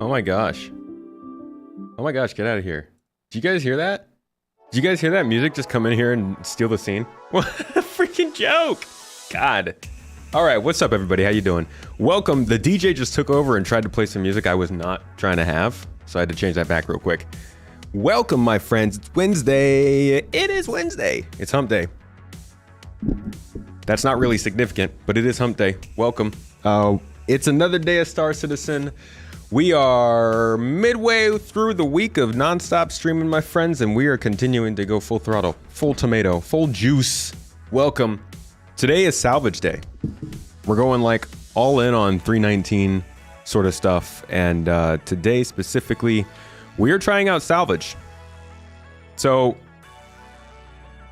Oh my gosh. Oh my gosh, get out of here. Did you guys hear that? Did you guys hear that music just come in here and steal the scene? What a freaking joke! God. Alright, what's up everybody? How you doing? Welcome. The DJ just took over and tried to play some music I was not trying to have, so I had to change that back real quick. Welcome, my friends. It's Wednesday. It is Wednesday. It's hump day. That's not really significant, but it is hump day. Welcome. It's another day of Star Citizen. We are midway through the week of nonstop streaming, my friends, and we are continuing to go full throttle, full tomato, full juice. Welcome. Today is Salvage Day. We're going like all in on 319 sort of stuff, and today specifically, we are trying out Salvage. So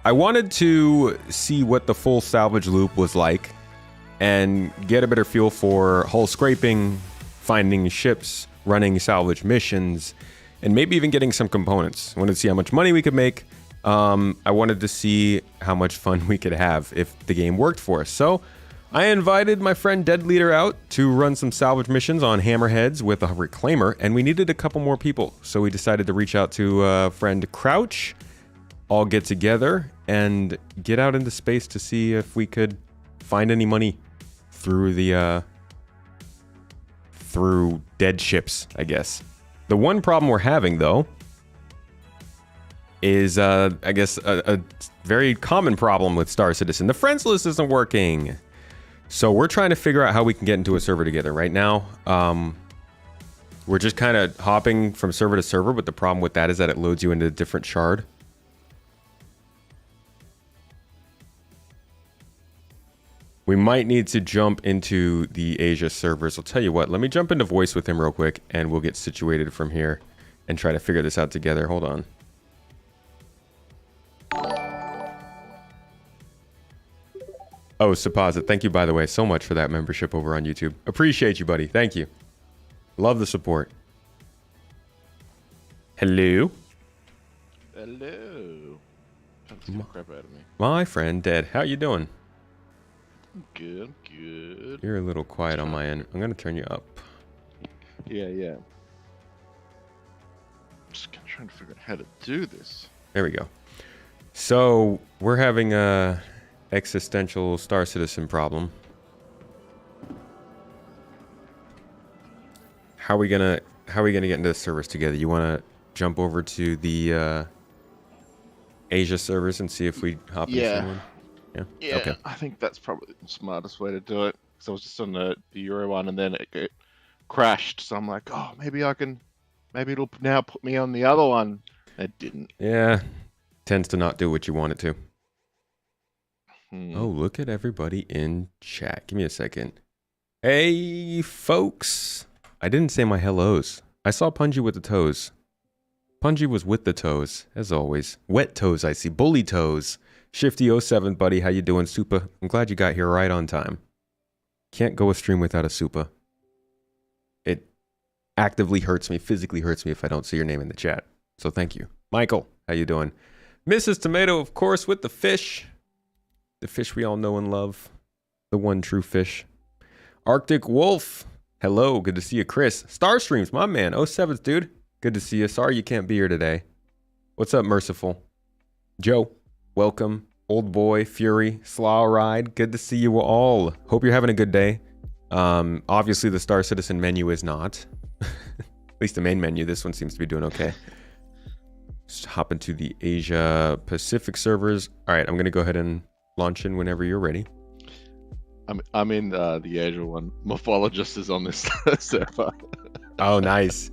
I wanted to see what the full Salvage loop was like and get a better feel for hull scraping, finding ships, running salvage missions, and maybe even getting some components. I wanted to see how much money we could make. I wanted to see how much fun we could have if the game worked for us. So I invited my friend Dedleader out to run some salvage missions on Hammerheads with a reclaimer, and we needed a couple more people. So we decided to reach out to friend Crouch, all get together and get out into space to see if we could find any money through the through dead ships, I guess. The one problem we're having, though, is, I guess, a very common problem with Star Citizen. The friends list isn't working. So we're trying to figure out how we can get into a server together. Right now, we're just kind of hopping from server to server, but the problem with that is that it loads you into a different shard. We might need to jump into the Asia servers. I'll tell you what, let me jump into voice with him real quick and we'll get situated from here and try to figure this out together. Hold on. Oh, Supposit, thank you, by the way, so much for that membership over on YouTube. Appreciate you, buddy. Thank you. Love the support. Hello? Hello. That's the crap out of me. My friend Dead, how you doing? Good, good. You're a little quiet on my end. I'm gonna turn you up. Yeah. I'm just trying to figure out how to do this. There we go. So we're having a existential Star Citizen problem. How are we gonna get into the servers together? You wanna jump over to the Asia servers and see if we hop into someone? Yeah, okay. I think that's probably the smartest way to do it. Because I was just on the Euro one and then it crashed. So I'm like, oh, maybe it'll now put me on the other one. It didn't. Yeah, tends to not do what you want it to. Oh, look at everybody in chat. Give me a second. Hey, folks. I didn't say my hellos. I saw Punji with the toes. Punji was with the toes, as always. Wet toes, I see. Bully toes. Shifty07, buddy, how you doing, Supa? I'm glad you got here right on time. Can't go a stream without a Supa. It actively hurts me, physically hurts me if I don't see your name in the chat. So thank you. Michael, how you doing? Mrs. Tomato, of course, with the fish. The fish we all know and love. The one true fish. Arctic Wolf, hello, good to see you. Chris, Starstreams, my man. 07th, dude. Good to see you. Sorry you can't be here today. What's up, Merciful? Joe. Welcome, Old Boy, Fury, Slaw Ride. Good to see you all. Hope you're having a good day. Obviously, the Star Citizen menu is not. At least the main menu. This one seems to be doing okay. Just hop into the Asia Pacific servers. All right, I'm going to go ahead and launch in whenever you're ready. I'm in the Asia one. Morphologist is on this server. Oh, nice.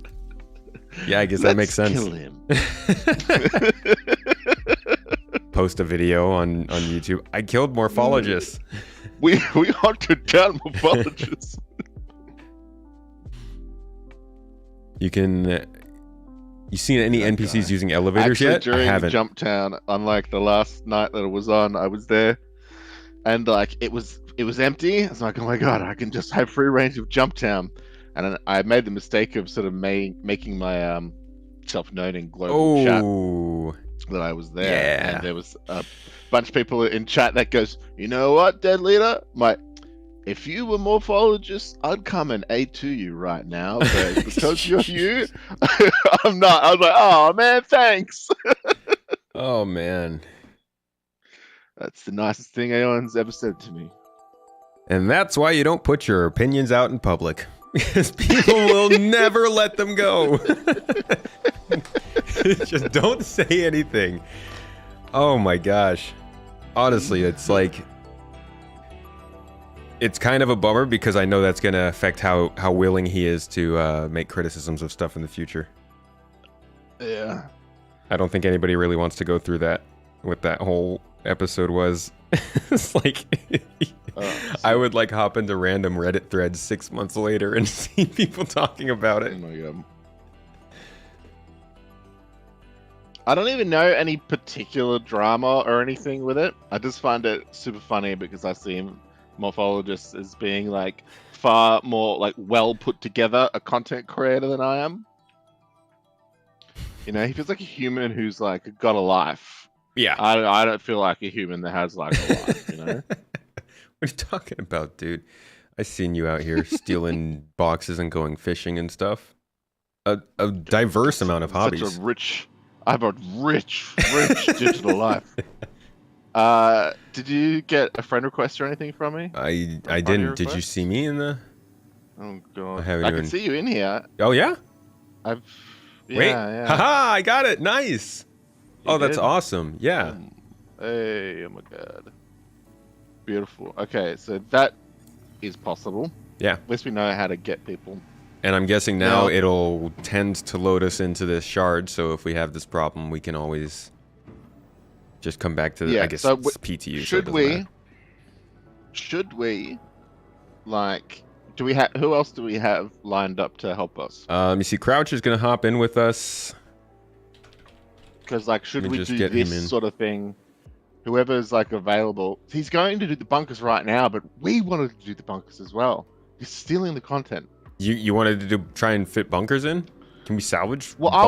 Yeah, I guess that makes sense. Kill him. Post a video on YouTube. I killed Morphologists. We hunted down Morphologists. You seen any NPCs using elevators yet? During I haven't. Jump Town, unlike the last night that it was on, I was there, and like it was empty. I was like, oh my god, I can just have free range of Jump Town, and then I made the mistake of sort of making my self known in global chat that I was there. Yeah. And there was a bunch of people in chat that goes, you know what, Dedleader? if you were morphologist, I'd come and A2 you right now, but because you're you, I'm not. I was like, oh man, thanks. Oh man. That's the nicest thing anyone's ever said to me. And that's why you don't put your opinions out in public. Because people will never let them go. Just don't say anything. Oh my gosh. Honestly, it's like... It's kind of a bummer because I know that's going to affect how willing he is to make criticisms of stuff in the future. Yeah. I don't think anybody really wants to go through that, what that whole episode was. It's like... I would like hop into random Reddit threads 6 months later and see people talking about it. Oh my god. I don't even know any particular drama or anything with it. I just find it super funny because I see morphologists as being like far more like well put together a content creator than I am. You know, he feels like a human who's like got a life. Yeah. I don't feel like a human that has like a life, you know? What are you talking about, dude? I seen you out here stealing boxes and going fishing and stuff. A diverse amount of hobbies. I have a rich digital life. Did you get a friend request or anything from me? I didn't. Did you see me in the... Oh god. I I can see you in here. Oh yeah? Wait. Yeah. Haha, I got it. Nice. You that's did? awesome. Yeah. Hey, oh my god. Beautiful. Okay, so that is possible. Yeah. At least we know how to get people. And I'm guessing now it'll tend to load us into this shard, so if we have this problem, we can always just come back to the, I guess so it's PTU. Should we, like, who else do we have lined up to help us? You see, Crouch is going to hop in with us. Because, like, should we do this sort of thing? Whoever's, like, available. He's going to do the bunkers right now, but we wanted to do the bunkers as well. He's stealing the content. You wanted to try and fit bunkers in? Can we salvage bunkers? I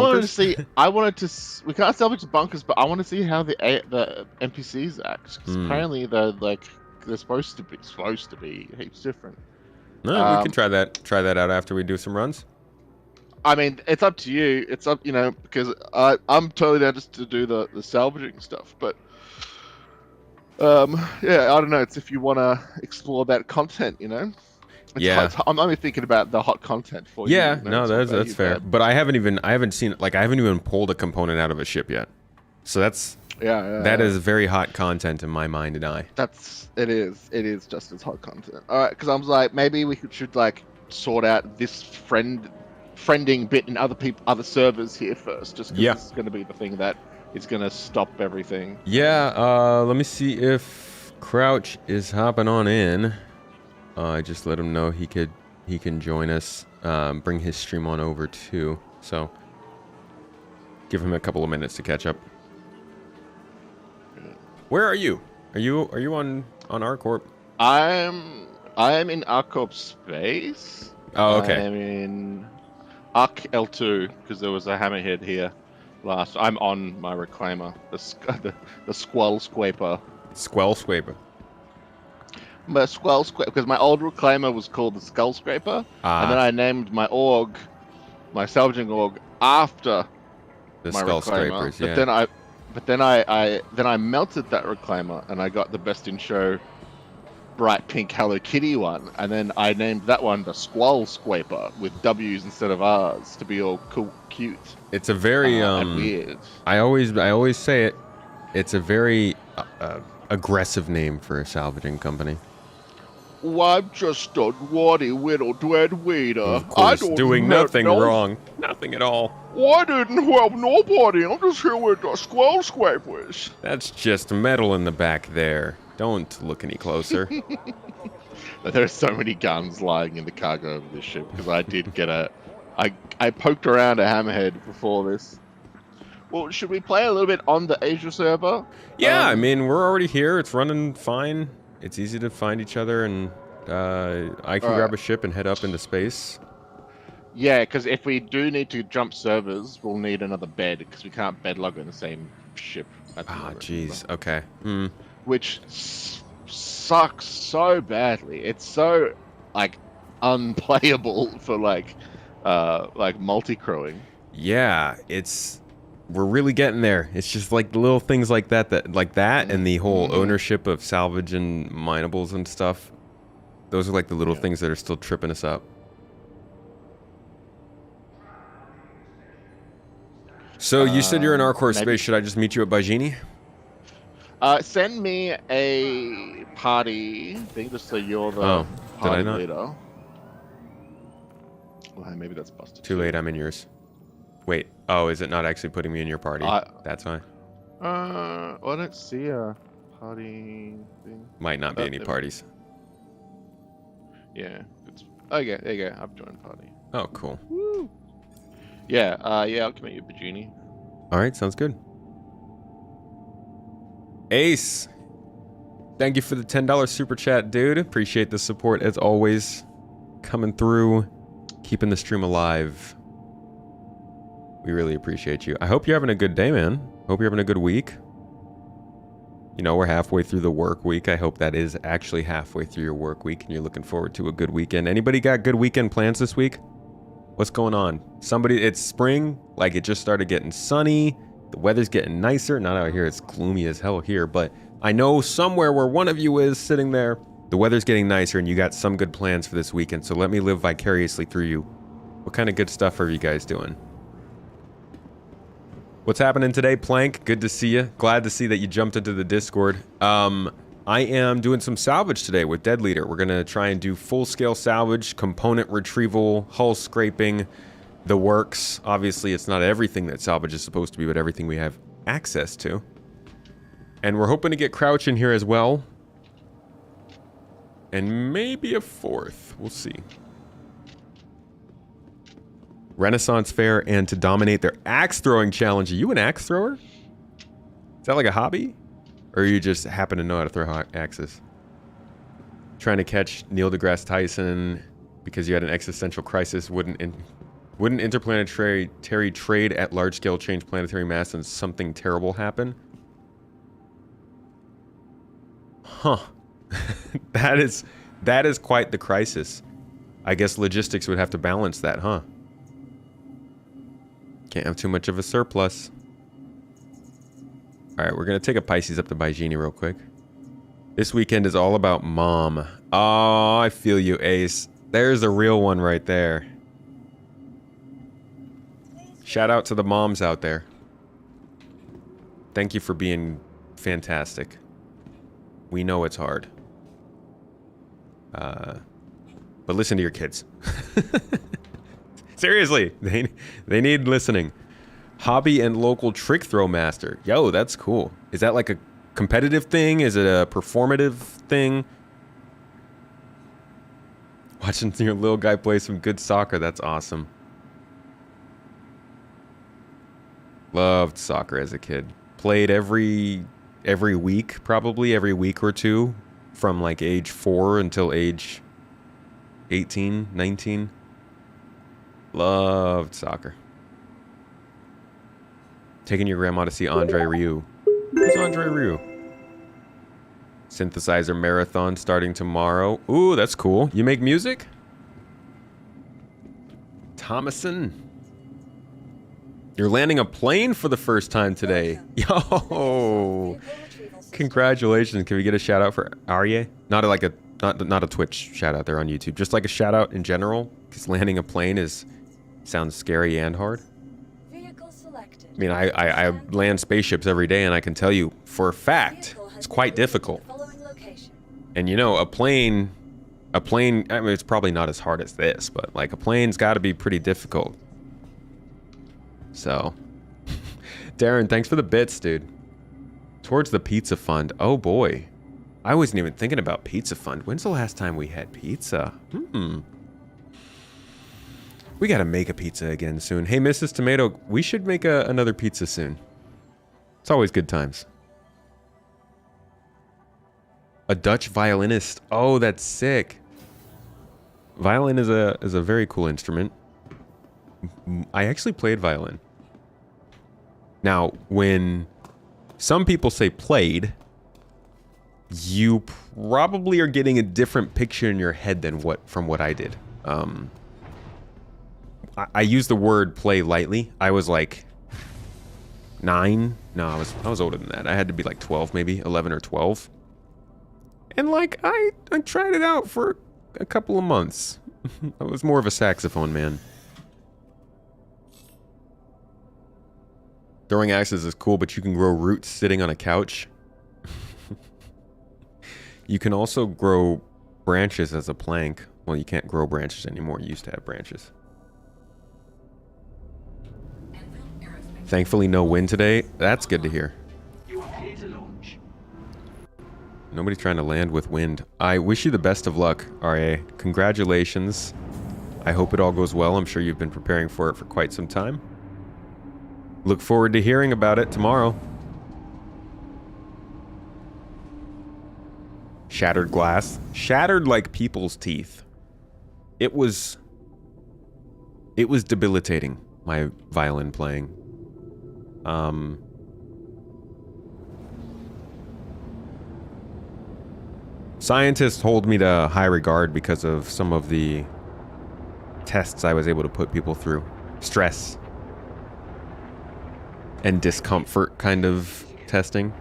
wanted to see, we can't salvage the bunkers, but I want to see how the NPCs act. Because apparently they're supposed to be heaps different. No, we can try that out after we do some runs. I mean, it's up to you. It's up, because I'm totally down just to do the salvaging stuff. But yeah, I don't know. It's if you want to explore that content, I'm only thinking about the hot content for you. Yeah, no, that's fair. But I haven't even pulled a component out of a ship yet. So that is very hot content in my mind and eye. It is just as hot content. All right, because I was like, maybe we should like sort out this friending bit in other servers here first, just because it's going to be the thing that is going to stop everything. Yeah, let me see if Crouch is hopping on in. I just let him know he can join us, bring his stream on over too. So give him a couple of minutes to catch up. Where are you? Are you on ArcCorp? I'm in ArcCorp space. Oh, okay. I'm in Arc L2 because there was a hammerhead here last. I'm on my reclaimer, the Squall Scraper. Squall Scraper. My Squall Scraper, because my old reclaimer was called the Skull Scraper, and then I named my salvaging org after the my Skull reclaimer. Scrapers. Yeah. But then I melted that reclaimer and I got the best in show bright pink Hello Kitty one, and then I named that one the Squall Scraper with W's instead of R's to be all cool, cute. It's a very and weird. I always say it. It's a very aggressive name for a salvaging company. Well, I'm just a naughty little Dedleader. Of course, doing nothing wrong. Nothing at all. I didn't help nobody. I'm just here with the Squall Scrapers. That's just metal in the back there. Don't look any closer. There are so many guns lying in the cargo of this ship because I did get I poked around a hammerhead before this. Well, should we play a little bit on the Asia server? Yeah, I mean, we're already here. It's running fine. It's easy to find each other, and I can grab a ship and head up into space. Yeah, because if we do need to jump servers, we'll need another bed, because we can't bed log in the same ship at the moment. Jeez. Okay. Which sucks so badly. It's so like unplayable for like multi-crewing. Yeah, we're really getting there. It's just like the little things like that and the whole ownership of salvage and minables and stuff. Those are like the little things that are still tripping us up. So you said you're in Arcor space. Should I just meet you at Baijini? Send me a party thing just so you're the party leader. Well, maybe that's busted. Too late, I'm in yours. Wait, oh, is it not actually putting me in your party? That's fine. Well, I don't see a party thing. Might not be any parties. Yeah. Okay, there you go. I've joined party. Oh, cool. Woo. Yeah, I'll commit you, Bajuni. Alright, sounds good. Ace! Thank you for the $10 super chat, dude. Appreciate the support as always. Coming through, keeping the stream alive. We really appreciate you. I hope you're having a good day, man. Hope you're having a good week. You know, we're halfway through the work week. I hope that is actually halfway through your work week and you're looking forward to a good weekend. Anybody got good weekend plans this week? What's going on? It's spring, like it just started getting sunny. The weather's getting nicer. Not out here, it's gloomy as hell here, but I know somewhere where one of you is sitting there, the weather's getting nicer and you got some good plans for this weekend, so let me live vicariously through you. What kind of good stuff are you guys doing? What's happening today, Plank? Good to see you. Glad to see that you jumped into the Discord. I am doing some salvage today with Dedleader. We're going to try and do full-scale salvage, component retrieval, hull scraping, the works. Obviously, it's not everything that salvage is supposed to be, but everything we have access to. And we're hoping to get Crouch in here as well. And maybe a fourth. We'll see. Renaissance Fair and to dominate their axe throwing challenge. Are you an axe thrower? Is that like a hobby? Or you just happen to know how to throw axes? Trying to catch Neil deGrasse Tyson because you had an existential crisis. Wouldn't interplanetary trade at large scale change planetary mass and something terrible happen? Huh. That is quite the crisis. I guess logistics would have to balance that, huh? Can't have too much of a surplus. Alright, we're going to take a Pisces up to Baijini real quick. This weekend is all about mom. Oh, I feel you, Ace. There's a real one right there. Shout out to the moms out there. Thank you for being fantastic. We know it's hard. But listen to your kids. Seriously, they need listening. Hobby and local trick throw master. Yo, that's cool. Is that like a competitive thing? Is it a performative thing? Watching your little guy play some good soccer, that's awesome. Loved soccer as a kid. Played every week, probably every week or two, from like age 4 until age 18, 19. Loved soccer. Taking your grandma to see Andre Rieu. Who's Andre Rieu? Synthesizer marathon starting tomorrow. Ooh, that's cool. You make music? Thomason. You're landing a plane for the first time today. Yo! Congratulations. Can we get a shout out for Arye? Not a Twitch shout out there on YouTube. Just like a shout out in general. Because landing a plane sounds scary and hard. I mean, I land spaceships every day, and I can tell you for a fact it's quite difficult. And you know, a plane, I mean, it's probably not as hard as this, but like a plane's got to be pretty difficult. So, Darren, thanks for the bits, dude. Towards the pizza fund. Oh boy, I wasn't even thinking about pizza fund. When's the last time we had pizza? We gotta make a pizza again soon. Hey, Mrs. Tomato, we should make another pizza soon. It's always good times. A Dutch violinist. Oh, that's sick. Violin is a very cool instrument. I actually played violin. Now, when some people say played, you probably are getting a different picture in your head than from what I did. I use the word play lightly. I was like 9. No, I was older than that. I had to be like 12, maybe 11 or 12. And like I tried it out for a couple of months. I was more of a saxophone man. Throwing axes is cool, but you can grow roots sitting on a couch. You can also grow branches as a plank. Well, you can't grow branches anymore. You used to have branches. Thankfully, no wind today. That's good to hear. Nobody's trying to land with wind. I wish you the best of luck, RA. Congratulations. I hope it all goes well. I'm sure you've been preparing for it for quite some time. Look forward to hearing about it tomorrow. Shattered glass. Shattered like people's teeth. It was debilitating, my violin playing. Scientists hold me to high regard because of some of the tests I was able to put people through. Stress and discomfort kind of testing.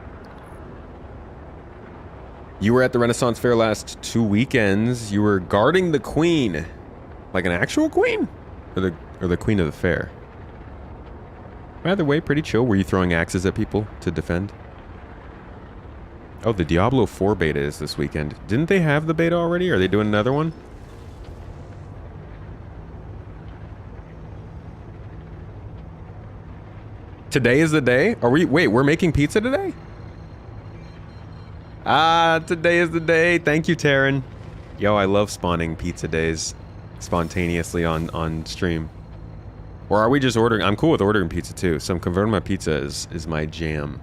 You were at the Renaissance Fair last 2 weekends. You were guarding the queen. Like an actual queen? Or the queen of the fair? Either way, pretty chill. Were you throwing axes at people to defend? Oh, the Diablo 4 beta is this weekend. Didn't they have the beta already? Are they doing another one? Today is the day? Wait, we're making pizza today? Ah, today is the day. Thank you, Taryn. Yo, I love spawning pizza days spontaneously on stream. Or are we just ordering? I'm cool with ordering pizza too. So I'm converting my pizza is my jam.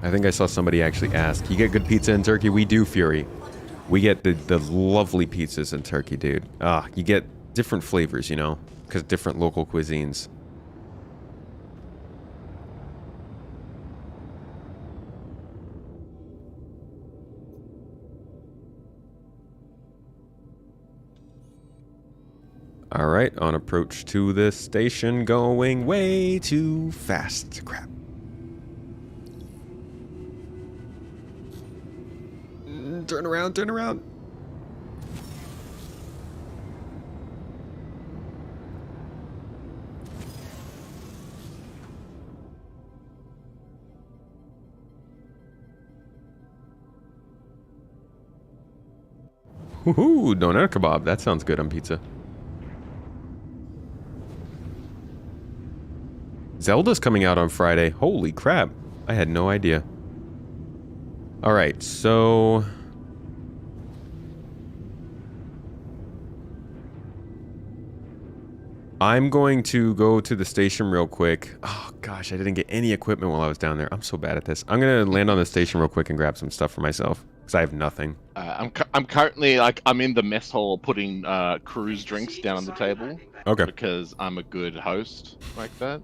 I think I saw somebody actually ask. You get good pizza in Turkey? We do, Fury. We get the lovely pizzas in Turkey, dude. You get different flavors, you know? Because different local cuisines. Alright, on approach to the station, going way too fast. Crap. Turn around, turn around. Woohoo, doner kebab. That sounds good on pizza. Zelda's coming out on Friday. Holy crap. I had no idea. Alright, so... I'm going to go to the station real quick. Oh gosh, I didn't get any equipment while I was down there. I'm so bad at this. I'm gonna land on the station real quick and grab some stuff for myself. Because I have nothing. I'm currently, like, I'm in the mess hall putting cruise drinks down on the table. Okay. Because I'm a good host like that.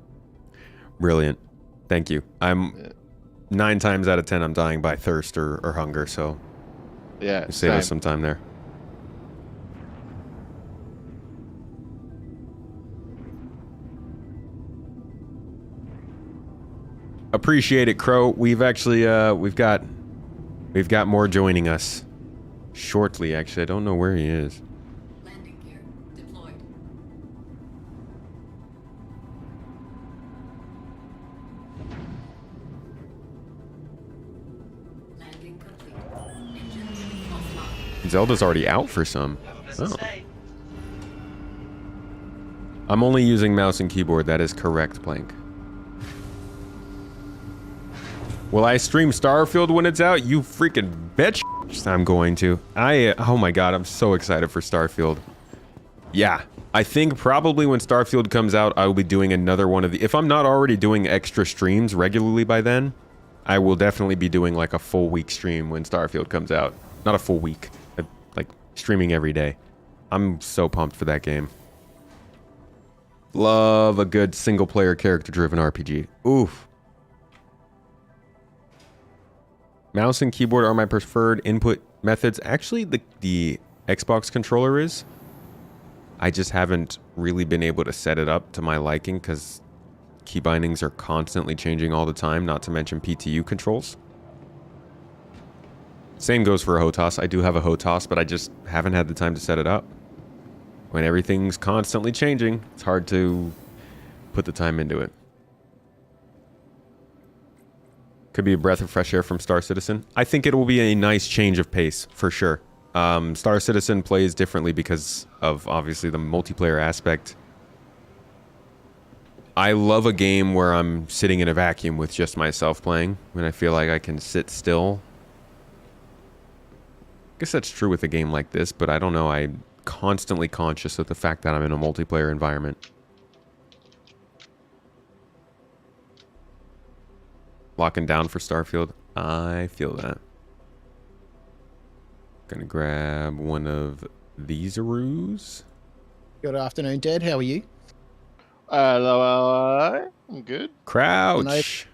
Brilliant. Thank you. 9 times out of 10 I'm dying by thirst or hunger, so yeah, save us some time there. Appreciate it, Crow. We've actually we've got more joining us shortly. Actually, I don't know where he is. Landing gear deployed. Landing complete. Engines offline. Zelda's already out for some. Oh. I'm only using mouse and keyboard. That is correct, Plank. Will I stream Starfield when it's out? You freaking bitch! I'm going to. Oh my god, I'm so excited for Starfield. Yeah, I think probably when Starfield comes out, I will be doing another one of the... If I'm not already doing extra streams regularly by then, I will definitely be doing like a full week stream when Starfield comes out. Not a full week, like streaming every day. I'm so pumped for that game. Love a good single-player character-driven RPG. Oof. Mouse and keyboard are my preferred input methods. Actually, the Xbox controller is. I just haven't really been able to set it up to my liking because key bindings are constantly changing all the time, not to mention PTU controls. Same goes for a HOTAS. I do have a HOTAS, but I just haven't had the time to set it up. When everything's constantly changing, it's hard to put the time into it. Could be a breath of fresh air from Star Citizen. I think it will be a nice change of pace, for sure. Star Citizen plays differently because of, obviously, the multiplayer aspect. I love a game where I'm sitting in a vacuum with just myself playing, when I feel like I can sit still. I guess that's true with a game like this, but I don't know. I'm constantly conscious of the fact that I'm in a multiplayer environment. Locking down for Starfield. I feel that. Gonna grab one of these aroos. Good afternoon, Dad. How are you? Hello, I'm good. Crouch.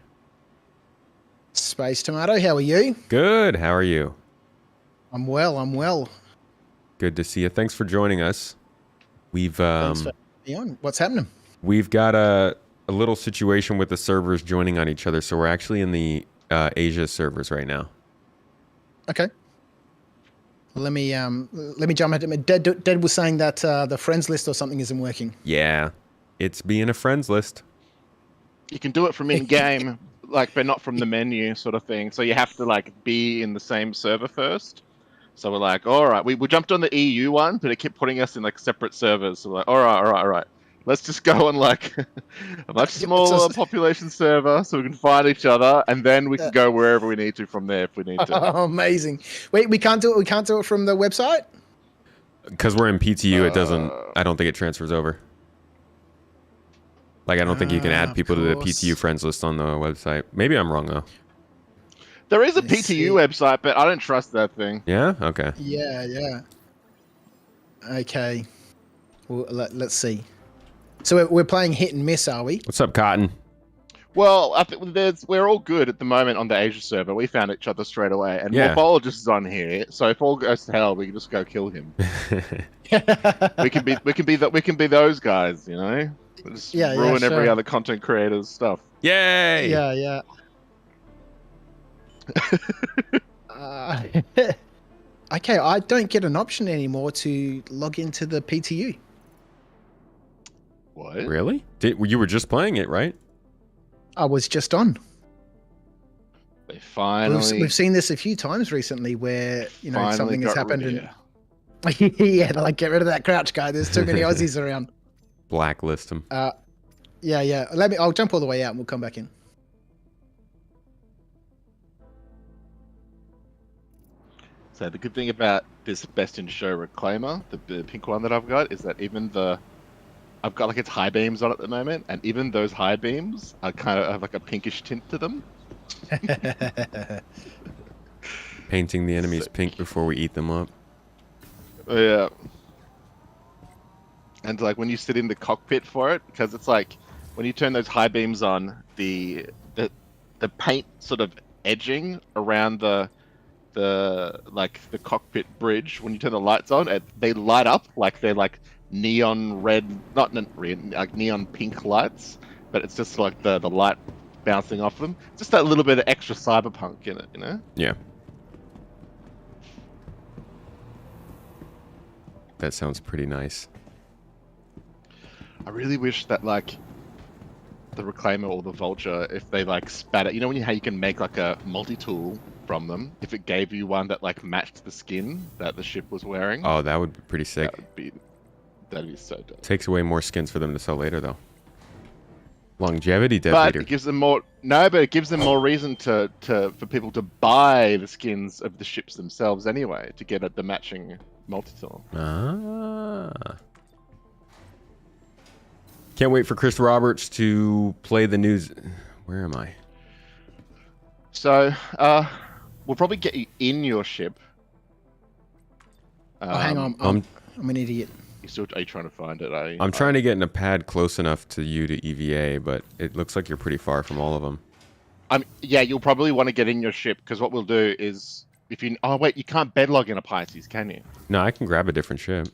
Space Tomato, how are you? Good. How are you? I'm well. Good to see you. Thanks for joining us. We've Thanks for being on. What's happening? we've got a little situation with the servers joining on each other, so we're actually in the Asia servers right now. Okay. Let me jump into it. Dad was saying that the friends list or something isn't working. Yeah, it's being a friends list. You can do it from in-game, like, but not from the menu, sort of thing. So you have to like be in the same server first. So we're like, all right, we jumped on the EU one, but it kept putting us in like separate servers. So we're like, all right. Let's just go on like a much smaller population server so we can find each other, and then we can go wherever we need to from there if we need to. Oh, amazing. Wait, we can't do it. We can't do it from the website. Because we're in PTU, it doesn't. I don't think it transfers over. Like, I don't think you can add people to the PTU friends list on the website. Maybe I'm wrong though. There is a Let's PTU see. website, but I don't trust that thing. Yeah. Okay. Yeah. Okay. Well, let's see. So we're playing hit and miss, are we? What's up, Cotton? Well, I think we're all good at the moment on the Asia server. We found each other straight away, and Yeah. Morphologist is on here. So if all goes to hell, we can just go kill him. we can be those guys, you know. Just ruin every sure. other content creator's stuff. Yay! Yeah. Okay, I don't get an option anymore to log into the PTU. What? Really? You were just playing it, right? I was just on. They finally. We've seen this a few times recently where, you know, finally something has got happened rid and of you. yeah, to like get rid of that crouch guy. There's too many Aussies around. Blacklist him. Yeah. I'll jump all the way out and we'll come back in. So the good thing about this Best in Show Reclaimer, the pink one that I've got, is that I've got like its high beams on at the moment, and even those high beams are kind of have like a pinkish tint to them. Painting the enemies pink before we eat them up. Yeah. And like when you sit in the cockpit for it, because it's like when you turn those high beams on, the paint sort of edging around the cockpit bridge, when you turn the lights on, they light up like they're like neon red, not red, like neon pink lights, but it's just like the light bouncing off them. Just that little bit of extra cyberpunk in it, you know? Yeah. That sounds pretty nice. I really wish that like the Reclaimer or the Vulture, if they like spat it, you know how you can make like a multi-tool from them, if it gave you one that like matched the skin that the ship was wearing. Oh, that would be pretty sick. That'd be so dope. Takes away more skins for them to sell later, though. Longevity, But Dedleader. it gives them more. No, but it gives them more reason for people to buy the skins of the ships themselves anyway, to get the matching multi-tool. Ah. Can't wait for Chris Roberts to play the news. Where am I? So, we'll probably get you in your ship. Hang on. I'm an idiot. Are you trying to find it? I'm trying to get in a pad close enough to you to EVA, but it looks like you're pretty far from all of them. Yeah, you'll probably want to get in your ship because what we'll do is if you. Oh wait, you can't bedlog in a Pisces, can you? No, I can grab a different ship.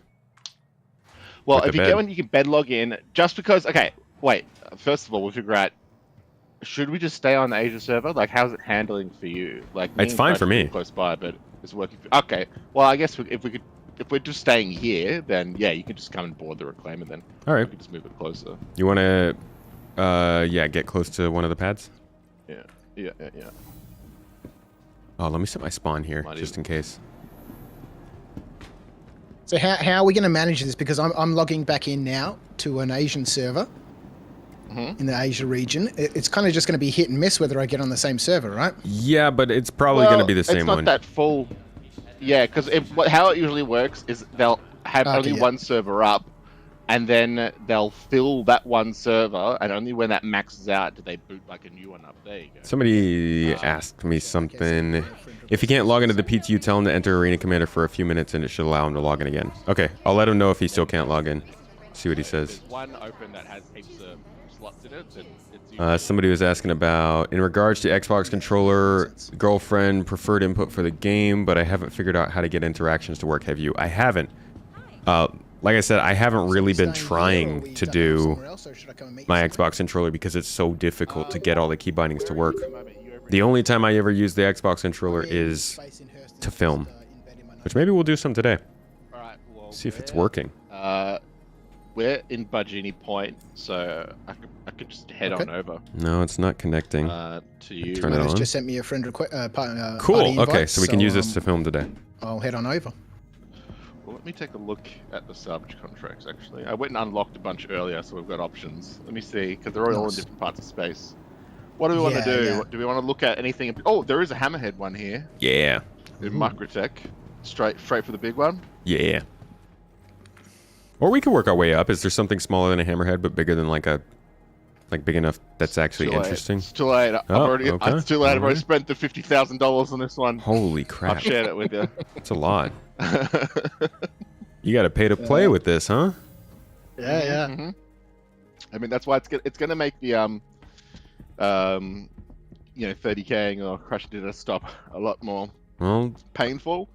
Well, With if the you bed. get one, you can bedlog in. Just because. Okay, wait. First of all, we'll figure out. Should we just stay on the Asia server? Like, how's it handling for you? Like, me It's and fine Crash for are me. pretty close by, but it's working. Okay. Well, I guess if we're just staying here, then yeah, you can just come and board the Reclaimer. Then All we right. can just move it closer. You want to, yeah, get close to one of the pads? Yeah. Oh, let me set my spawn here, Might just even- in case. So how are we going to manage this? Because I'm logging back in now to an Asian server in the Asia region. It's kind of just going to be hit and miss whether I get on the same server, right? Yeah, but it's probably going to be the same it's not one. that full. Yeah, because how it usually works is they'll have Okay, only yeah. one server up, and then they'll fill that one server, and only when that maxes out do they boot like a new one up. There you go. Somebody asked me something. If he can't log into the PTU, tell him to enter Arena Commander for a few minutes and it should allow him to log in again. Okay, I'll let him know if he still can't log in. See what he says. There's one open that has heaps of slots in it, and it's usually Somebody was asking about, in regards to Xbox controller, girlfriend, preferred input for the game, but I haven't figured out how to get interactions to work. Have you? I haven't. Like I said, I haven't really been trying to do my Xbox controller because it's so difficult to get all the key bindings to work. The only time I ever use the Xbox controller is to film, which maybe we'll do some today. All right, well, See if it's working. We're in Bajini Point, so I could just head on over No, it's not connecting. to you. Turn it Manus on. just sent me a friend request. Cool. Party Okay, invite, so we can use this to film today. I'll head on over. Well, let me take a look at the salvage contracts, actually. I went and unlocked a bunch earlier, so we've got options. Let me see, because they're all in Nice. different parts of space. What do we want to do? Yeah. Do we want to look at anything? Oh, there is a Hammerhead one here Yeah. in Microtech. Straight for the big one. Yeah. Or we could work our way up. Is there something smaller than a hammerhead but bigger than like big enough that's actually Too late. interesting? It's too late. Oh, It's too late. I've already Alright. spent the $50,000 on this one. Holy I've crap. shared it with you. That's a lot. You got to pay to play with this, huh? Yeah. Mhm. I mean, that's why it's gonna make the 30K or Crash Did a Stop a lot more Well, painful.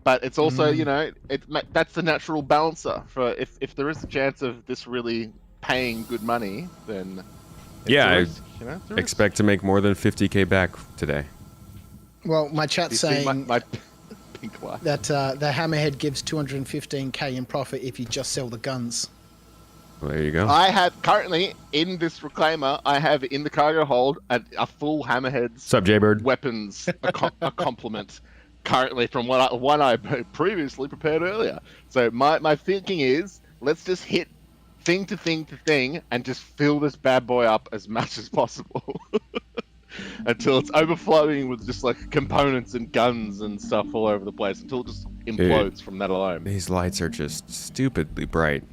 But it's also, that's the natural balancer for if there is a chance of this really paying good money, then it's Yeah, a I risk, it's a risk. expect to make more than 50K back today. Well, my You chat's see saying my pink light. that the Hammerhead gives 215k in profit if you just sell the guns. Well, there you go. I have currently in this reclaimer, I have in the cargo hold a full Hammerheads Sup, Jaybird? weapons a complement currently from one I previously prepared earlier. So my thinking is let's just hit thing to thing and just fill this bad boy up as much as possible until it's overflowing with just like components and guns and stuff all over the place until it just implodes from that alone. These lights are just stupidly bright.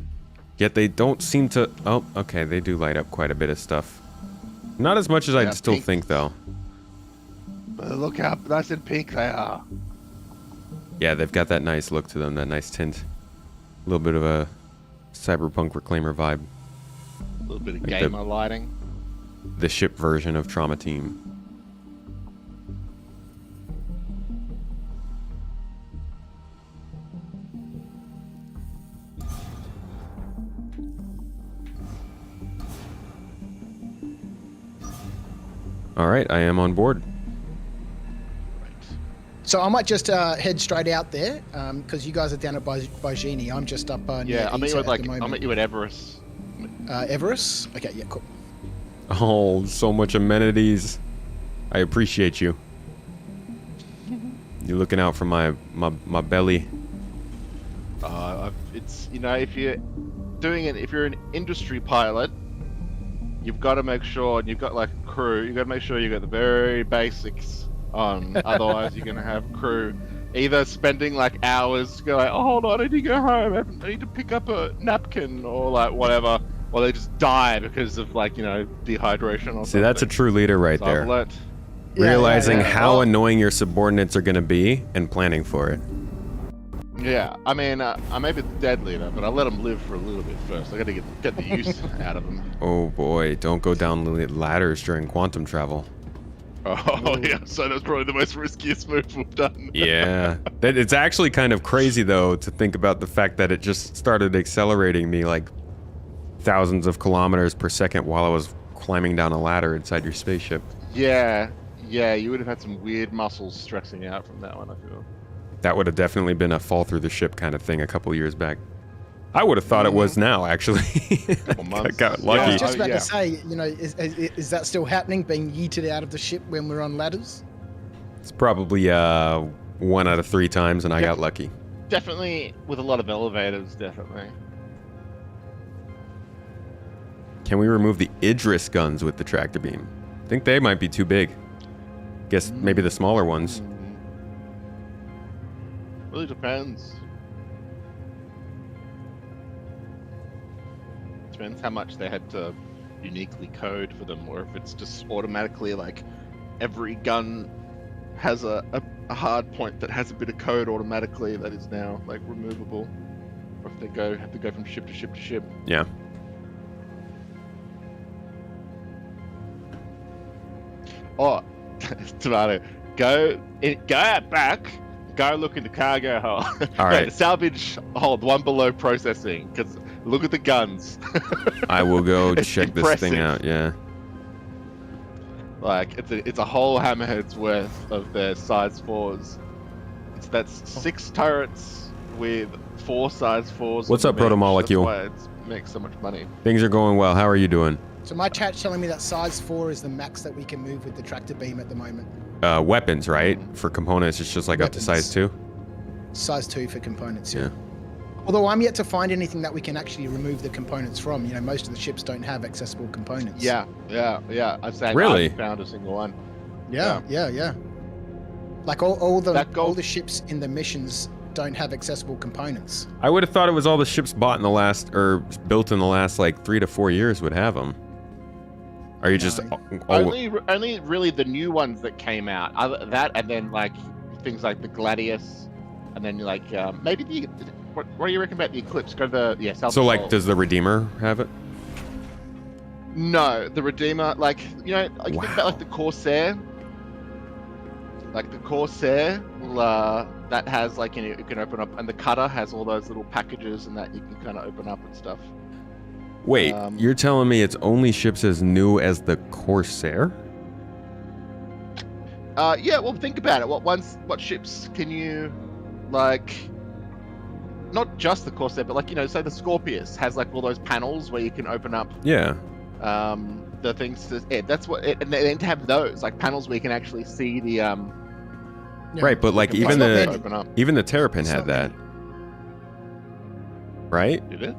Yet they don't seem to... Oh, okay, they do light up quite a bit of stuff. Not as much as Yeah, I'd still pink. think, though. But look how nice and pink they are. Yeah, they've got that nice look to them, that nice tint. A little bit of a cyberpunk reclaimer vibe. A little bit of Like the- gamer lighting. The ship version of Trauma Team. All right, I am on board. So I might just head straight out there because you guys are down at Bajini. I'm just up near Yeah, I'll meet Isa you at at the moment. I'll meet you at Everest. Everest? Okay, yeah, cool. Oh, so much amenities. I appreciate you. You're looking out for my belly. It's if you're doing it, if you're an industry pilot, you've got to make sure, and you've got like a crew, you've got to make sure you got the very basics on. Otherwise, you're gonna have crew either spending like hours to go like, oh hold on, I need to go home, I need to pick up a napkin or like whatever, or they just die because of like dehydration or something. See, that's a true leader right So I've there. learnt- Realizing yeah. how Well- annoying your subordinates are going to be and planning for it. Yeah, I mean, I may be the Dedleader, but I let them live for a little bit first. I got to get the use out of them. Oh boy, don't go down ladders during quantum travel. Oh yeah, so that's probably the most riskiest move we've done. Yeah. It's actually kind of crazy, though, to think about the fact that it just started accelerating me like thousands of kilometers per second while I was climbing down a ladder inside your spaceship. Yeah, you would have had some weird muscles stressing out from that one, I feel. That would have definitely been a fall through the ship kind of thing a couple years back. I would have thought it was now, actually. Couple months. Got I lucky. was just about yeah. to say, is that still happening? Being yeeted out of the ship when we're on ladders? It's probably 1 out of 3 times, and I got lucky. Definitely with a lot of elevators, definitely. Can we remove the Idris guns with the tractor beam? I think they might be too big. Guess maybe the smaller ones. Really depends. Depends how much they had to uniquely code for them, or if it's just automatically like every gun has a hard point that has a bit of code automatically that is now like removable, or if they have to go from ship to ship to ship. Yeah. Oh, Tomato, go out back, go look in the cargo hold. All right. The salvage hold, the one below processing, because look at the guns. I will go It's check this thing impressive. out, yeah. Like it's a whole Hammerheads worth of their size 4s. That's 6 turrets with 4 size 4s. What's on up, the bench. Proto-Molecule? That's why it makes so much money. Things are going well. How are you doing? So my chat's telling me that size 4 is the max that we can move with the tractor beam at the moment. Weapons, right? For components, it's just like up to Weapons. size 2? Size 2 for components, Yeah. Although I'm yet to find anything that we can actually remove the components from. Most of the ships don't have accessible components. Yeah. I'd say Really? I haven't found a single one. Yeah. Like all That gold- the ships in the missions don't have accessible components. I would have thought it was all the ships bought in the last, or built in the last, like, 3 to 4 years would have them. Are you just... No. Only really the new ones that came out. That and then like things like the Gladius, and then like maybe the what do you reckon about the Eclipse? Go to the Salvage So, like, Hold. does the Redeemer have it? No, the Redeemer, like think about Wow. like the Corsair. Like the Corsair, that has like you can open up, and the Cutter has all those little packages and that you can kind of open up and stuff. Wait, Um, you're telling me it's only ships as new as the Corsair? Yeah, well, think about it. What ships can you, like, not just the Corsair, but like, say the Scorpius has like all those panels where you can open up Yeah. the things to, that's what, and they need to have those, like panels where you can actually see the, Yeah. Right, but like the even components the open up. even the Terrapin It's had not that, right? Did it?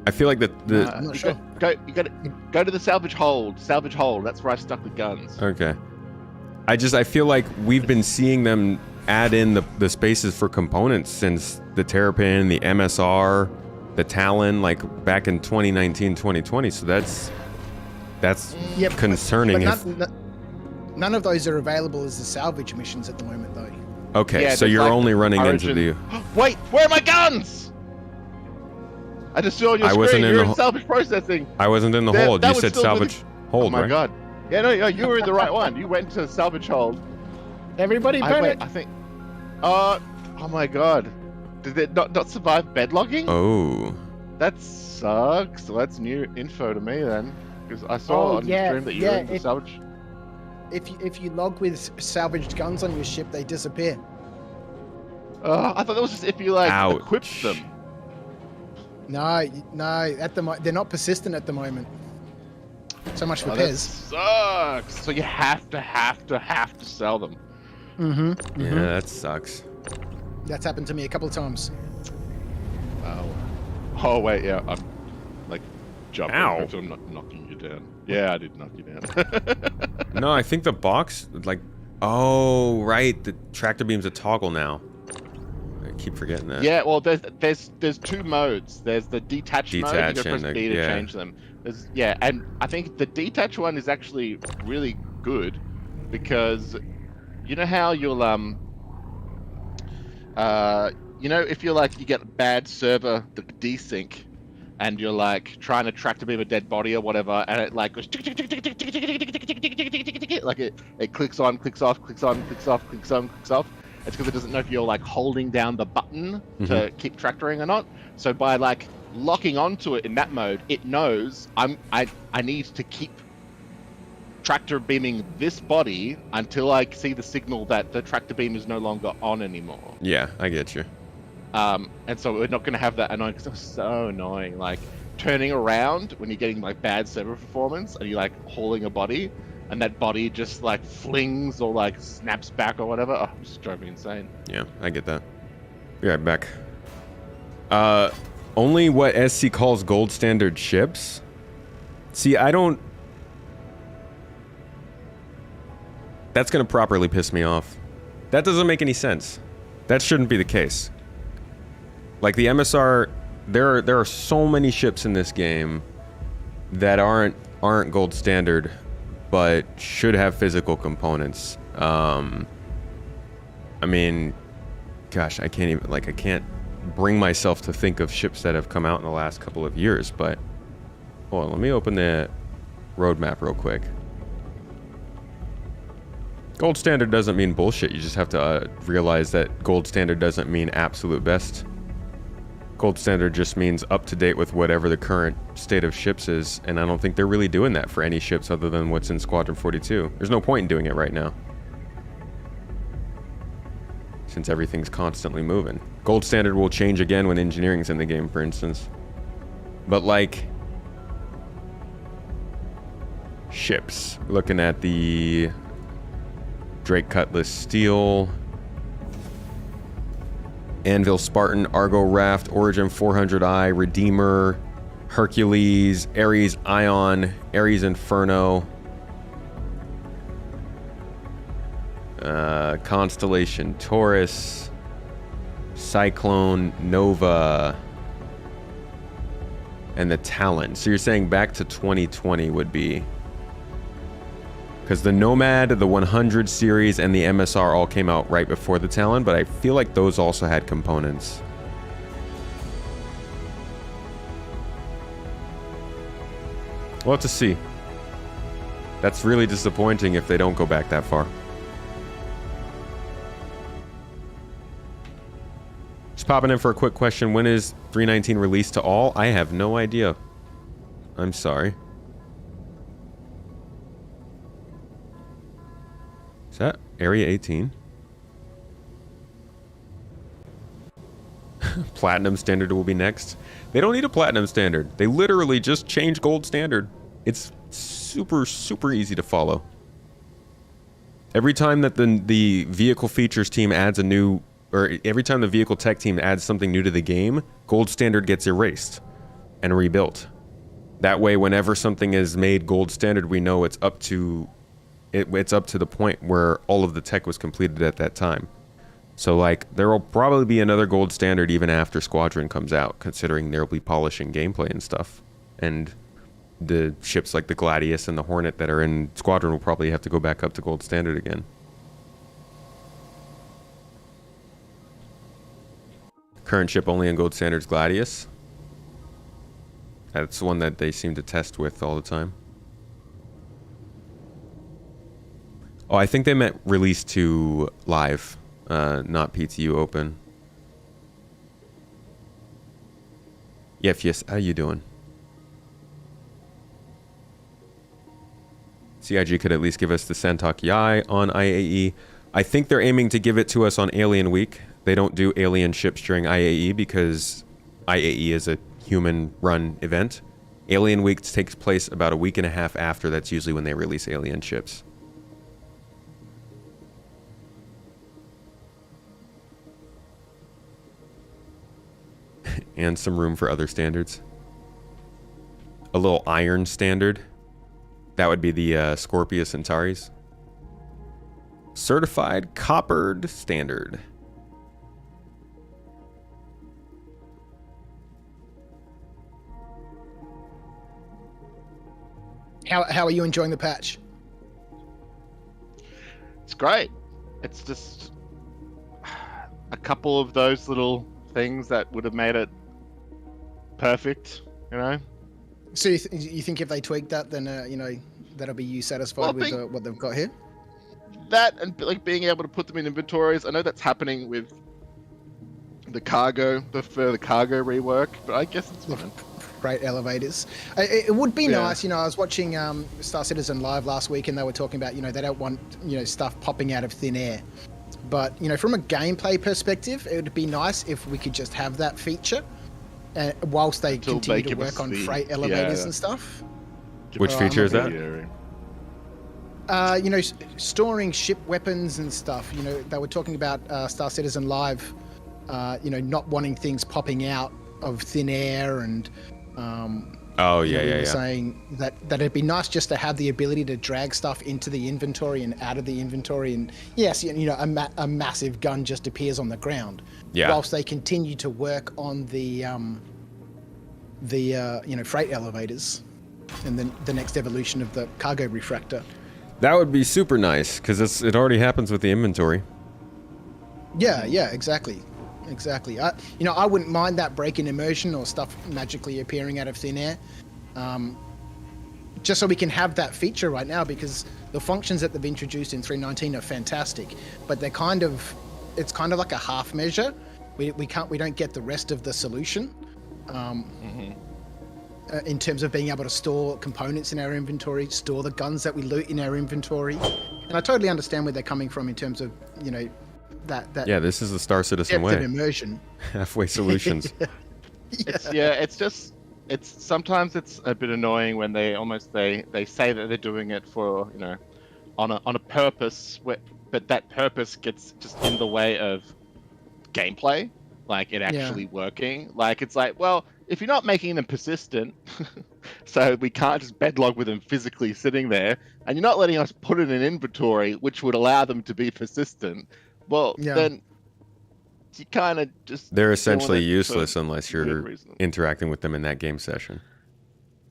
I feel like the I'm not sure. You got to go to the salvage hold. Salvage hold. That's where I stuck the guns. okay. I feel like we've been seeing them add in the spaces for components since the Terrapin, the MSR, the Talon, like back in 2019, 2020. So that's Yeah, concerning. But none of those are available as the salvage missions at the moment, though. Okay, Yeah, so there's, you're like, only running Origin- into the. Wait, where are my guns? I just saw on your I screen. wasn't in You're the in salvage processing. I wasn't in the That- hold. that You was said still really- salvage hold, Oh my right? god. Yeah, no, you were in the right one. You went to salvage hold. Everybody panic. I think. Oh my god. Did it not survive bedlogging? Oh. That sucks. So that's new info to me then, because I saw Oh, on yeah, the stream that you were yeah, in the it- salvage. If you log with salvaged guns on your ship, they disappear. I thought that was just if you like Ouch. equipped them. No. At the they're not persistent at the moment. So much for Oh, that Pez. sucks. So you have to sell them. Mm-hmm. Yeah, that sucks. That's happened to me a couple of times. Oh wait, yeah. I'm like jumping. Ow. So I'm not knocking you down. Yeah, I did knock you down. No, I think the box, like, oh, right, the tractor beam's a toggle now. I keep forgetting that. Yeah, well, there's 2 modes. There's the detach mode. You Detach gotta press and the- B to yeah. change them. And I think the detach one is actually really good because you know how you'll if you're like you get a bad server the desync and you're like trying to track to beam a dead body or whatever and it like goes it clicks on, clicks off, clicks on, clicks off, clicks on, clicks off. It's because it doesn't know if you're like holding down the button to keep tractoring or not. So by like locking onto it in that mode, it knows I need to keep tractor beaming this body until I see the signal that the tractor beam is no longer on anymore. Yeah, I get you. And so we're not going to have that annoying, because it's so annoying, like turning around when you're getting like bad server performance and you're like hauling a body and that body just like flings or like snaps back or whatever. Oh, it just drove me insane. Yeah, I get that. Be right back. Only what SC calls gold standard ships? See, I don't... That's going to properly piss me off. That doesn't make any sense. That shouldn't be the case. Like the MSR, there are so many ships in this game that aren't gold standard, but should have physical components. I mean, gosh, I can't bring myself to think of ships that have come out in the last couple of years, but hold on, let me open the roadmap real quick. Gold standard doesn't mean bullshit. You just have to realize that gold standard doesn't mean absolute best. Gold standard just means up to date with whatever the current state of ships is, and I don't think they're really doing that for any ships other than what's in Squadron 42. There's no point in doing it right now, since everything's constantly moving. Gold standard will change again when engineering's in the game, for instance. But like ships, looking at the Drake Cutlass Steel, Anvil Spartan, Argo Raft, Origin 400i, Redeemer, Hercules, Ares Ion, Ares Inferno, Constellation Taurus, Cyclone, Nova, and the Talon. So you're saying back to 2020 would be... Because the Nomad, the 100 series, and the MSR all came out right before the Talon, but I feel like those also had components. We'll have to see. That's really disappointing if they don't go back that far. Just popping in for a quick question. When is 319 released to all? I have no idea. I'm sorry. Is that Area 18? Platinum standard will be next. They don't need a platinum standard. They literally just change gold standard. It's super, super easy to follow. Every time that the vehicle features team adds a new, or every time the vehicle tech team adds something new to the game, gold standard gets erased and rebuilt. That way, whenever something is made gold standard, we know it's up to the point where all of the tech was completed at that time. So like there will probably be another gold standard even after Squadron comes out, considering they'll be polishing gameplay and stuff. And the ships like the Gladius and the Hornet that are in Squadron will probably have to go back up to gold standard again. Current ship only in gold standard's Gladius. That's the one that they seem to test with all the time. Oh, I think they meant release to live, not PTU open. Yes, how you doing? CIG could at least give us the Santok Yai on IAE. I think they're aiming to give it to us on Alien Week. They don't do alien ships during IAE because IAE is a human-run event. Alien Week takes place about a week and a half after. That's usually when they release alien ships. And some room for other standards. A little iron standard. That would be the Scorpia Centaurus. Certified coppered standard. How are you enjoying the patch? It's great. It's just a couple of those little things that would have made it perfect, you know? So you think if they tweaked that, then that'll be you satisfied Well, with what they've got here? That and like being able to put them in inventories. I know that's happening with the further cargo rework, but I guess it's fine. Freight elevators. It would be Yeah. nice, I was watching Star Citizen Live last week, and they were talking about, they don't want, stuff popping out of thin air. But, from a gameplay perspective, it would be nice if we could just have that feature whilst they Until continue they to give us work on the- freight elevators yeah. and stuff. Which feature is that? Storing ship weapons and stuff. They were talking about Star Citizen Live, not wanting things popping out of thin air and. Oh we were yeah. saying that it'd be nice just to have the ability to drag stuff into the inventory and out of the inventory, and yes, a massive gun just appears on the ground. Yeah. Whilst they continue to work on the freight elevators, and then the next evolution of the cargo refractor. That would be super nice because it already happens with the inventory. Yeah, exactly. I wouldn't mind that break in immersion or stuff magically appearing out of thin air. Just so we can have that feature right now, because the functions that they've introduced in 3.19 are fantastic, but it's kind of like a half measure. We don't get the rest of the solution. In terms of being able to store components in our inventory, store the guns that we loot in our inventory. And I totally understand where they're coming from in terms of, that Yeah, this is the Star Citizen depth of way. immersion. Halfway solutions. Sometimes it's a bit annoying when they say that they're doing it for, on a purpose, but that purpose gets just in the way of gameplay, like it actually working. Like it's like, well, if you're not making them persistent, so we can't just bedlog with them physically sitting there, and you're not letting us put it in inventory, which would allow them to be persistent, well, then you kind of just... They're essentially useless unless you're reason. interacting with them in that game session.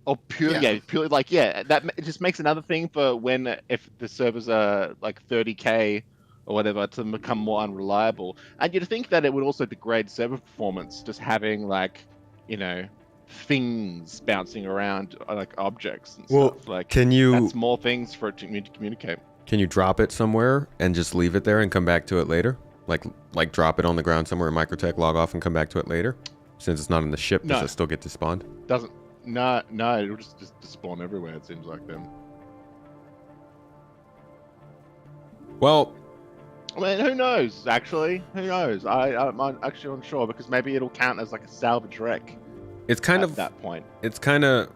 Oh, purely like, that it just makes another thing for if the servers are like 30k or whatever to become more unreliable. And you'd think that it would also degrade server performance, just having like, things bouncing around like objects and stuff. Like, that's more things for it to communicate. Can you drop it somewhere and just leave it there and come back to it later? Like drop it on the ground somewhere in Microtech, log off and come back to it later? Since it's not in the ship, does it still get despawned? Doesn't. No, it'll just spawn everywhere, it seems like then. Well, I mean, who knows, actually? Who knows? I'm actually unsure, because maybe it'll count as like a salvage wreck. It's kind of... At that point. It's kind of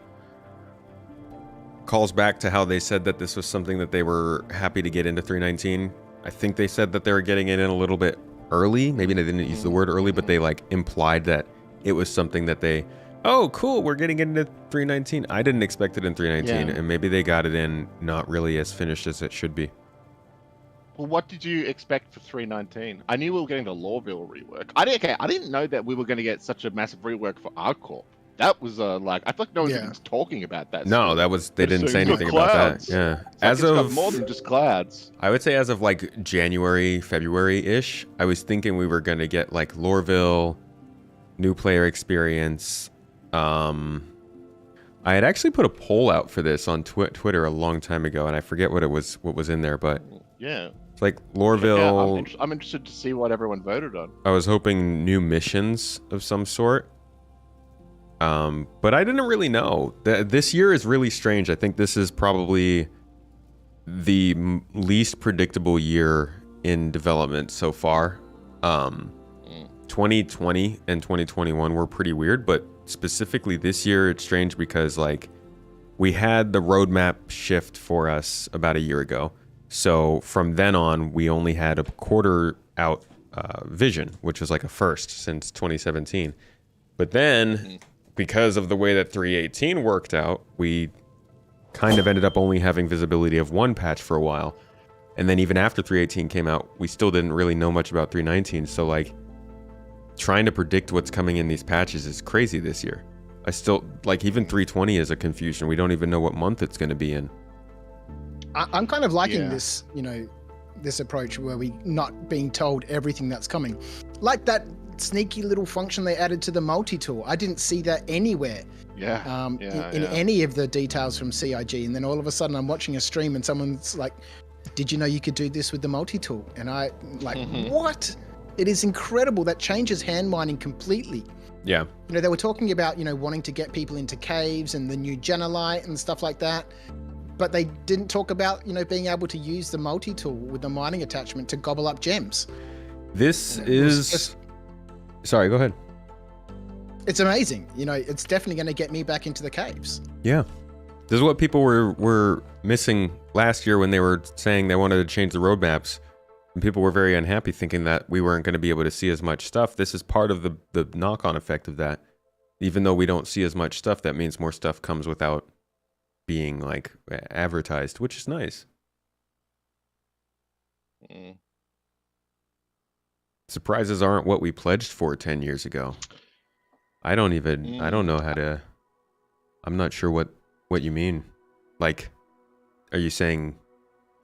calls back to how they said that this was something that they were happy to get into 3.19. I think they said that they were getting it in a little bit early. Maybe they didn't use the word early, but they like implied that it was something that they... Oh, cool, we're getting into 3.19. I didn't expect it in 3.19, and maybe they got it in not really as finished as it should be. Well, what did you expect for 3.19? I knew we were getting the Lawville rework. I didn't know that we were going to get such a massive rework for ArcCorp. That was like, I feel like no one's even talking about that. No, that was, they didn't say anything about that. Yeah. As of more than just clouds. I would say as of like January, February-ish, I was thinking we were going to get like Lorville, new player experience. I had actually put a poll out for this on Twitter a long time ago, and I forget what was in there, but yeah, it's like Lorville. Yeah, I'm interested to see what everyone voted on. I was hoping new missions of some sort, but I didn't really know. This year is really strange. I think this is probably the least predictable year in development so far. 2020 and 2021 were pretty weird, but specifically this year it's strange because like we had the roadmap shift for us about a year ago, so from then on we only had a quarter out vision, which was like a first since 2017. But then because of the way that 3.18 worked out, we kind of ended up only having visibility of one patch for a while, and then even after 3.18 came out we still didn't really know much about 3.19. So like trying to predict what's coming in these patches is crazy this year. I still, like, even 3.20 is a confusion. We don't even know what month it's going to be in. I'm kind of liking this, this approach where we not being told everything that's coming. Like that sneaky little function they added to the multi-tool. I didn't see that anywhere in any of the details from CIG. And then all of a sudden I'm watching a stream and someone's like, did you know you could do this with the multi-tool? And I like, what? It is incredible. That changes hand mining completely. Yeah. They were talking about, wanting to get people into caves and the new Genelite and stuff like that. But they didn't talk about, being able to use the multi-tool with the mining attachment to gobble up gems. This is... Sorry, go ahead. It's amazing. It's definitely going to get me back into the caves. Yeah. This is what people were missing last year when they were saying they wanted to change the roadmaps. And people were very unhappy thinking that we weren't going to be able to see as much stuff. This is part of the knock-on effect of that. Even though we don't see as much stuff, that means more stuff comes without being like advertised, which is nice. Surprises aren't what we pledged for 10 years ago. I don't know how to... I'm not sure what you mean. Like, are you saying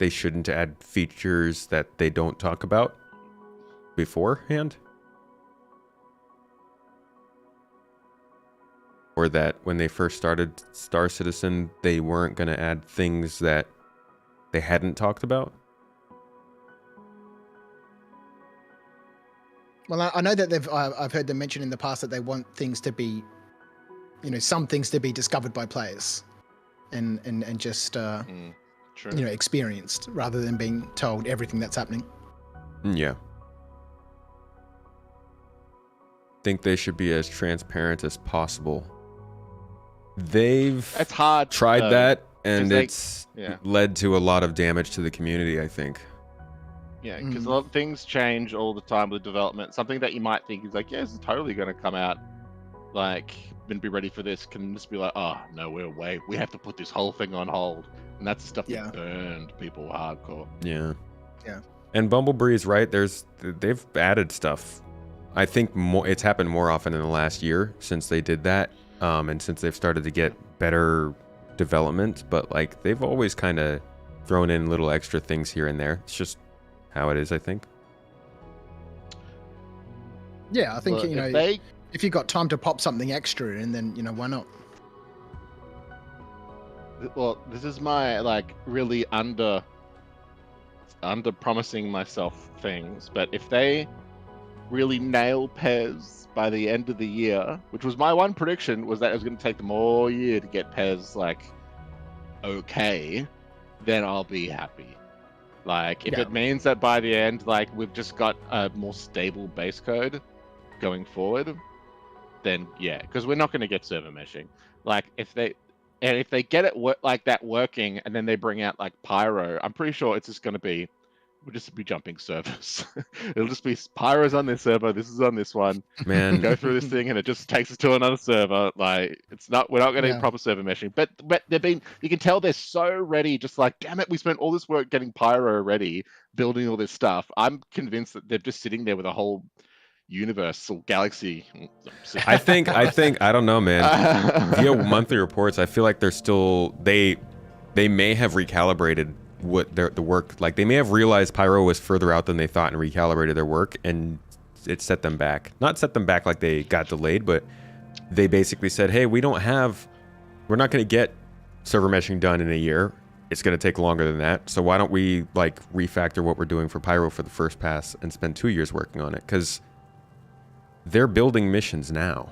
they shouldn't add features that they don't talk about beforehand? Or that when they first started Star Citizen, they weren't going to add things that they hadn't talked about? Well, I know that I've heard them mention in the past that they want things to be, some things to be discovered by players and just, experienced rather than being told everything that's happening. Yeah. Think they should be as transparent as possible. It's hard. Tried that, and it's led to a lot of damage to the community, I think. Yeah, because a lot of things change all the time with development. Something that you might think is like, yeah, this is totally going to come out, like, and be ready for this, can just be like, oh, no, we have to put this whole thing on hold. And that's the stuff that burned people hardcore. Yeah. Yeah. And Bumblebee's right. They've added stuff. I think it's happened more often in the last year since they did that, and since they've started to get better development. But like they've always kind of thrown in little extra things here and there. It's just how it is, I think. Yeah, I think if you've got time to pop something extra in, then why not? Well, this is my really under promising myself things, but if they really nail Pez by the end of the year, which was my one prediction, was that it was going to take them all year to get Pez okay, then I'll be happy. If it means that by the end, we've just got a more stable base code going forward, then yeah, because we're not going to get server meshing. If they get it working, and then they bring out Pyro, I'm pretty sure it's just going to be, we'll just be jumping servers. It'll just be Pyro's on this server, this is on this one. Man, go through this thing, and it just takes us to another server. We're not getting proper server meshing. But you can tell they're so ready. Just damn it, we spent all this work getting Pyro ready, building all this stuff. I'm convinced that they're just sitting there with a whole universe or galaxy. I think I don't know, man. Via monthly reports, I feel like they're still they may have recalibrated what the work, they may have realized Pyro was further out than they thought and recalibrated their work, and it set them back. Not set them back like they got delayed, but they basically said, hey, we're not going to get server meshing done in a year. It's going to take longer than that. So why don't we refactor what we're doing for Pyro for the first pass and spend 2 years working on it? Because they're building missions now,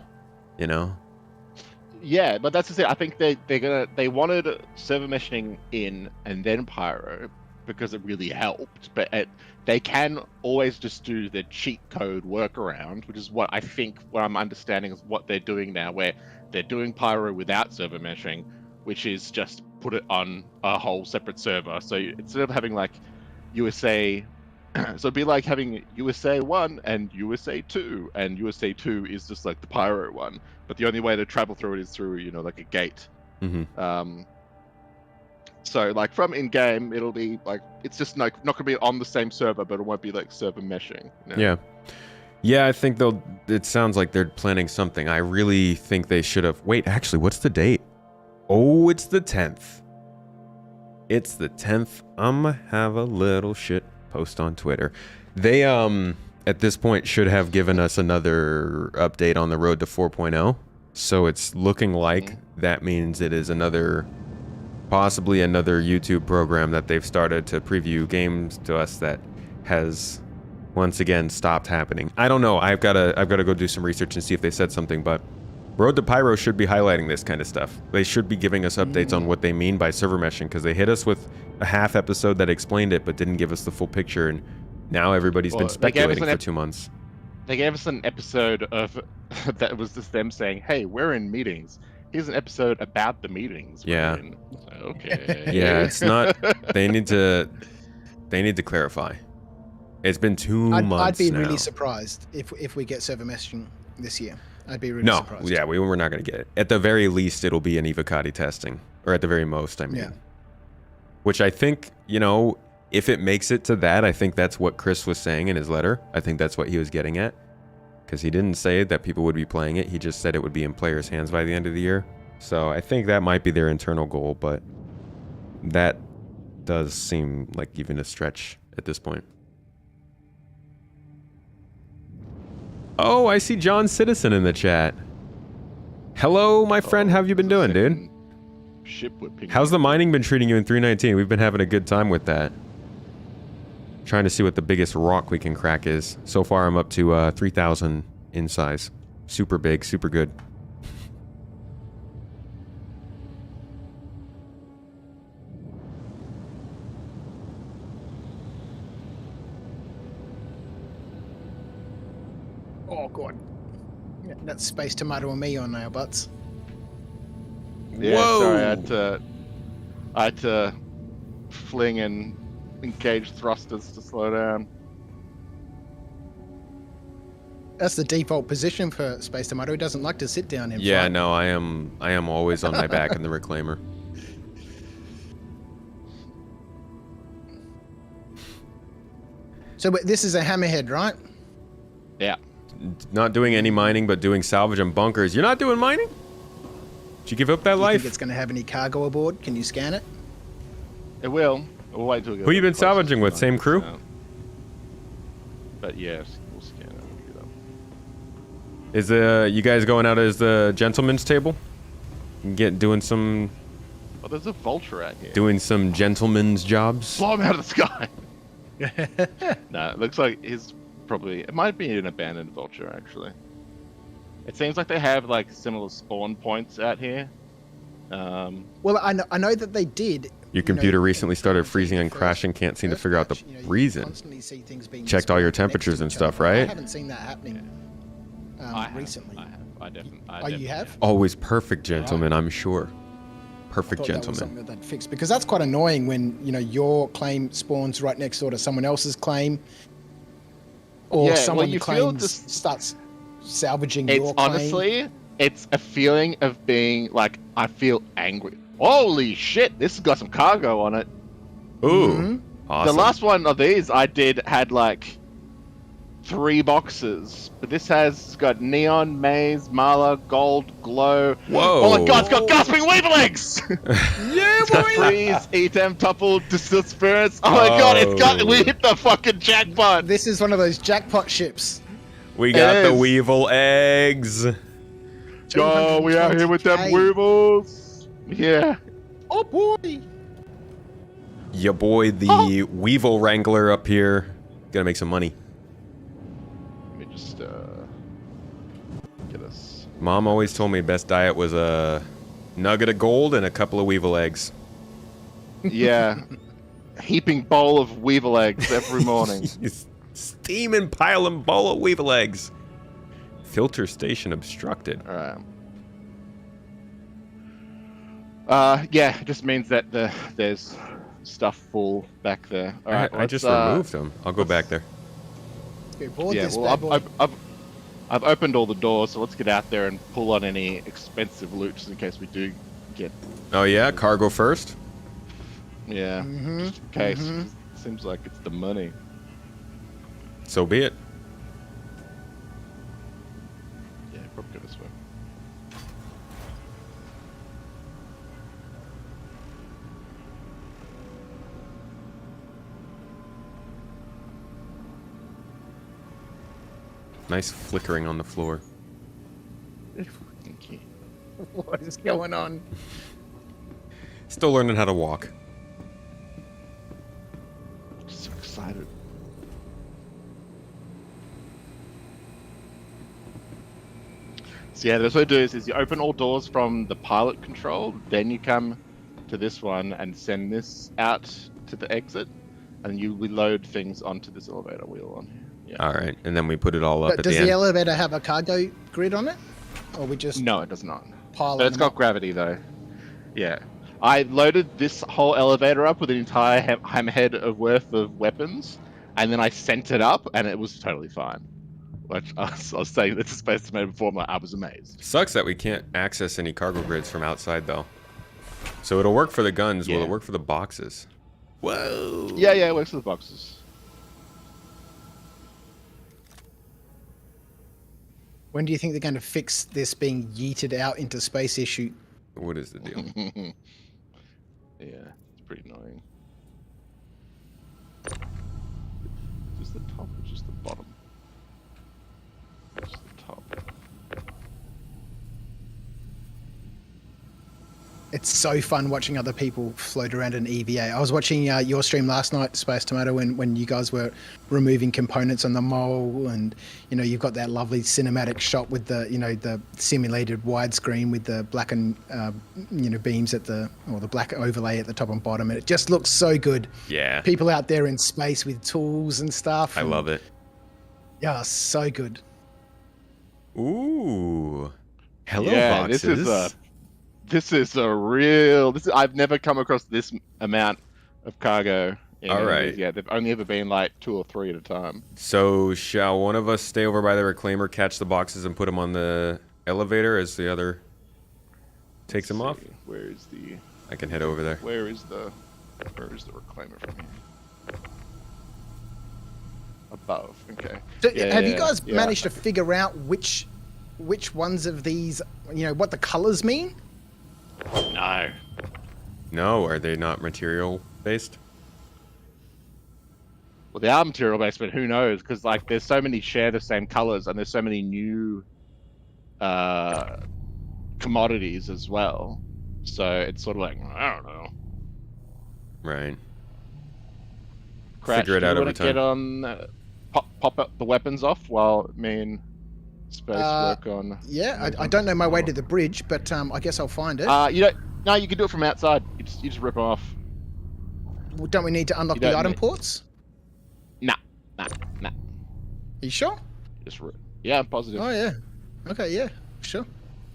Yeah, but that's the thing. I think they wanted server meshing in and then Pyro because it really helped. But they can always just do the cheat code workaround, which is what I'm understanding is what they're doing now, where they're doing Pyro without server meshing, which is just put it on a whole separate server. So instead of having USA, so it'd be like having USA 1 and USA 2, and USA 2 is just the Pyro one, but the only way to travel through it is through a gate. Mm-hmm. So from in-game, it'll be it's just not gonna be on the same server, but it won't be server meshing. Yeah, I think it sounds like they're planning something. I really think they should have. Wait, actually, what's the date? Oh, it's the 10th. It's the 10th. I'ma have a little shit post on Twitter. They at this point should have given us another update on the road to 4.0. So it's looking like that means it is possibly another YouTube program that they've started to preview games to us that has once again stopped happening. I don't know. I've got to go do some research and see if they said something, but Road to Pyro should be highlighting this kind of stuff. They should be giving us updates on what they mean by server meshing, because they hit us with a half episode that explained it but didn't give us the full picture, and now everybody's been speculating for 2 months. They gave us an episode of that was just them saying, "Hey, we're in meetings. Here's an episode about the meetings." Yeah. Okay. Yeah, it's not. They need to clarify. It's been 2 months. I'd be now. really surprised if we get server meshing this year. I'd be really surprised. Yeah, we're not going to get it. At the very least, it'll be an Evocati testing, or at the very most, I mean. Yeah. Which I think, if it makes it to that, I think that's what Chris was saying in his letter. I think that's what he was getting at, because he didn't say that people would be playing it. He just said it would be in players' hands by the end of the year. So I think that might be their internal goal, but that does seem like even a stretch at this point. Oh, I see John Citizen in the chat. Hello, my friend. How have you been doing, dude? Ship whipping. How's the mining been treating you in 319? We've been having a good time with that. Trying to see what the biggest rock we can crack is. So far, I'm up to 3,000 in size. Super big, super good. Oh god, that's Space Tomato and me on our butts. Yeah, Whoa. sorry, I had to fling and engage thrusters to slow down. That's the default position for Space Tomato. He doesn't like to sit down in Yeah, front. no, I am always on my back in the reclaimer. So but this is a hammerhead, right? Yeah. Not doing any mining, but doing salvage and bunkers. You're not doing mining? Did you give up that Do you life? think it's going to have any cargo aboard? Can you scan it? It will. We'll wait till we get Who you been closer salvaging to with? Same crew? 90%. But yes, we'll scan it. We'll get up. Is you guys going out as the gentleman's table? Doing some Oh, there's a vulture out here. doing some gentleman's jobs? Blow him out of the sky. No, it looks like he's probably. It might be an abandoned vulture actually. It seems like they have like similar spawn points out here. Well, I know that they did. Your computer recently started freezing and crashing. Can't seem to figure out the reason. Constantly see things being Checked all your spawned next temperatures to and each stuff, other. I right? haven't seen that happening recently. I have. I definitely. Oh, you have? Always perfect gentleman, I'm sure. I Perfect thought that was gentleman. something that they'd fix, because that's quite annoying when your claim spawns right next door to someone else's claim, or Yeah, well, someone you feel claims just- starts salvaging It's your claim. honestly, it's a feeling of being like, I feel angry. Holy shit, this has got some cargo on it. Ooh, awesome. The last one of these I did had like 3 boxes, but this has got neon, maze, mala, gold, glow. Whoa. Oh my god, it's got gasping weaver legs! Yeah, It's got freeze, etem, topple, distilled spirits. Oh my god, we hit the fucking jackpot! This is one of those jackpot ships. We got It the is. Weevil eggs. Go, we out here with them 220K. weevils! Yeah. Oh boy! Ya boy, the Weevil Wrangler up here. Gotta make some money. Let me just get us. Mom always told me best diet was a nugget of gold and a couple of Weevil eggs. Yeah. Heaping bowl of weevil eggs every morning. Steaming, piling bowl of Weevil eggs. Filter station obstructed. Alright. Yeah, it just means that there's stuff full back there. Alright, I just removed them. I'll go back there. Let's go board Yeah, this well, bad boy. I've opened all the doors, so let's get out there and pull on any expensive loot just in case we do get. Oh yeah, cargo first. Yeah, just in case. Seems like it's the money. So be it. Yeah, probably go this way. Nice flickering on the floor. Thank you. What is going on? Still learning how to walk. Just so excited. So yeah, that's what I do is you open all doors from the pilot control, then you come to this one and send this out to the exit, and you reload things onto this elevator wheel on here. Yeah. All right, and then we put it all up But at does the the end. elevator have a cargo grid on it? Or we just No, it does not. pile But it's got gravity though. Yeah. I loaded this whole elevator up with an entire hammerhead of worth of weapons, and then I sent it up, and it was totally fine. Which I was saying this is Space Tomato before, I was amazed. Sucks that we can't access any cargo grids from outside though. So it'll work for the guns. Will Yeah. it work for the boxes? Whoa. Yeah, it works with the boxes. When do you think they're going to fix this being yeeted out into space issue? What is the deal? Yeah, it's pretty annoying. Just the top or just the bottom? Just the top. It's so fun watching other people float around an EVA. I was watching your stream last night, Space Tomato, when you guys were removing components on the mole, and you've got that lovely cinematic shot with the the simulated widescreen with the black and beams at the black overlay at the top and bottom, and it just looks so good. Yeah. People out there in space with tools and stuff. I love it. Yeah, so good. Ooh. Hello Yeah, boxes. this is a real. I've never come across this amount of cargo. All right. Yeah, they've only ever been like 2 or 3 at a time. So shall one of us stay over by the reclaimer, catch the boxes, and put them on the elevator as the other takes them off? Where is the? I can head over there. Where is the reclaimer from here? Above. Okay. So, Yeah, have you yeah, guys yeah. managed to figure out which ones of these, what the colors mean? No. No, are they not material based? Well, they are material based, but who knows? Because like, there's so many share the same colors, and there's so many new commodities as well. So it's sort of like, I don't know. Right. Crash, Figure it do you out over wanna time. Get on, pop up the weapons off while me and Space work on. Yeah, I don't know my way to the bridge, but I guess I'll find it. You don't. No, you can do it from outside. You just rip them off. Well, don't we need to unlock you the don't item need- ports? Nah. Are you sure? Yeah, I'm positive. Oh yeah. Okay, yeah, sure.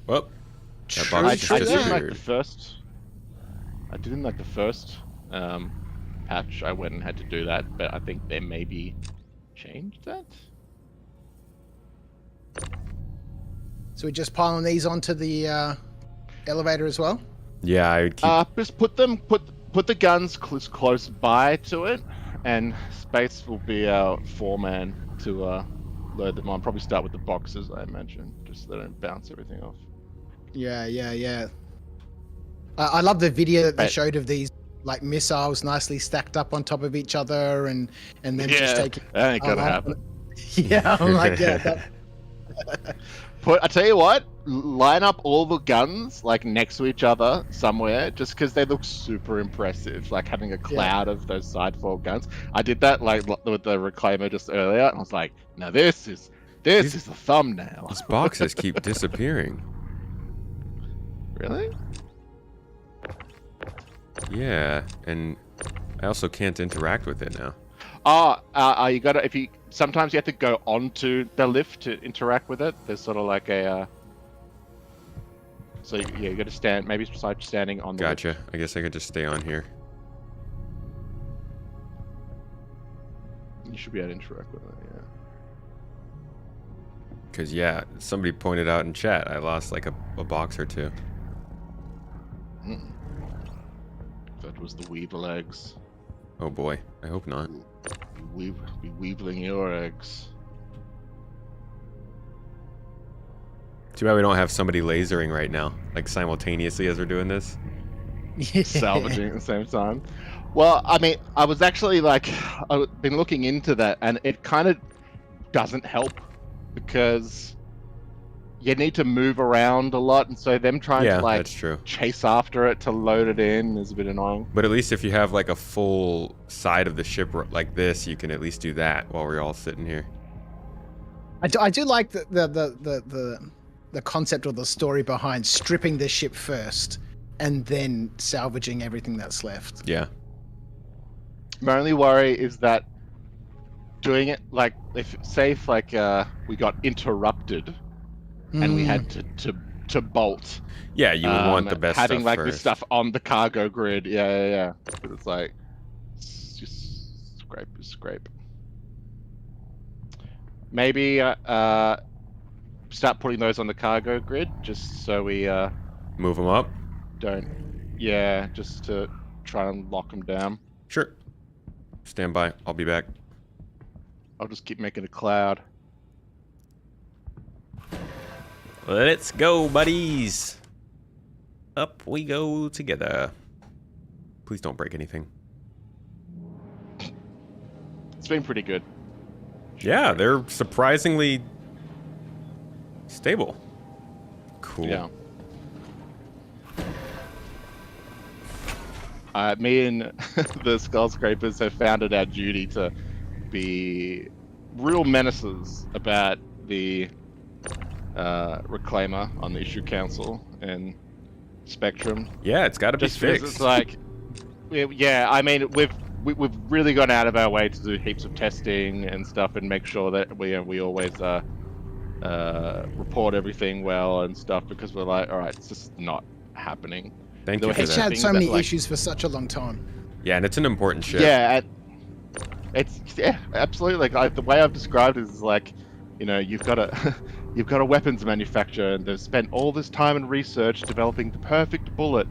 Well, that True, box just I true did in that. like the disappeared. first. I did in like the first patch. I went and had to do that, but I think they maybe changed that. So we're just piling these onto the elevator as well? Yeah, I would keep. Just put the guns close by to it, and Space will be our foreman to load them on. Probably start with the boxes, I imagine, just so they don't bounce everything off. Yeah. I love the video that they Right. showed of these like missiles nicely stacked up on top of each other, and then just taking. that ain't gonna happen. Yeah, I'm like, yeah. I tell you what, line up all the guns like next to each other somewhere, just because they look super impressive. Like having a cloud of those sidefall guns. I did that like with the reclaimer just earlier, and I was like, now this is the thumbnail. These boxes keep disappearing. Really? Yeah, and I also can't interact with it now. You gotta sometimes you have to go onto the lift to interact with it. There's sort of like a so yeah, you gotta stand maybe besides standing on the lift. Gotcha. I guess I could just stay on here. You should be able to interact with it, yeah. Because, yeah, somebody pointed out in chat, I lost like a box or two. That was the weevil eggs. Oh boy, I hope not. Be weeveling your eggs. Too bad we don't have somebody lasering right now, like simultaneously as we're doing this. Salvaging at the same time. Well, I mean, I was actually like, I've been looking into that, and it kind of doesn't help because you need to move around a lot, and so them trying Yeah, to like that's true. chase after it to load it in is a bit annoying. But at least if you have like a full side of the ship like this, you can at least do that while we're all sitting here. I do like the concept or the story behind stripping the ship first and then salvaging everything that's left. Yeah. My only worry is that doing it like if we got interrupted and we had to bolt. Yeah, you would want the best having stuff like first. this stuff on the cargo grid. Yeah. But it's like just scrape. Maybe start putting those on the cargo grid just so we Move them up. just to try and lock them down. Sure. Stand by. I'll be back. I'll just keep making a cloud. Let's go, buddies. Up we go together. Please don't break anything. It's been pretty good. Yeah, they're surprisingly stable. Cool. Yeah. Me and the Skull Scrapers have found it our duty to be real menaces about the Reclaimer on the Issue Council and Spectrum. Yeah, it's got to be Just because fixed. it's like, yeah, I mean, we've really gone out of our way to do heaps of testing and stuff and make sure that we always report everything well and stuff, because we're like, all right, it's just not happening. Thank you for It's that. had so that, many like- issues for such a long time. Yeah, and it's an important ship. Yeah, absolutely. Like the way I've described it is like, you've got a weapons manufacturer, and they've spent all this time and research developing the perfect bullet.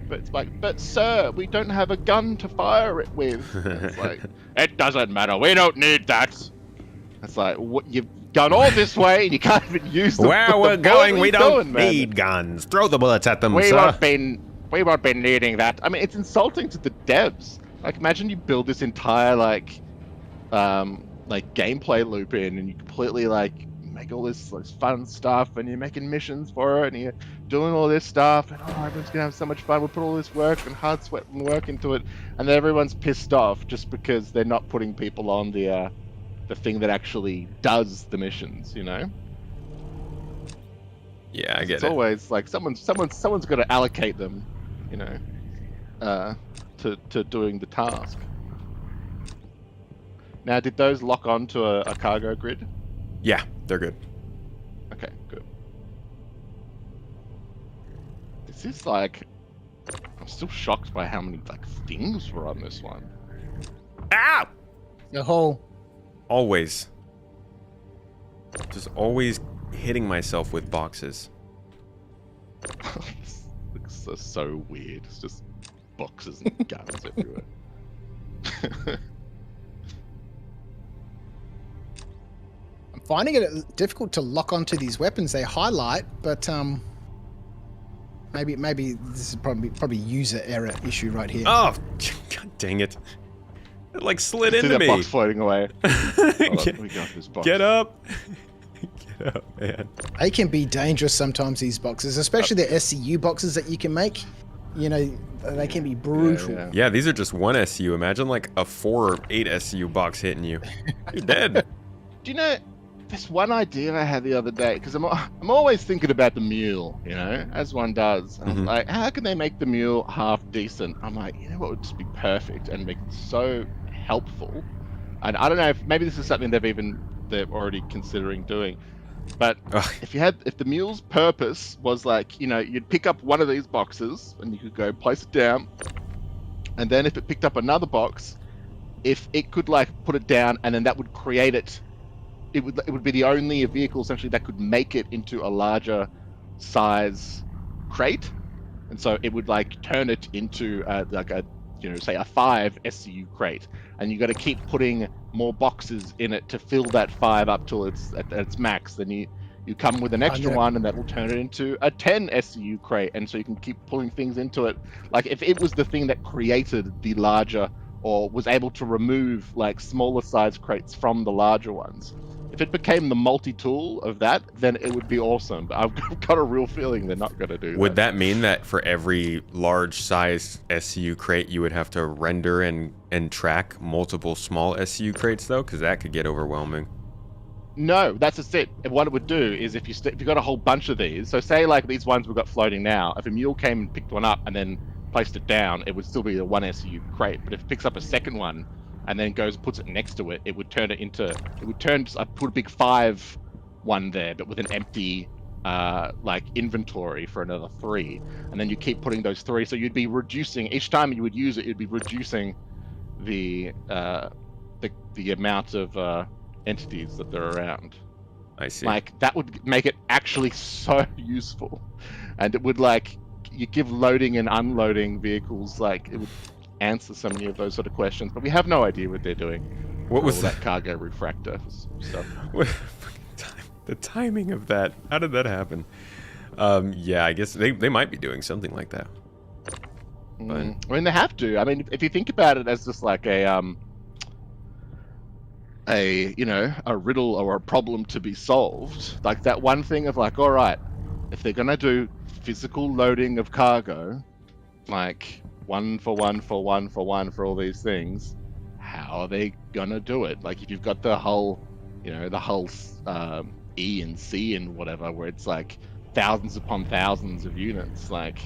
But it's like, but sir, we don't have a gun to fire it with. And it's like, it doesn't matter. We don't need that. It's like, what, you've gone all this way and you can't even use the Where the we're bullet? going, What are we you don't doing, man? need guns. Throw the bullets at them, We sir. won't be needing that. I mean, it's insulting to the devs. Like, imagine you build this entire like gameplay loop in, and you completely like make all this fun stuff, and you're making missions for it, and you're doing all this stuff, and everyone's gonna have so much fun. We'll put all this work and hard sweat and work into it, and then everyone's pissed off just because they're not putting people on the thing that actually does the missions. Yeah, I get It's it. always like someone's got to allocate them, to doing the task. Now, did those lock onto a cargo grid? Yeah, they're good. Okay, good. This is like, I'm still shocked by how many things were on this one. Ow! The whole Always. Just always hitting myself with boxes. This looks so weird. It's just boxes and guns everywhere. I'm finding it difficult to lock onto these weapons. They highlight, but maybe this is probably user error issue right here. Oh, god dang it. It like slid See into that me. box floating away. Hold on, Get- we got this box. Get up. Get up, man. They can be dangerous sometimes, these boxes, especially the SCU boxes that you can make. They can be brutal. Yeah. Yeah, these are just one SU. Imagine like a 4 or 8 SU box hitting you. You're dead. Do you know, this one idea I had the other day, because I'm always thinking about the mule, as one does. And I'm like, how can they make the mule half decent? I'm like, what would just be perfect and make it so helpful? And I don't know if maybe this is something they're already considering doing. But Ugh. if the mule's purpose was like, you'd pick up one of these boxes and you could go place it down, and then if it picked up another box, if it could put it down, and then that would create it would be the only vehicle essentially that could make it into a larger size crate, and so it would turn it into say a 5 SCU crate, and you got to keep putting more boxes in it to fill that 5 up till it's at its max. Then you come with an extra one, and that will turn it into a 10 SCU crate, and so you can keep pulling things into it. Like if it was the thing that created the larger, or was able to remove smaller size crates from the larger ones, if it became the multi-tool of that, then it would be awesome. But I've got a real feeling they're not going to do Would that mean that for every large size SCU crate, you would have to render and track multiple small SCU crates though? Because that could get overwhelming. No, that's just it. And what it would do is if you got a whole bunch of these, so say like these ones we've got floating now, if a mule came and picked one up and then placed it down, it would still be the one SCU crate. But if it picks up a second one and then puts it next to it, it would turn I put a big 5 one there, but with an empty like inventory for another 3, and then you keep putting those 3. So you'd be reducing each time you would use it. You'd be reducing the amount of entities that they're around. I see. Like that would make it actually so useful, and it would like you give loading and unloading vehicles, like it would answer so many of those sort of questions. But we have no idea what they're doing. What was that cargo refractor stuff? The timing of that? How did that happen? Yeah, I guess they might be doing something like that. But... I mean, they have to. I mean, if you think about it as just like a riddle or a problem to be solved, like that one thing of like, all right, if they're gonna do physical loading of cargo, like 1 for 1 for 1 for 1 for all these things, how are they gonna do it? Like if you've got the whole E and C and whatever, where it's like thousands upon thousands of units, like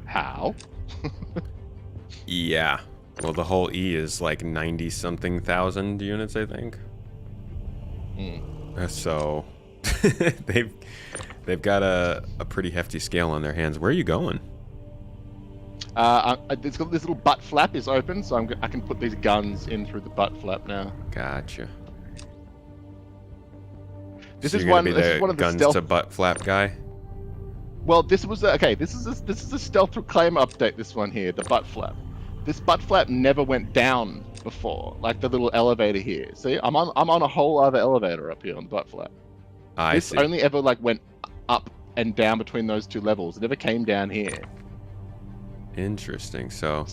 how? Yeah. Well, the whole E is like 90-something thousand units, I think. So they've got a pretty hefty scale on their hands. Where are you going? This little butt flap is open, so I can put these guns in through the butt flap now. Gotcha. This So is you're gonna one. be This is the one of the guns stealth. to butt flap guy. Well, this was okay. This is a stealth reclaim update. This one here, the butt flap. This butt flap never went down before, like the little elevator here. See, I'm on a whole other elevator up here on the butt flap. I see. This only ever like went up and down between those two levels. It never came down here. Interesting. So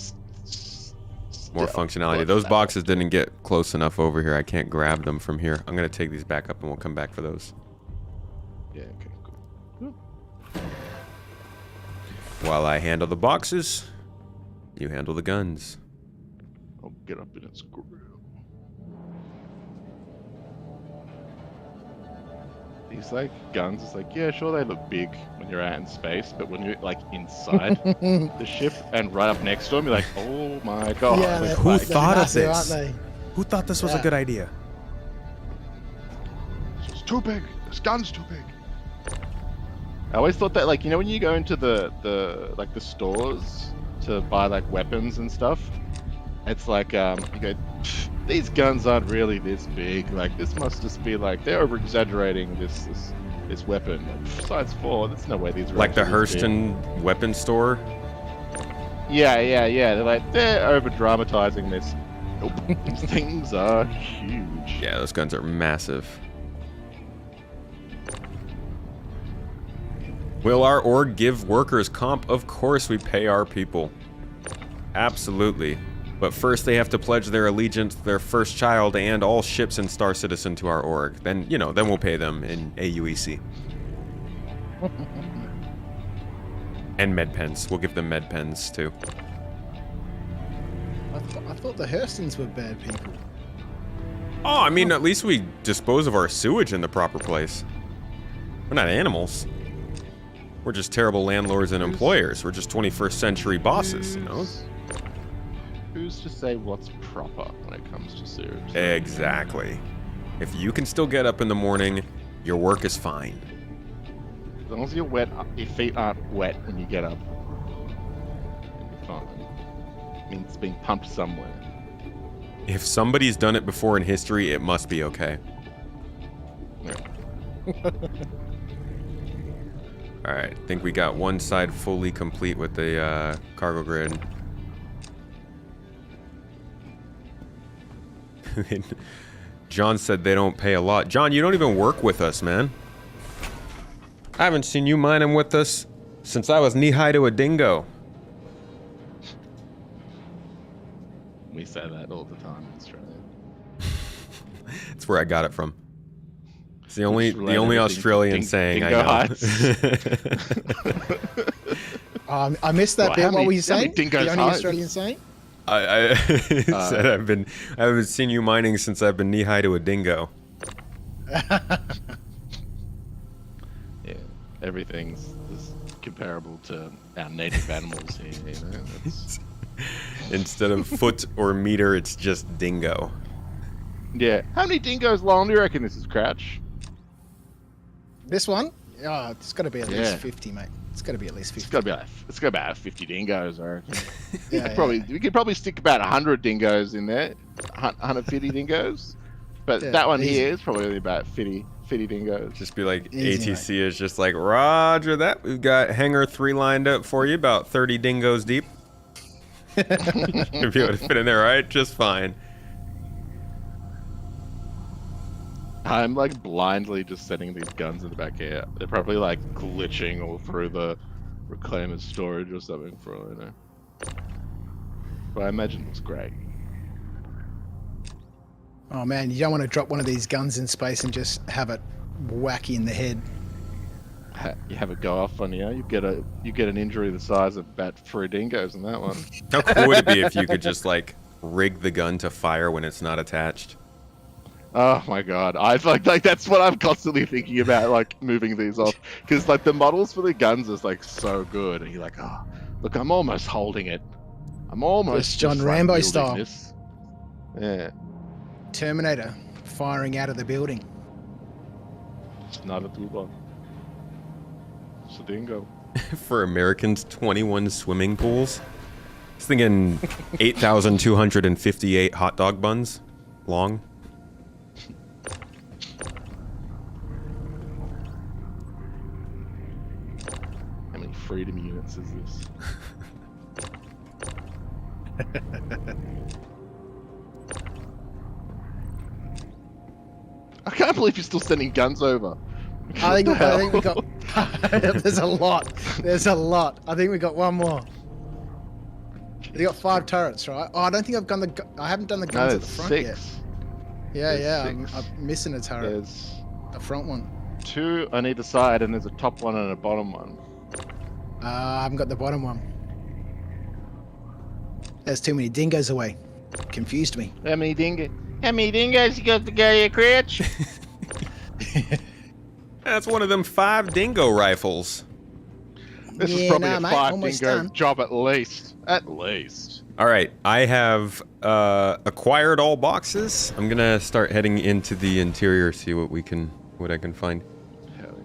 more Stealth functionality. butt Those flap. boxes didn't get close enough over here. I can't grab them from here. I'm gonna take these back up and we'll come back for those. Yeah. Okay. Cool. While I handle the boxes, you handle the guns. I'll get up in its grill. These like guns, it's like, yeah, sure, they look big when you're out in space, but when you're like inside the ship and right up next to them, you're like, oh my god. Yeah, Like, they're- who they're thought of massive, this? aren't they? Who thought this was a Yeah. good idea? It's too big. This gun's too big. I always thought that, like, you know, when you go into the stores to buy like weapons and stuff, it's like you go, these guns aren't really this big. Like this must just be like they're over exaggerating this weapon. Besides 4, there's no way these are Like the actually this big. Hurston weapon store? Yeah. They're over dramatizing this. Nope. These things are huge. Yeah, those guns are massive. Will our org give workers comp? Of course we pay our people. Absolutely. But first they have to pledge their allegiance to their first child and all ships in Star Citizen to our org. Then, then we'll pay them in AUEC. And med pens. We'll give them med pens too. I thought the Hurstons were bad people. Oh, I mean, at least we dispose of our sewage in the proper place. We're not animals. We're just terrible landlords and employers. We're just 21st century bosses, Who's to say what's proper when it comes to sewage? Exactly. If you can still get up in the morning, your work is fine. As long as you're wet, your feet aren't wet when you get up. You're fine. It means it's being pumped somewhere. If somebody's done it before in history, it must be okay. Yeah. Alright, I think we got one side fully complete with the cargo grid. John said they don't pay a lot. John, you don't even work with us, man. I haven't seen you mining with us since I was knee-high to a dingo. We say that all the time in Australia. That's where I got it from. It's the Just only relate everything to Australian saying dingo I know. heights. I missed that Well, bit. how What many- were you how many saying? dingoes The only hide? Australian saying? I said I haven't seen you mining since I've been knee high to a dingo. Yeah, everything's is comparable to our native animals here. You know? That's... Instead of foot or meter, it's just dingo. Yeah. How many dingoes long do you reckon this is, Crouch? This one? Oh, it's got to be at least Yeah. 50, mate. It's got to be at least 50. It's got to be about 50 dingoes, I reckon. Yeah, We could probably stick about 100 dingoes in there, 150 dingoes. But Yeah, that one easy. here is probably only about 50 dingoes. Just be like, Easy, ATC is just like, roger that. We've got hangar 3 lined up for you, about 30 dingoes deep. You'll be able to fit in there, right? Just fine. I'm like blindly just setting these guns in the back here. They're probably like glitching all through the reclaimer's storage or something for all I know. But I imagine it looks great. Oh, man, you don't want to drop one of these guns in space and just have it whack you in the head. You have it go off on you. You get an injury the size of about 3 dingoes in that one. How cool would it be if you could just like rig the gun to fire when it's not attached? Oh my god, I like that's what I'm constantly thinking about, like moving these off, because like the models for the guns is like so good, and you're like, oh, look, I'm almost holding it. I'm almost It's John just, like, Rambo wielding style. this. Yeah, Terminator firing out of the building. it's not a two-block. It's a dingo. For Americans, 21 swimming pools. I was thinking 8,258 hot dog buns long. How many freedom units is this? I can't believe you're still sending guns over. I think What we the got. hell? There's a lot. There's a lot. I think we got one more. We got 5 turrets, right? Oh, I don't think I've done the. I haven't done the No, guns at the there's front 6. yet. Yeah, There's yeah. 6. I'm missing a turret. There's The front one. 2 on either side, and there's a top one and a bottom one. I haven't got the bottom one. There's too many dingoes away. Confused me. How many dingoes you got to go here, Crouch? That's one of them 5 dingo rifles. This is Yeah, probably nah, a mate, 5 almost dingo done. job at least. At least. All right, I have acquired all boxes. I'm gonna start heading into the interior, see what I can find. Hell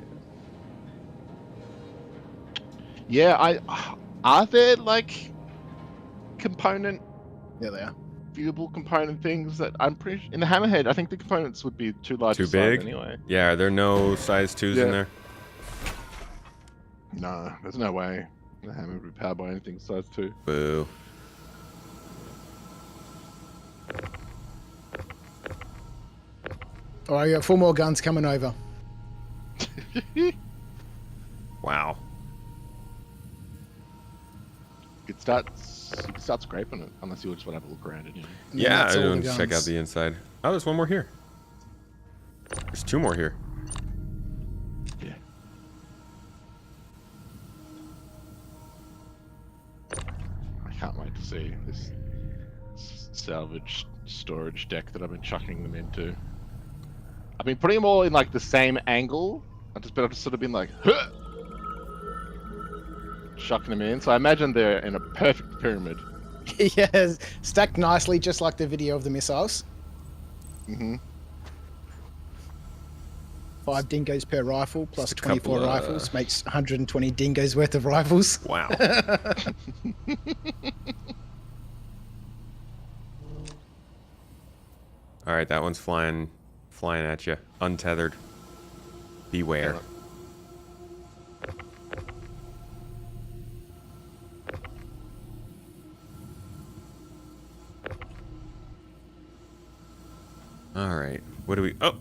yeah. Yeah, are there like component, There they are. viewable component things that I'm pretty in the Hammerhead? I think the components would be too large. Too to size big? anyway. Yeah, are there no size 2s Yeah. in there? No, there's no way the Hammer would be powered by anything size 2. Boo. All right, I got 4 more guns coming over. Wow. You could start scraping it, unless you just want to have a look around it. You know? And then Yeah, that's I all the want to check out guns. the inside. Oh, there's one more here. There's 2 more here. Yeah. I can't wait to see this salvage storage deck that I've been chucking them into. I've been putting them all in like the same angle. I've just sort of been like, huh! Chucking them in. So I imagine they're in a perfect pyramid. Yes, stacked nicely, just like the video of the missiles. Mm-hmm. 5 dingoes per rifle, plus Just a 24 couple, rifles makes 120 dingoes worth of rifles. Wow. All right, that one's flying at you, untethered. Beware. All right, what do we? Oh,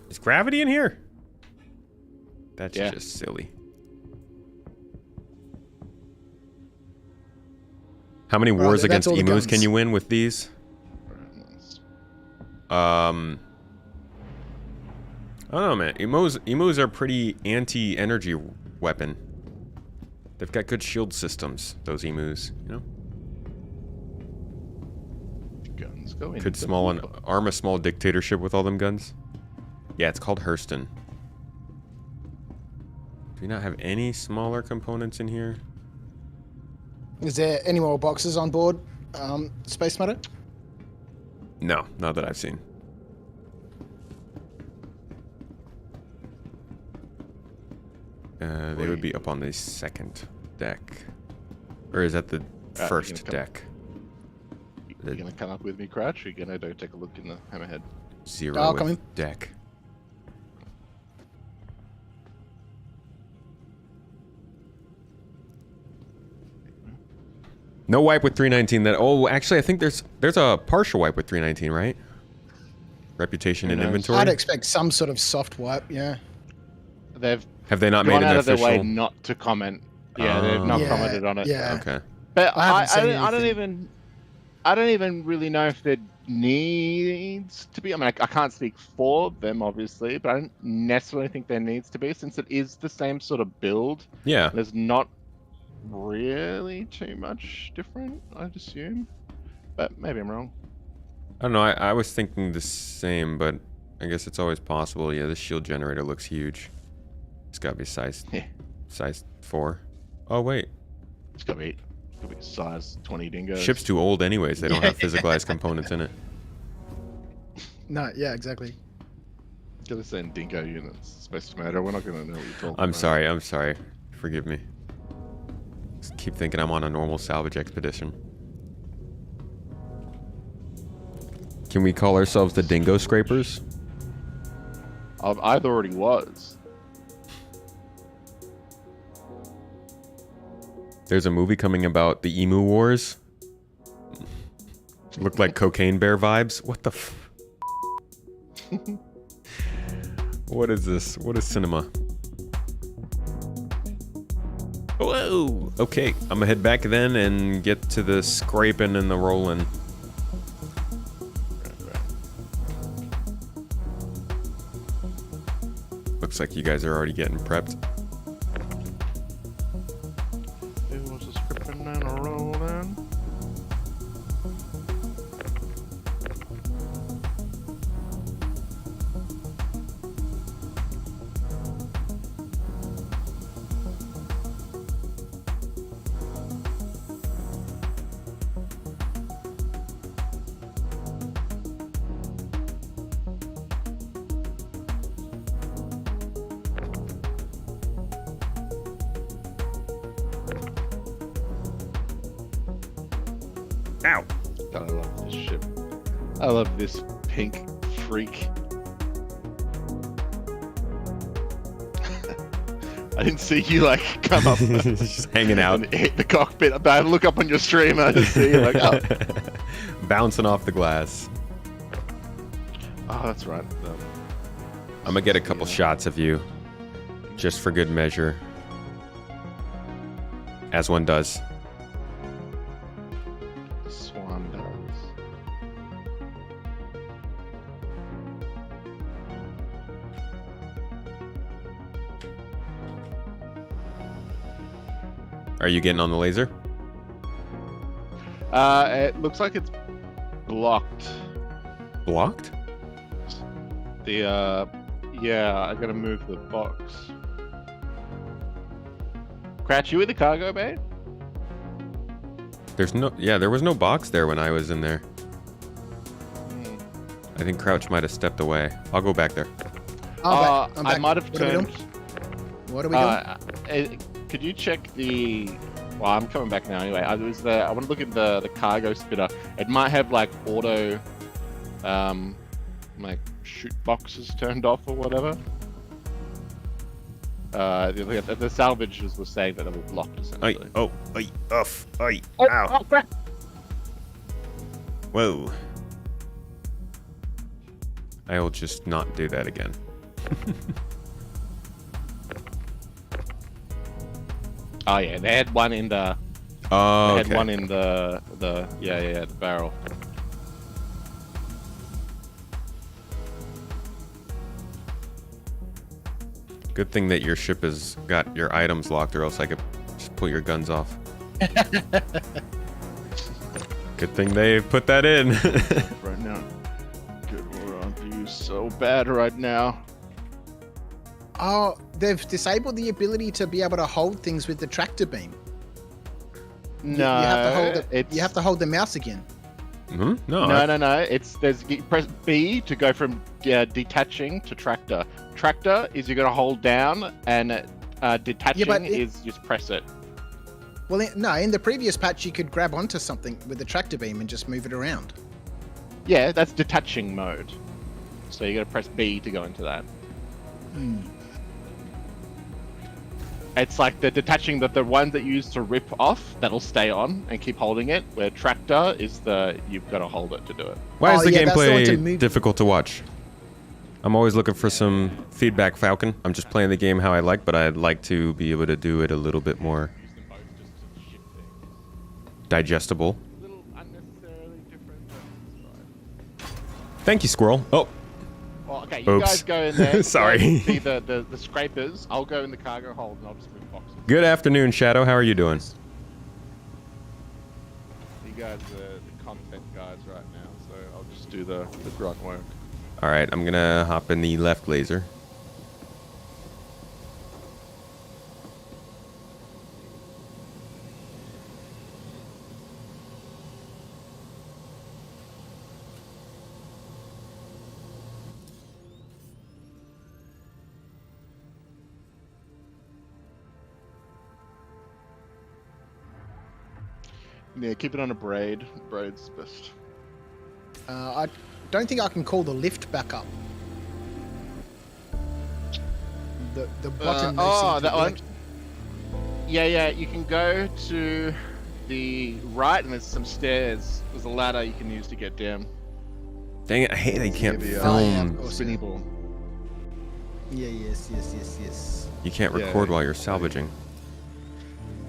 is gravity in here? That's Yeah. just silly. How many Well, wars that's against all the emus can guns. you win with these? I don't know, man. Emus are pretty anti-energy weapon. They've got good shield systems, those emus, you know? Guns go in. Could arm a small dictatorship with all them guns? Yeah, it's called Hurston. Do we not have any smaller components in here? Is there any more boxes on board, Space Matter? No, not that I've seen. They would be up on the second deck. Or is that the first deck? You're gonna come up with me, Crouch? Or you gonna go take a look in the Hammerhead? Zero I'll come in. deck. No wipe with 319. Actually, I think there's a partial wipe with 319, right? Reputation and inventory. I'd expect some sort of soft wipe. Yeah. Have they not made gone an out of official? their way not to comment. Yeah, they've not commented on it. Yeah. Okay. But I don't even really know if there needs to be. I mean, I can't speak for them, obviously, but I don't necessarily think there needs to be, since it is the same sort of build. Yeah. There's not really too much different, I'd assume. But maybe I'm wrong. I don't know. I was thinking the same, but I guess it's always possible. Yeah, this shield generator looks huge. It's got to be size 4. Oh, wait. It's got to be size 20 dingoes. Ship's too old anyways. They don't have physicalized components in it. No, yeah, exactly. Gotta send dingo units. Space Matter. We're not gonna know what you're talking about. I'm sorry. Forgive me. Just keep thinking I'm on a normal salvage expedition. Can we call ourselves the Dingo Scrapers? I already was. There's a movie coming about the Emu Wars. Looked like Cocaine Bear vibes. What the f... What is this? What is cinema? Whoa! Okay, I'm gonna head back then and get to the scraping and the rolling. Looks like you guys are already getting prepped. It was a scripting and a rolling. Ow! God, I love this ship. I love this pink freak. I didn't see you like come up Just hanging out. and hit the cockpit. But I look up on your stream and I just see you like, oh, Bouncing off the glass. oh that's right. I'm gonna get a couple shots of you. Just for good measure. As one does. Swan does. Are you getting on the laser? It looks like it's blocked. Blocked? Yeah, I gotta move the box. Crouch, you in the cargo bay? There was no box there when I was in there. I think Crouch might have stepped away. I'll go back there. I'm I back. might have What are we turned. doing? What are we doing? Could you check the? Well, I'm coming back now anyway. I want to look at the cargo spitter. It might have like auto, like shoot boxes turned off or whatever. The salvages were saying that they were blocked essentially. Ow. Crap. Whoa. I'll just not do that again. Oh yeah, they had one in the. Oh, They okay. had one in the the barrel. Good thing that your ship has got your items locked, or else I could just pull your guns off. Good thing they put that in. Right now. Good, we're on view so bad right now. Oh, they've disabled the ability to be able to hold things with the tractor beam. No, You have to hold you have to hold the mouse again. Mm-hmm. No. No. You press B to go from detaching to tractor. Tractor is you're gonna hold down, and detaching is just press it. Well, no, in the previous patch, you could grab onto something with the tractor beam and just move it around. Yeah, that's detaching mode. So you gotta press B to go into that. It's like the detaching, that the one that you use to rip off, that'll stay on and keep holding it, where tractor is you've got to hold it to do it. Why is the that's the one to gameplay move- difficult to watch? I'm always looking for some feedback, Falcon. I'm just playing the game how I like, but I'd like to be able to do it a little bit more digestible. A little unnecessarily different, but it's fine. Thank you, Squirrel. Oh, Well, okay, you Oops. guys go in there. Sorry. You see the scrapers. I'll go in the cargo hold and I'll just move boxes. good afternoon, Shadow. How are you doing? You guys are the content guys right now, so I'll just do the grunt work. All right, I'm gonna hop in the left laser. Yeah, keep it on a braid. Braid's best. I don't think I can call the lift back up. The button. they seem to that be one. like- Yeah, you can go to the right and there's some stairs. There's a ladder you can use to get down. Dang it, I hate they can't Maybe, Oh, yeah, film. of course. Spinny ball. Yeah, yes. You can't Yeah, record while you're salvaging.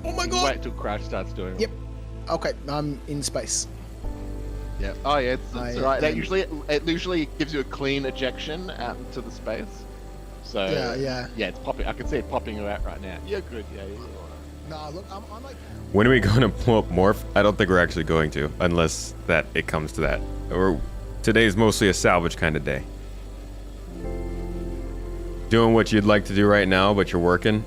Oh my You god! wait till Crash starts doing it. Yep. Okay, I'm in space. Yeah. Oh yeah, it's I alright. That am- usually gives you a clean ejection out into the space. So Yeah. yeah, it's popping. I can see it popping out right now. You're good. Yeah, you're all right. No, look, I'm like. When are we going to blow up Morph? I don't think we're actually going to, unless that it comes to that. Or today's mostly a salvage kind of day. Doing what you'd like to do right now, but you're working.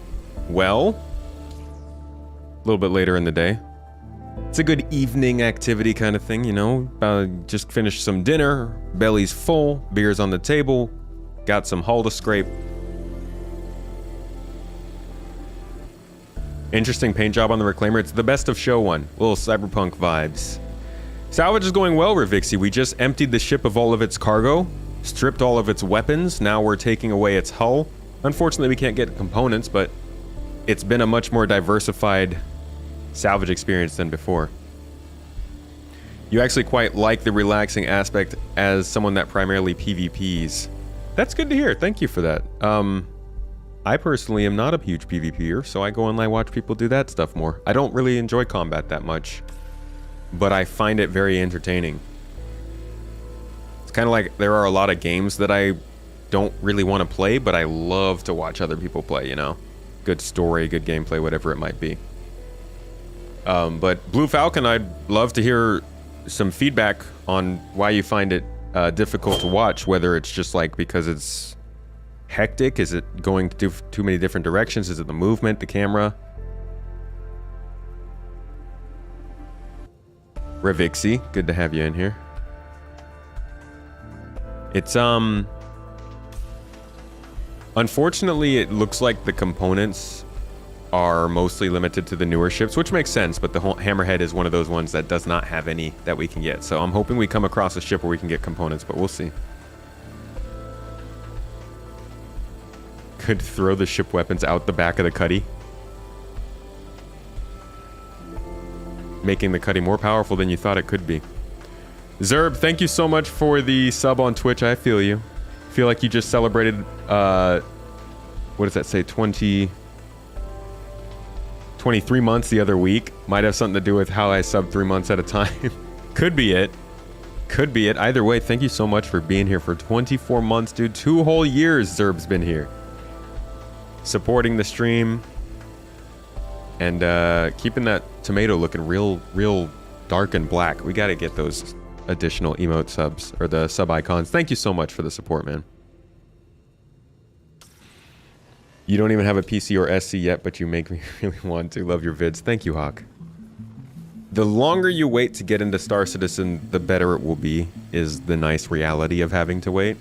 Well, a little bit later in the day. It's a good evening activity kind of thing, you know. Just finished some dinner, belly's full, beer's on the table, got some hull to scrape. Interesting paint job on the Reclaimer. It's the best of show one. Little cyberpunk vibes. Salvage is going well, Ravixi. We just emptied the ship of all of its cargo, stripped all of its weapons. Now we're taking away its hull. Unfortunately, we can't get components, but it's been a much more diversified salvage experience than before. You actually quite like the relaxing aspect as someone that primarily PvPs. That's good to hear. Thank you for that. I personally am not a huge PvPer, so I go and I watch people do that stuff more. I don't really enjoy combat that much, but I find it very entertaining. It's kind of like there are a lot of games that I don't really want to play, but I love to watch other people play, you know? Good story, good gameplay, whatever it might be. But Blue Falcon, I'd love to hear some feedback on why you find it difficult to watch, whether it's just like because it's hectic, is it going to too many different directions, is it the movement, the camera? Ravixi, good to have you in here. It's unfortunately it looks like the components are mostly limited to the newer ships, which makes sense, but the whole Hammerhead is one of those ones that does not have any that we can get. So I'm hoping we come across a ship where we can get components, but we'll see. Could throw the ship weapons out the back of the cuddy, making the cuddy more powerful than you thought it could be. Zerb, thank you so much for the sub on Twitch. I feel you. Feel like you just celebrated, what does that say, 23 months the other week. Might have something to do with how I sub 3 months at a time. Could be it. Could be it. Either way, thank you so much for being here for 24 months, dude. 2 whole years Zerb's been here. supporting the stream, and keeping that tomato looking real dark and black. We got to get those additional emote subs, or the sub icons. Thank you so much for the support, man. You don't even have a PC or SC yet, but you make me really want to. Love your vids. Thank you, Hawk. The longer you wait to get into Star Citizen, the better it will be, is the nice reality of having to wait.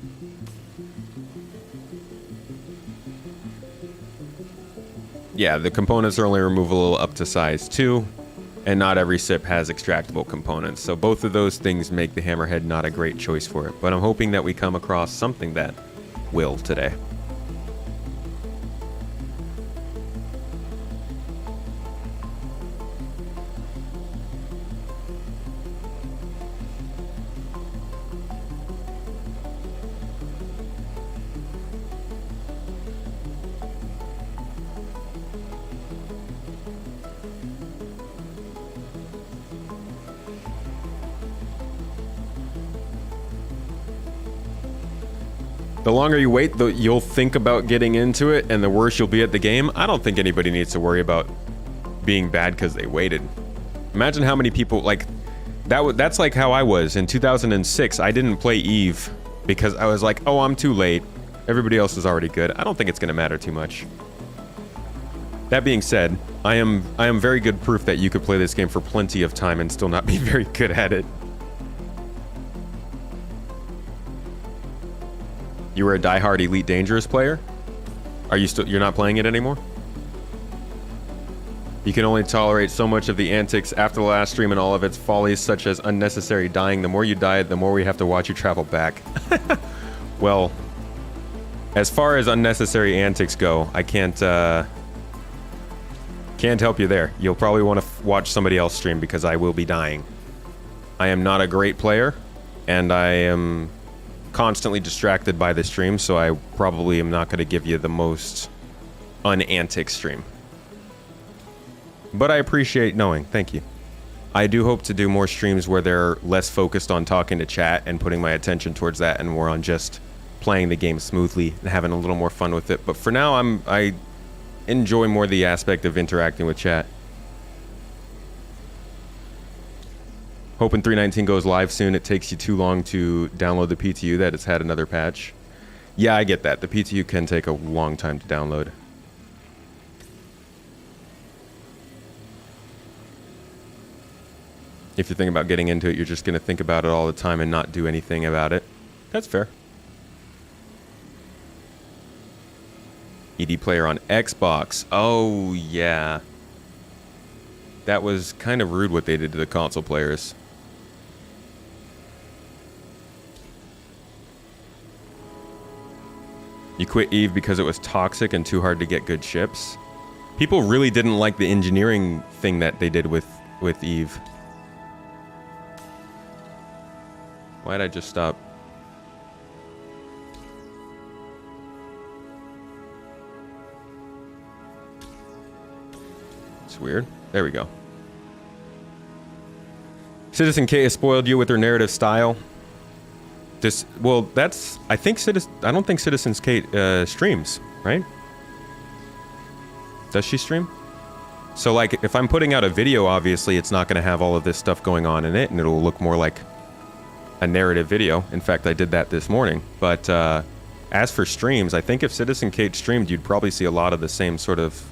Yeah, the components are only removable up to size 2, and not every SIP has extractable components, so both of those things make the Hammerhead not a great choice for it, but I'm hoping that we come across something that will today. The longer you wait, you'll think about getting into it, and the worse you'll be at the game. I don't think anybody needs to worry about being bad because they waited. Imagine how many people, like, that's like how I was in 2006. I didn't play Eve because I was like, oh, I'm too late. Everybody else is already good. I don't think it's going to matter too much. That being said, I am very good proof that you could play this game for plenty of time and still not be very good at it. You were a diehard Elite Dangerous player? You're not playing it anymore? You can only tolerate so much of the antics after the last stream and all of its follies, such as unnecessary dying. The more you die, the more we have to watch you travel back. Well, as far as unnecessary antics go, I can't help you there. You'll probably want to watch somebody else stream because I will be dying. I am not a great player, and I am constantly distracted by the stream, so I probably am not going to give you the most unantic stream. But I appreciate knowing. Thank you. I do hope to do more streams where they're less focused on talking to chat and putting my attention towards that, and more on just playing the game smoothly and having a little more fun with it. But for now, I enjoy more the aspect of interacting with chat. Hoping 3.19 goes live soon. It takes you too long to download the PTU that it's had another patch. Yeah, I get that. The PTU can take a long time to download. If you're thinking about getting into it, you're just going to think about it all the time and not do anything about it. That's fair. ED player on Xbox. Oh, yeah. That was kind of rude what they did to the console players. You quit Eve because it was toxic and too hard to get good ships. People really didn't like the engineering thing that they did with Eve. Why'd I just stop? It's weird. There we go. Citizen K has spoiled you with her narrative style. Well, that's... I don't think Citizen K streams, right? Does she stream? So, like, if I'm putting out a video, obviously, it's not going to have all of this stuff going on in it, and it'll look more like a narrative video. In fact, I did that this morning. But as for streams, I think if Citizen Kate streamed, you'd probably see a lot of the same sort of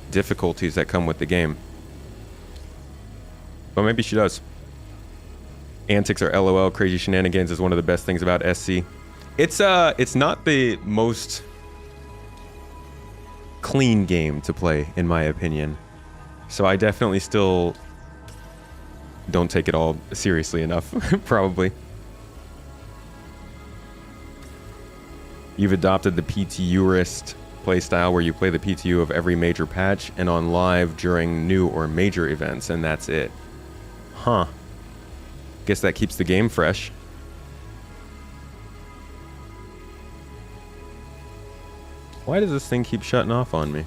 difficulties that come with the game. But maybe she does. Antics are LOL. Crazy shenanigans is one of the best things about SC. It's not the most clean game to play, in my opinion. So I definitely still don't take it all seriously enough, probably. You've adopted the PTUist playstyle where you play the PTU of every major patch and on live during new or major events, and that's it. Huh. Guess that keeps the game fresh. Why does this thing keep shutting off on me?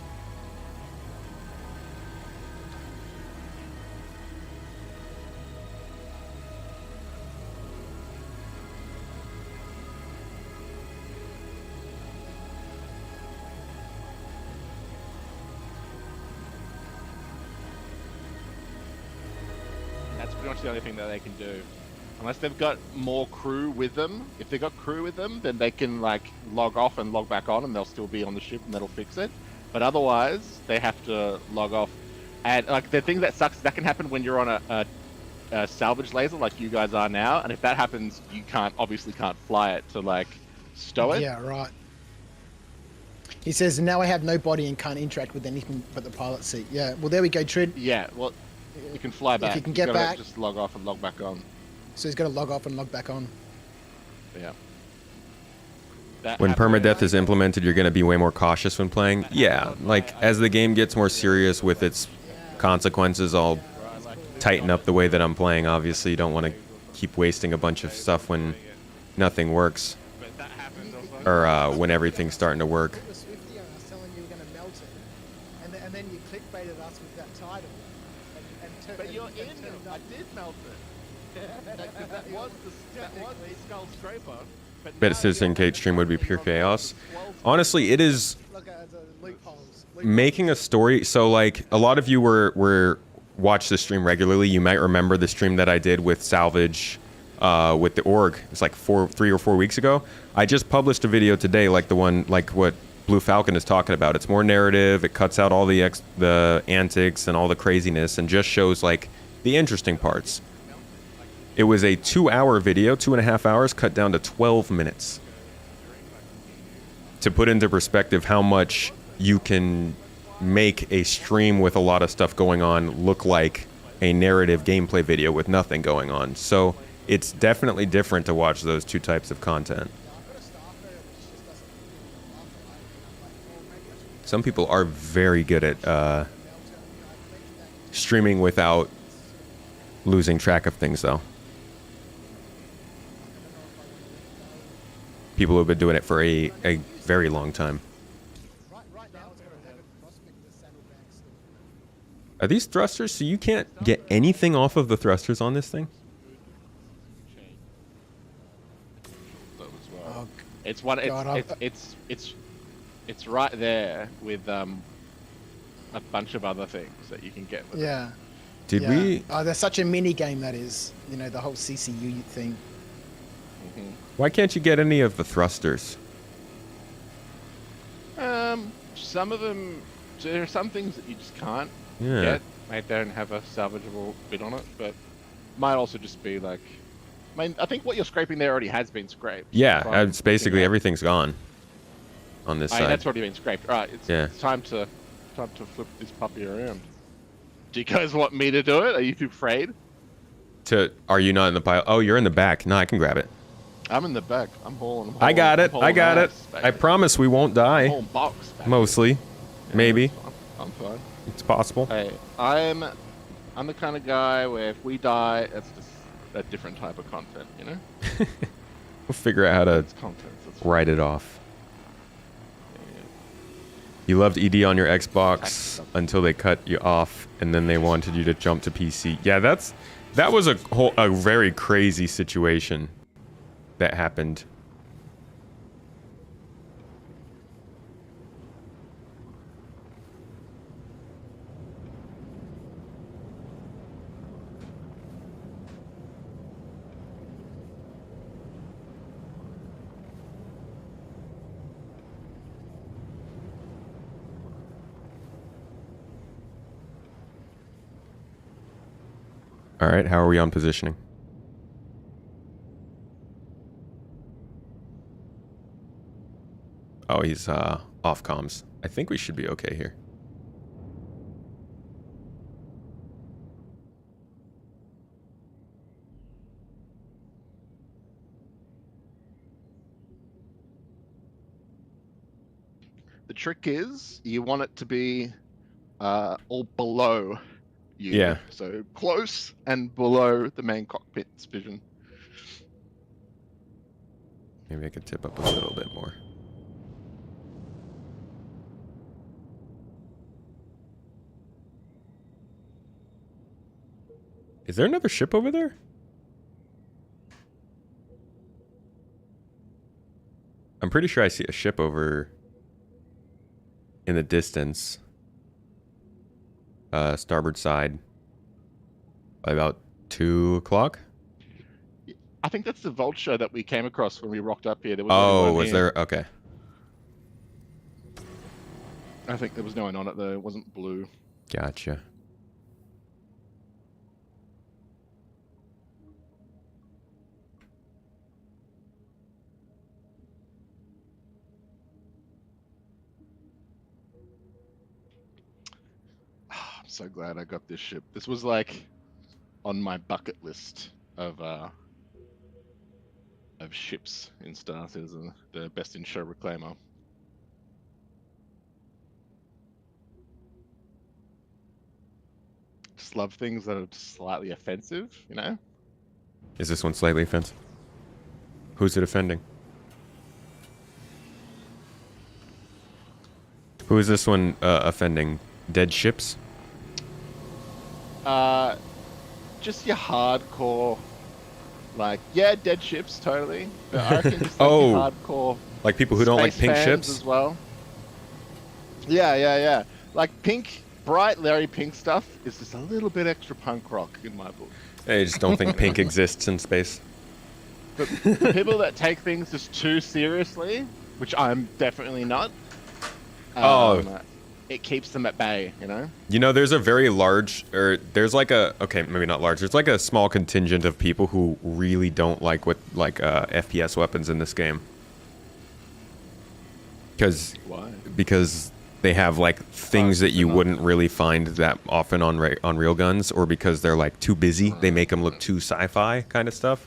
pretty much the only thing that they can do. Unless they've got more crew with them. If they've got crew with them, then they can like log off and log back on, and they'll still be on the ship, and that'll fix it. But otherwise, they have to log off. And like the thing that sucks, that can happen when you're on a salvage laser, like you guys are now. And if that happens, you obviously can't fly it to like stow it. Yeah, right. He says, now I have no body and can't interact with anything but the pilot seat. Yeah, well, there we go, Trid. Yeah, well, you can fly back. If you can You get gotta back. just log off and log back on. So he's got to log off and log back on. Yeah. When permadeath is implemented, you're going to be way more cautious when playing. Yeah, like as the game gets more serious with its consequences, I'll tighten up the way that I'm playing. Obviously, you don't want to keep wasting a bunch of stuff when nothing works, or when everything's starting to work. It was Swifty, and I was telling you were going to melt it, and then you clickbaited us with that title. But you're in. I did melt it. That was the skull scraper. Bet Citizen Kate stream would be pure chaos. Honestly, it is Look at the loopholes. making a story. So like a lot of you were watch the stream regularly. You might remember the stream that I did with Salvage with the org. It's like 3 or 4 weeks ago. I just published a video today, like the one like what Blue Falcon is talking about. It's more narrative. It cuts out all the antics and all the craziness, and just shows like the interesting parts. It was a 2-hour video, 2.5 hours, cut down to 12 minutes. To put into perspective how much you can make a stream with a lot of stuff going on look like a narrative gameplay video with nothing going on. So it's definitely different to watch those two types of content. Some people are very good at streaming without losing track of things, though. People who have been doing it for a very long time. Are these thrusters? So you can't get anything off of the thrusters on this thing? Oh, It's one. God, It's right there with a bunch of other things that you can get. With yeah. Did Yeah. we? Oh, there's such a mini game that is. You know, the whole CCU thing. Why can't you get any of the thrusters? Some of them. There are some things that you just can't Yeah. get. They don't have a salvageable bit on it, but might also just be like. I mean, I think what you're scraping there already has been scraped. Yeah, from it's basically looking at- everything's gone on this I mean, side. that's already been scraped. Right, it's time to flip this puppy around. Do you guys want me to do it? Are you too afraid? Are you not in the pile? Oh, you're in the back. No, I can grab it. I'm in the back. I'm hauling. I got it. I'm I got it. hauling ass, I baby. promise we won't I'm die. hauling box. Baby. Mostly. Maybe. I'm fine. It's possible. Hey, I'm the kind of guy where if we die, it's just a different type of content, you know? We'll figure out how to It's content. It's write it off. You loved ED on your Xbox until they cut you off, and then they wanted you to jump to PC. Yeah, that was a very crazy situation that happened. All right, how are we on positioning? Oh, he's off comms. I think we should be okay here. The trick is you want it to be all below you. Yeah. So close and below the main cockpit's vision. Maybe I could tip up a little bit more. Is there another ship over there? I'm pretty sure I see a ship over in the distance. Starboard side. About 2 o'clock? I think that's the vulture that we came across when we rocked up here. There was Oh, only one was here. there? Okay. I think there was no one on it though. It wasn't blue. Gotcha. I'm so glad I got this ship. This was like on my bucket list of ships in Star Citizen, the best in show reclaimer. Just love things that are just slightly offensive, you know? Is this one slightly offensive? Who's it offending? Who is this one offending? Dead ships? Just your hardcore, like, yeah, dead ships, totally. But I reckon just like Oh. your hardcore Like people who don't like space pink fans ships? as well. Yeah. Like pink, bright Larry Pink stuff is just a little bit extra punk rock in my book. I just don't think pink exists in space. But the people that take things just too seriously, which I'm definitely not, it keeps them at bay, you know? You know, there's a very large, or there's like a, okay, maybe not large, there's like a small contingent of people who really don't like FPS weapons in this game. Why? Because they have like things that you wouldn't really find that often on real guns, or because they're like too busy, they make them look too sci-fi kind of stuff.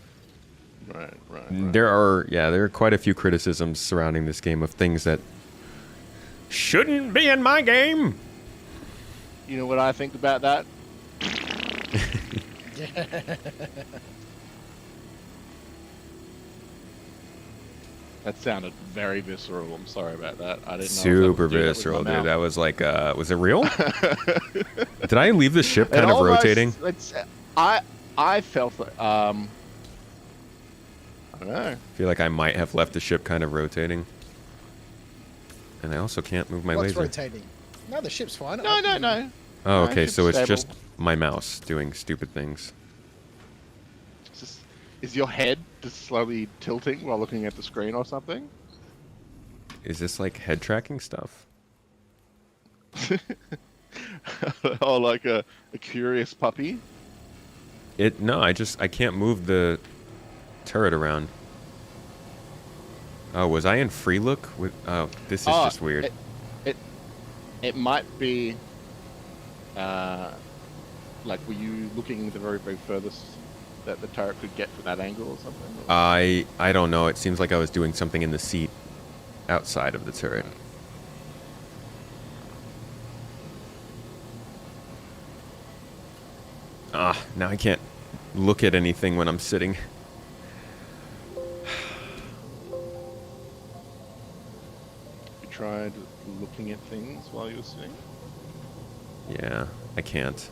Right. There are quite a few criticisms surrounding this game of things that shouldn't be in my game. You know what I think about that? That sounded very visceral. I'm sorry about that. I didn't know. Super visceral, dude. That was like, was it real? Did I leave the ship kind It of almost- rotating? I felt like, I don't know. I feel like I might have left the ship kind of rotating. And I also can't move my What's laser. rotating? No, the ship's fine. No. Oh, No, okay, ship's so it's stable. just my mouse doing stupid things. Is your head just slowly tilting while looking at the screen or something? Is this like head tracking stuff? Oh, like a curious puppy? No, I can't move the turret around. Oh, was I in free look? This is just weird. It might be, like, were you looking the very furthest that the turret could get from that angle or something? I don't know. It seems like I was doing something in the seat outside of the turret. Now I can't look at anything when I'm sitting. You tried looking at things while you were sitting? Yeah, I can't.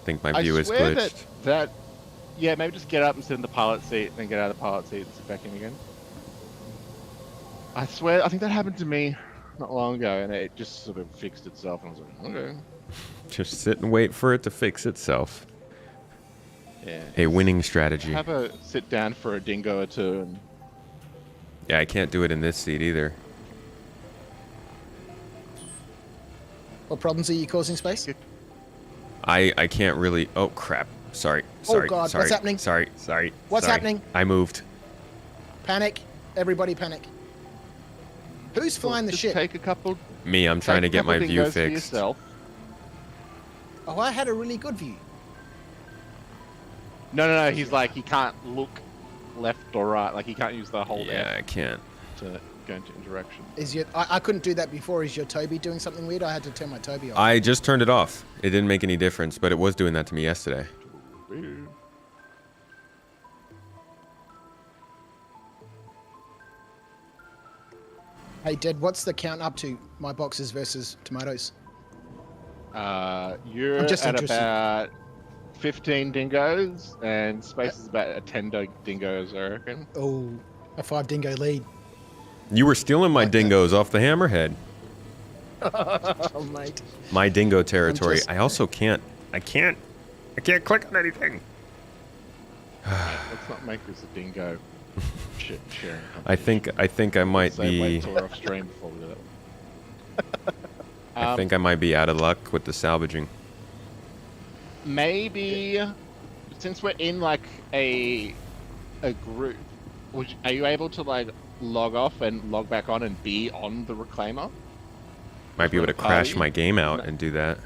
I think my view is swear glitched. Yeah, maybe just get up and sit in the pilot seat, then get out of the pilot seat and sit back in again. I swear, I think that happened to me not long ago, and it just sort of fixed itself, and I was like, okay. Just sit and wait for it to fix itself. Yeah. A winning strategy. Have a sit down for a dingo or two, and Yeah, I can't do it in this seat either. What problems are you causing, Space? I can't really. Oh crap! Sorry. God, what's happening? Sorry. What's happening? I moved. Panic. Everybody panic. Who's flying the just ship? take a couple. Me, I'm trying to get my view dingoes for fixed. yourself. Oh, I had a really good view. No. He's like, he can't look left or right. Like, he can't use the whole Yeah, F I can't. to go into interaction. I couldn't do that before. Is your Toby doing something weird? I had to turn my Toby off. I just turned it off. It didn't make any difference, but it was doing that to me yesterday. Hey, Ded, what's the count up to? My boxes versus tomatoes. You're I'm just at interested. about 15 dingoes, and Space is about a 10 dingoes, I reckon. Oh, a 5 dingo lead. You were stealing my dingoes off the Hammerhead. Oh, mate. My dingo territory. just- I also can't. I can't I can't click on anything. Let's not make this a dingo shit sharing. I think I might Say, be. wait till we're off stream before we do that. I think I might be out of luck with the salvaging. Maybe since we're in like a group, are you able to like log off and log back on and be on the reclaimer? Might be able to crash party? my game out and do that.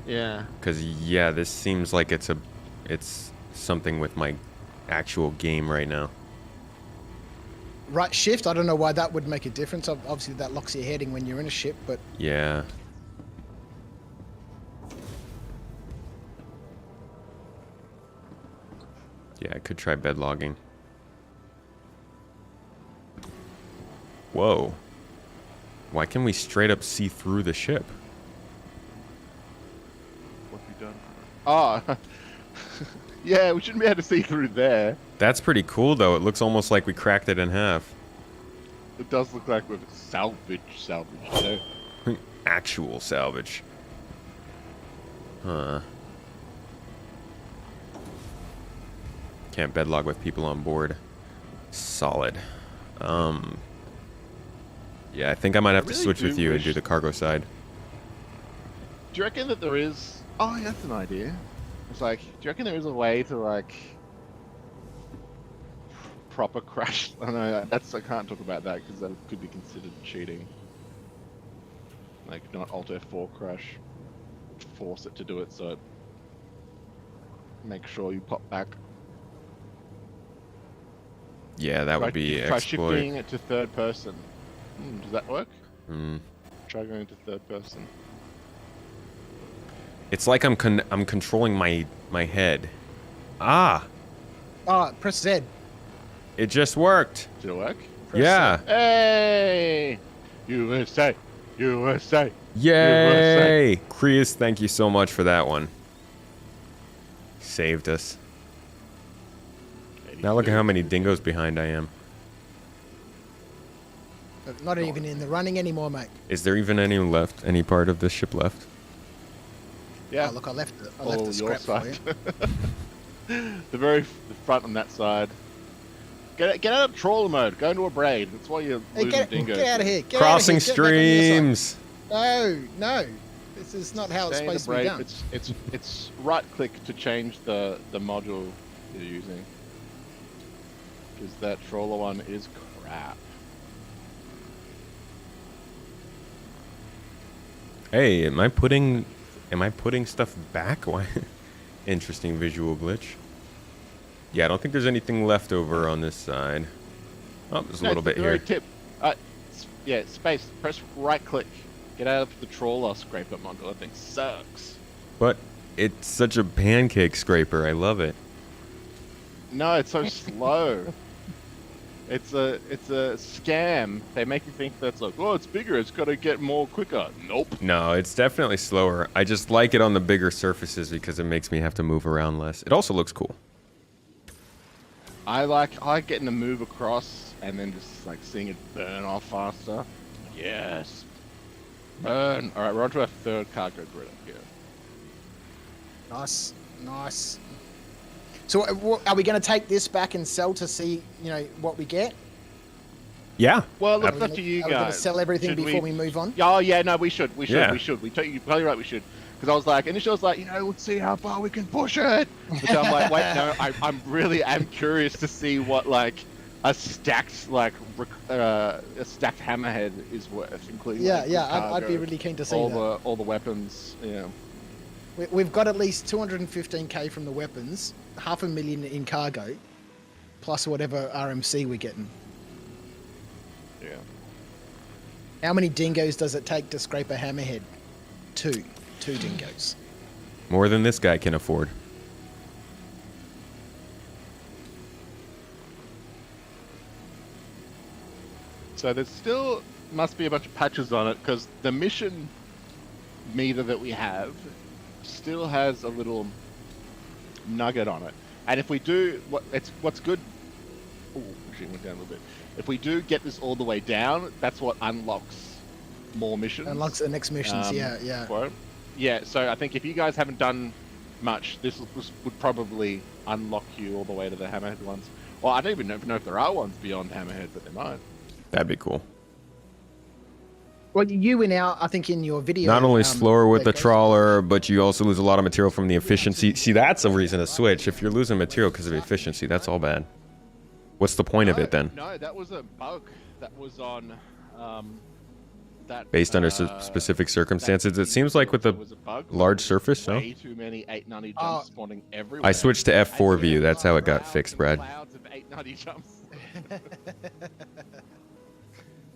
Yeah. Cause yeah, this seems like it's something with my actual game right now. Right shift. I don't know why that would make a difference. Obviously, that locks your heading when you're in a ship, but Yeah. Yeah, I could try bed logging. Whoa. Why can we straight up see through the ship? What have you done? Oh. Yeah, we shouldn't be able to see through there. That's pretty cool though. It looks almost like we cracked it in half. It does look like we've salvaged, you know? Actual salvage. Huh. Can't bedlog with people on board. Solid. Yeah, I think I might have to really switch with do you and wish- do the cargo side. Do you reckon that there is... Oh, yeah, that's an idea. It's like, do you reckon there is a way to, like... proper crash? I know, I can't talk about that because that could be considered cheating. Like, not Alt F4 crash. Force it to do it so it... Make sure you pop back. Yeah, that would be Try exploit. shifting it to third person. Does that work? Mm. Try going to third person. It's like I'm controlling my head. Ah, press Z. it just worked. Did it work? Press Yeah. Hey! USA! USA! Yay! Kreus, thank you so much for that one. Saved us. Now look at how many dingoes behind I am. Not even in the running anymore, mate. Is there even any left? Any part of this ship left? Yeah. Oh, look, I left the All your scrap for you. side. The front on that side. Get out of trawler mode. Go into a braid. That's why you're Hey, losing get dingoes. out of here. Get Crossing out of here. Get back on the streams. other side. No. This is not how it's Stay in the supposed to be braid. done. It's right click to change the module you're using. Because that trawler one is crap. Hey, am I putting stuff back? Why? Interesting visual glitch. Yeah, I don't think there's anything left over on this side. Oh, there's a little bit the here. very tip. Yeah, space. Press right click. Get out of the trawler scraper module. That thing sucks. But it's such a pancake scraper. I love it. No, it's so slow. It's a scam. They make you think that's like, oh, it's bigger. It's got to get more quicker. Nope. No, it's definitely slower. I just like it on the bigger surfaces because it makes me have to move around less. It also looks cool. I like getting to move across and then just like seeing it burn off faster. Yes. Burn. All right, we're on to our third cargo grid up here. Nice. So are we going to take this back and sell to see, what we get? Yeah. Well, look, Ab- it's up to you Are we going to guys. sell everything Should before we move on? Oh yeah, no, we should. Yeah. You're totally right. We should. Because I was like, initially I was like, let's see how far we can push it. But then I'm like, wait, no, I'm really curious to see what like a stacked hammerhead is worth, including Yeah, like, yeah. cargo, I'd be really keen to see all that. all the weapons. Yeah. We've got at least 215k from the weapons, 500,000 in cargo, plus whatever RMC we're getting. Yeah. How many dingoes does it take to scrape a hammerhead? Two dingoes. More than this guy can afford. So there's still must be a bunch of patches on it because the mission meter that we have still has a little nugget on it. And if we do, what's good. Oh, actually went down a little bit. If we do get this all the way down, that's what unlocks more missions. Unlocks the next missions. Yeah. for it. Yeah. So I think if you guys haven't done much, this would probably unlock you all the way to the Hammerhead ones. Well, I don't even know if there are ones beyond Hammerhead, but there might. That'd be cool. Well, you went out, I think, in your video. Not only slower with the that goes- trawler, but you also lose a lot of material from the efficiency. See, that's a reason to switch. If you're losing material because of efficiency, that's all bad. What's the point of it then? No, that was a bug that was on that. Based under specific circumstances, it seems like with the large surface, no? Way too many 890 jumps spawning everywhere. I switched to F4 view. That's how it got fixed, Brad. Clouds of 890 jumps.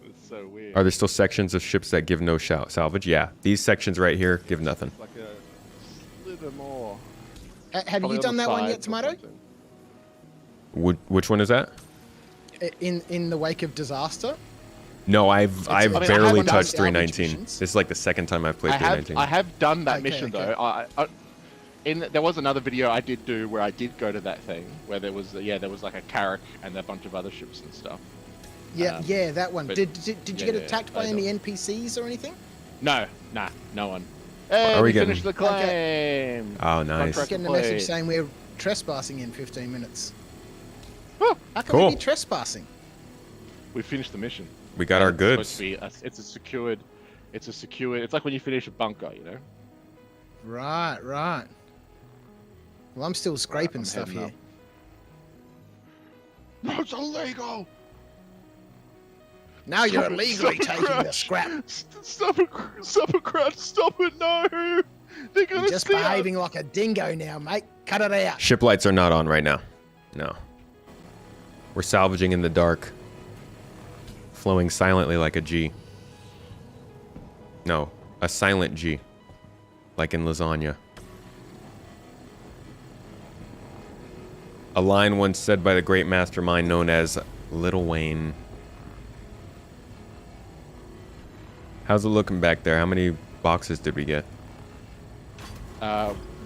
It's so weird. Are there still sections of ships that give no salvage? Yeah, these sections right here give nothing. It's like a slither more. Have Probably you on done the that one sides yet, or Tomato? something. Which one is that? In the wake of disaster? No, I've I mean, I barely haven't done touched salvage 319. missions. This is like the second time I've played 319. I have done that Okay, mission okay. though. There was another video I did do where I did go to that thing where there was like a Carrack and a bunch of other ships and stuff. Yeah, yeah, that one. but- Did you yeah, get yeah, attacked by I any don't- NPCs or anything? No one. Hey, are we we getting? finished the claim. Oh, nice. Contract Getting a complete. message saying we're trespassing in 15 minutes. Oh, How can Cool. we be trespassing? we finished the mission. We got our It's supposed goods. to be it's a secured. It's like when you finish a bunker, you know. Right. Well, I'm still scraping I'm stuff heading here. up. No, it's illegal. Now you're Stop it, illegally stop it, taking the Crouch. scrap. Stop it, Crouch, stop it, no! They're gonna You're just see us. behaving like a dingo now, mate. Cut it out. Ship lights are not on right now. No. We're salvaging in the dark. Flowing silently like a G. No, a silent G. Like in lasagna. A line once said by the great mastermind known as Little Wayne. How's it looking back there? How many boxes did we get?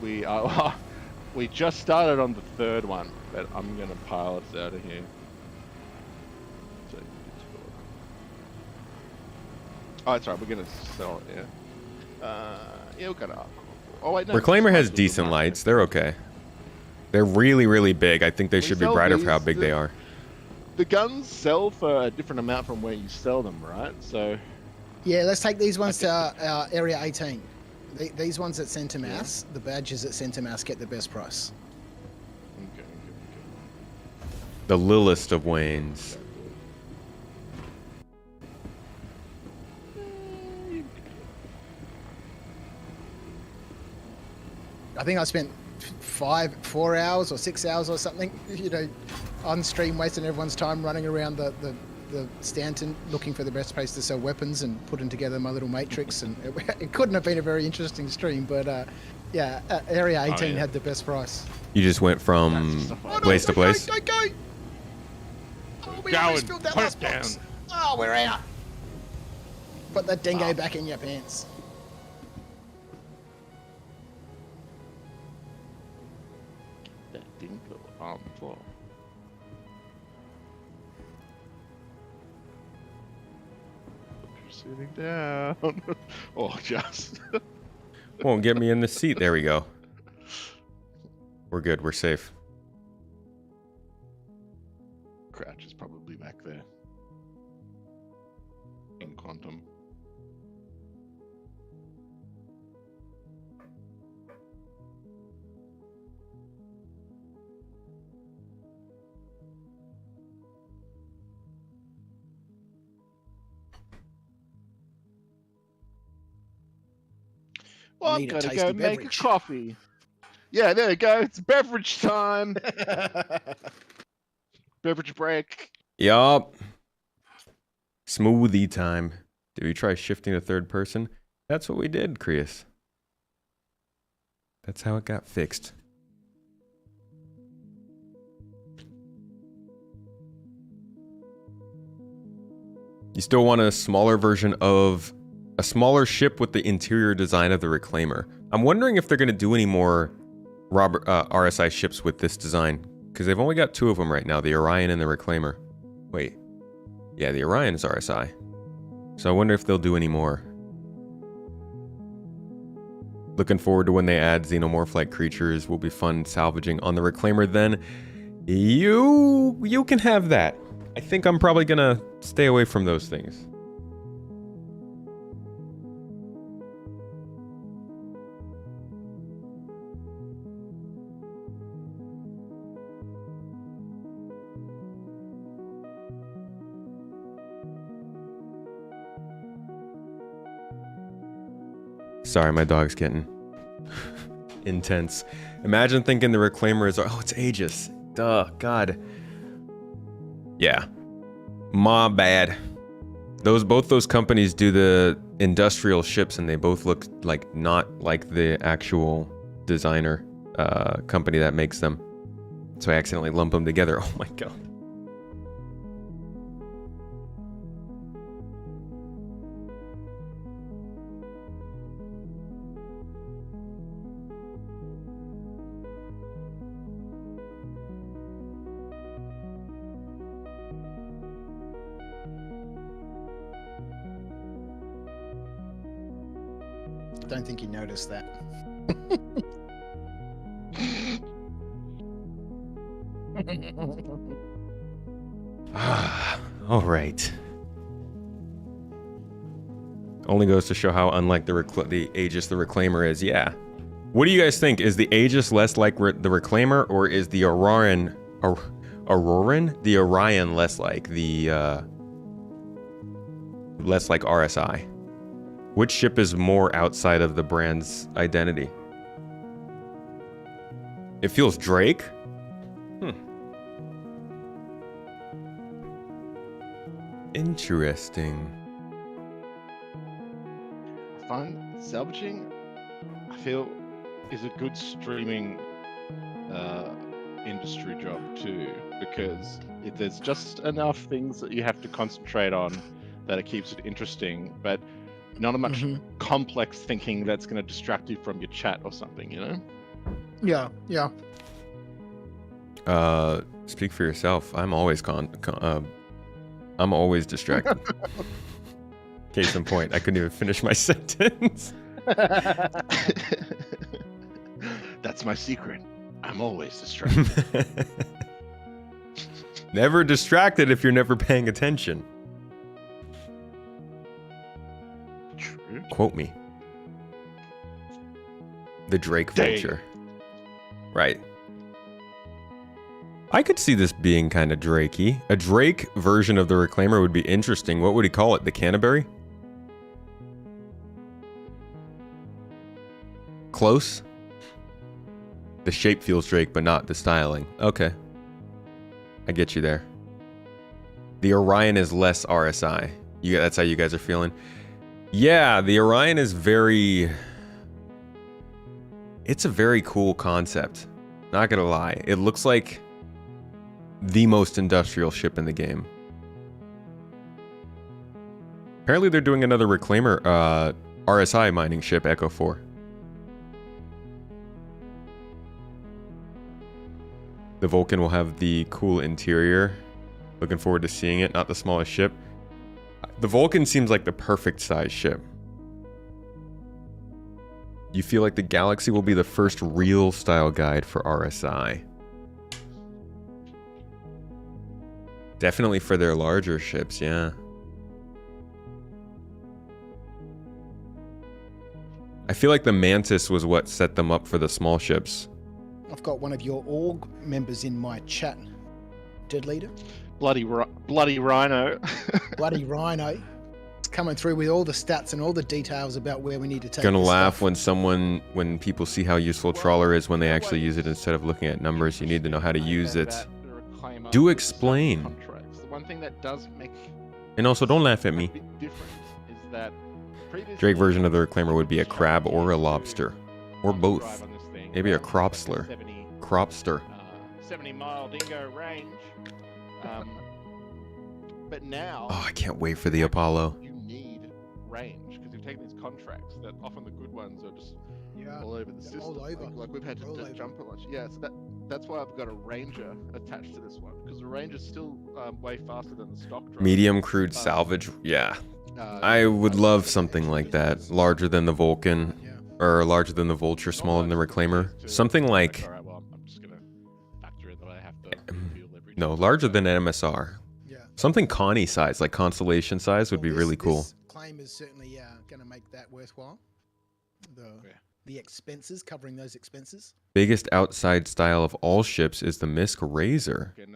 We just started on the third one, but I'm gonna pile us out of here. So, oh, that's right. We're gonna sell it. Yeah, we got to. Oh wait, no. Reclaimer has this one's decent good. lights. They're okay. They're really, really big. I think they should be sell brighter for these how big to- they are. The guns sell for a different amount from where you sell them, right? So Yeah, let's take these ones to our Area 18. These ones at Centre Mass, the badges at Centre Mass get the best price. okay. The Lilist of Waynes. I think I spent 4 hours or 6 hours or something, on stream, wasting everyone's time running around the Stanton looking for the best place to sell weapons and putting together my little matrix. And it couldn't have been a very interesting stream, but Area 18 yeah. had the best price. You just went from place to place? Don't go! Oh, we Going, almost filled that put last it box. down. Oh, we're out. Put that dingo back in your pants. That didn't go on the floor. You're sitting down. Oh, just. Won't get me in the seat. There we go. We're good. We're safe. Crouch is probably back there. In quantum. Well, I'm Need a gonna tasty go make a beverage. coffee. Yeah, there you go. It's beverage time. Beverage break. Yup. Smoothie time. Did we try shifting to third person? That's what we did, Krius. That's how it got fixed. You still want a smaller version of a smaller ship with the interior design of the Reclaimer. I'm wondering if they're going to do any more RSI ships with this design, because they've only got two of them right now, the Orion and the Reclaimer. Wait. Yeah, the Orion is RSI. So I wonder if they'll do any more. Looking forward to when they add xenomorph-like creatures. Will be fun salvaging on the Reclaimer then. You can have that. I think I'm probably gonna stay away from those things. Sorry, my dog's getting intense. Imagine thinking the Reclaimer is, oh, it's Aegis. Duh, God. Yeah. My bad. Both those companies do the industrial ships, and they both look like not like the actual designer company that makes them. So I accidentally lump them together. Oh my God. I don't think you noticed that. All right. Only goes to show how unlike the Aegis the Reclaimer is. Yeah. What do you guys think? Is the Aegis less like the Reclaimer, or is the Orion less like the less like RSI? Which ship is more outside of the brand's identity? It feels Drake. Interesting. I find salvaging, I feel, is a good streaming industry job too, because there's just enough things that you have to concentrate on that it keeps it interesting, but not much complex thinking that's going to distract you from your chat or something, you know? Yeah, yeah. Speak for yourself. I'm always I'm always distracted. Case in point, I couldn't even finish my sentence. That's my secret. I'm always distracted. Never distracted if you're never paying attention. True. Quote me. The Drake vulture. Right. I could see this being kind of Drakey. A Drake version of the Reclaimer would be interesting. What would he call it? The Canterbury? Close? The shape feels Drake, but not the styling. Okay. I get you there. The Orion is less RSI. That's how you guys are feeling? Yeah, the Orion is very... It's a very cool concept. Not gonna lie. It looks like the most industrial ship in the game. Apparently they're doing another Reclaimer RSI mining ship, Echo 4. The Vulcan will have the cool interior. Looking forward to seeing it, not the smallest ship. The Vulcan seems like the perfect size ship. You feel like the Galaxy will be the first real style guide for RSI. Definitely for their larger ships, yeah. I feel like the Mantis was what set them up for the small ships. I've got one of your org members in my chat, Dedleader. Bloody Rhino. Bloody Rhino. It's coming through with all the stats and all the details about where we need to take Gonna this laugh stuff. when people see how useful Trawler is when they actually use it instead of looking at numbers. You need to know how to use it. Do explain. The one thing that does make And also, don't laugh at a me. big difference is that Drake version of the Reclaimer would be a crab or a lobster. Or both. Maybe a cropsler. Cropster. 70-mile dingo range. But now... Oh, I can't wait for the Apollo. You need range, because you've taken these contracts that often the good ones are just all over the system. all over. Like we've had to All just over. jump a lot. Yeah, so that's why I've got a Ranger attached to this one, because the Ranger's still way faster than the stock drone. Medium crude salvage. Yeah. I would love something like that. Larger than the Vulcan. Or larger than the vulture, smaller than the reclaimer. Something like... All right, well, I'm just gonna factor in that I have to fuel every No, time. larger than an MSR. Yeah. Something Connie size, like Constellation size, would be really cool. This claim is certainly going to make that worthwhile. The expenses, covering those expenses. Biggest outside style of all ships is the Misk Razor. Can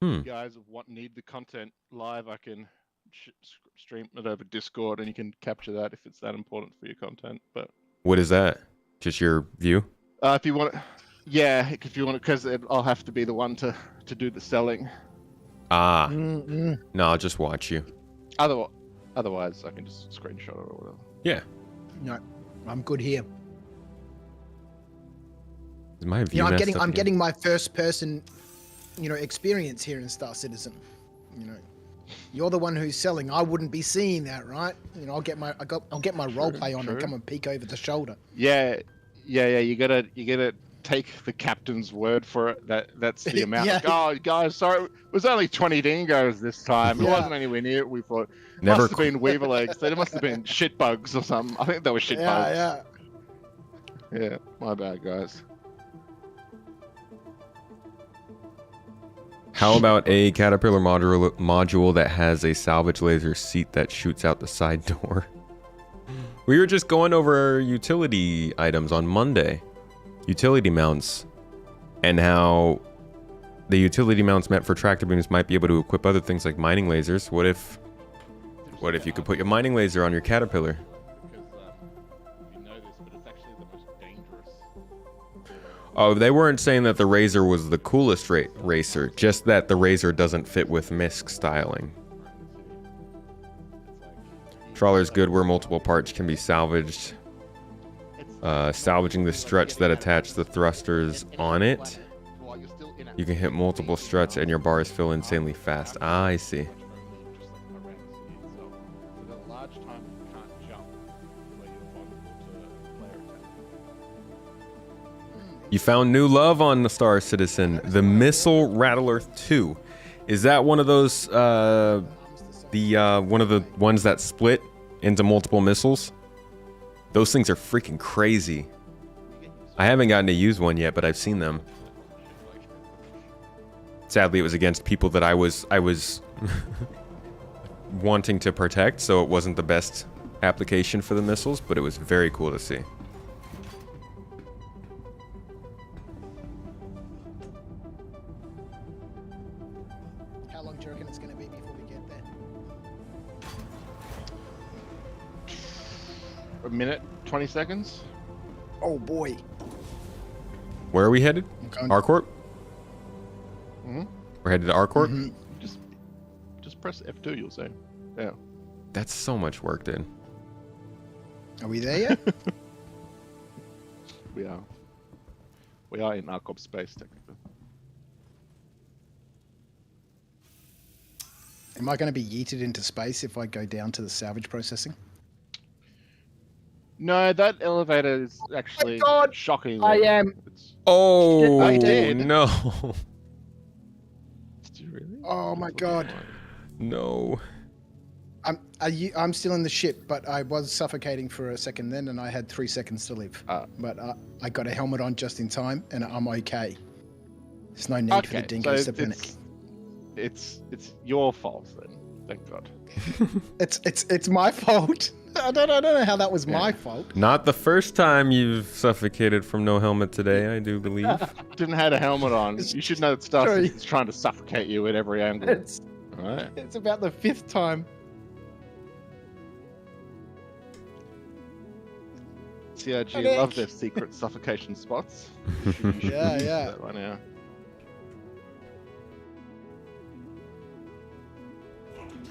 Hmm. you guys need the content live? I can stream it over Discord, and you can capture that if it's that important for your content. But What is that? Just your view? if you want, yeah, if you want, because I'll have to be the one to do the selling. Ah. Mm-mm. No, I'll just watch you. Otherwise, I can just screenshot it or whatever. Yeah. No, I'm good here. Is my view You know, messed I'm up again? getting my first person, experience here in Star Citizen. You're the one who's selling. I wouldn't be seeing that, right? I'll get my role play on and true. come and peek over the shoulder. Yeah. You gotta take the captain's word for it. That's the amount. Yeah. Like, oh, guys, sorry, it was only 20 dingoes this time. It Yeah. wasn't anywhere near what we thought. Never Must have been weaver legs. They must have been shit bugs or something. I think they were shit bugs. Yeah, my bad, guys. How about a Caterpillar module that has a salvage laser seat that shoots out the side door? We were just going over utility items on Monday. Utility mounts. And how the utility mounts meant for tractor beams might be able to equip other things like mining lasers. What if you could put your mining laser on your Caterpillar? Because you know this, but it's actually the most dangerous. Oh, they weren't saying that the Razor was the coolest racer, just that the Razor doesn't fit with Misk styling. Trawler's good where multiple parts can be salvaged. Salvaging the struts that attach the thrusters on it. You can hit multiple struts and your bars fill insanely fast. Ah, I see. You found new love on the Star Citizen, the Missile Rattler 2. Is that one of those, one of the ones that split into multiple missiles? Those things are freaking crazy. I haven't gotten to use one yet, but I've seen them. Sadly, it was against people that I was wanting to protect, so it wasn't the best application for the missiles, but it was very cool to see. How long do you reckon it's going to be before we get there? A minute, 20 seconds. Oh boy. Where are we headed? I'm going- Arcorp? Mhm. We're headed to Arcorp? Mhm. Just press F2, you'll see. Yeah. That's so much work, dude. Are we there yet? We are. We are in Arcop space, technically. Am I going to be yeeted into space if I go down to the salvage processing? No, that elevator is actually God, shocking. I am- Oh, I did. no. Did you really? Oh my God. No. I'm still in the ship, but I was suffocating for a second then, and I had 3 seconds to live. But I got a helmet on just in time, and I'm okay. There's no need for the dingoes to panic. It's your fault then. Thank God. It's my fault. I don't know how that was my fault. Not the first time you've suffocated from no helmet today, I do believe. Didn't have a helmet on. You should know that Star Sorry. Citizen's trying to suffocate you at every angle. It's Alright. it's about the 5th time. CRG Panic. love their secret suffocation spots. You should Yeah, use yeah. that right now.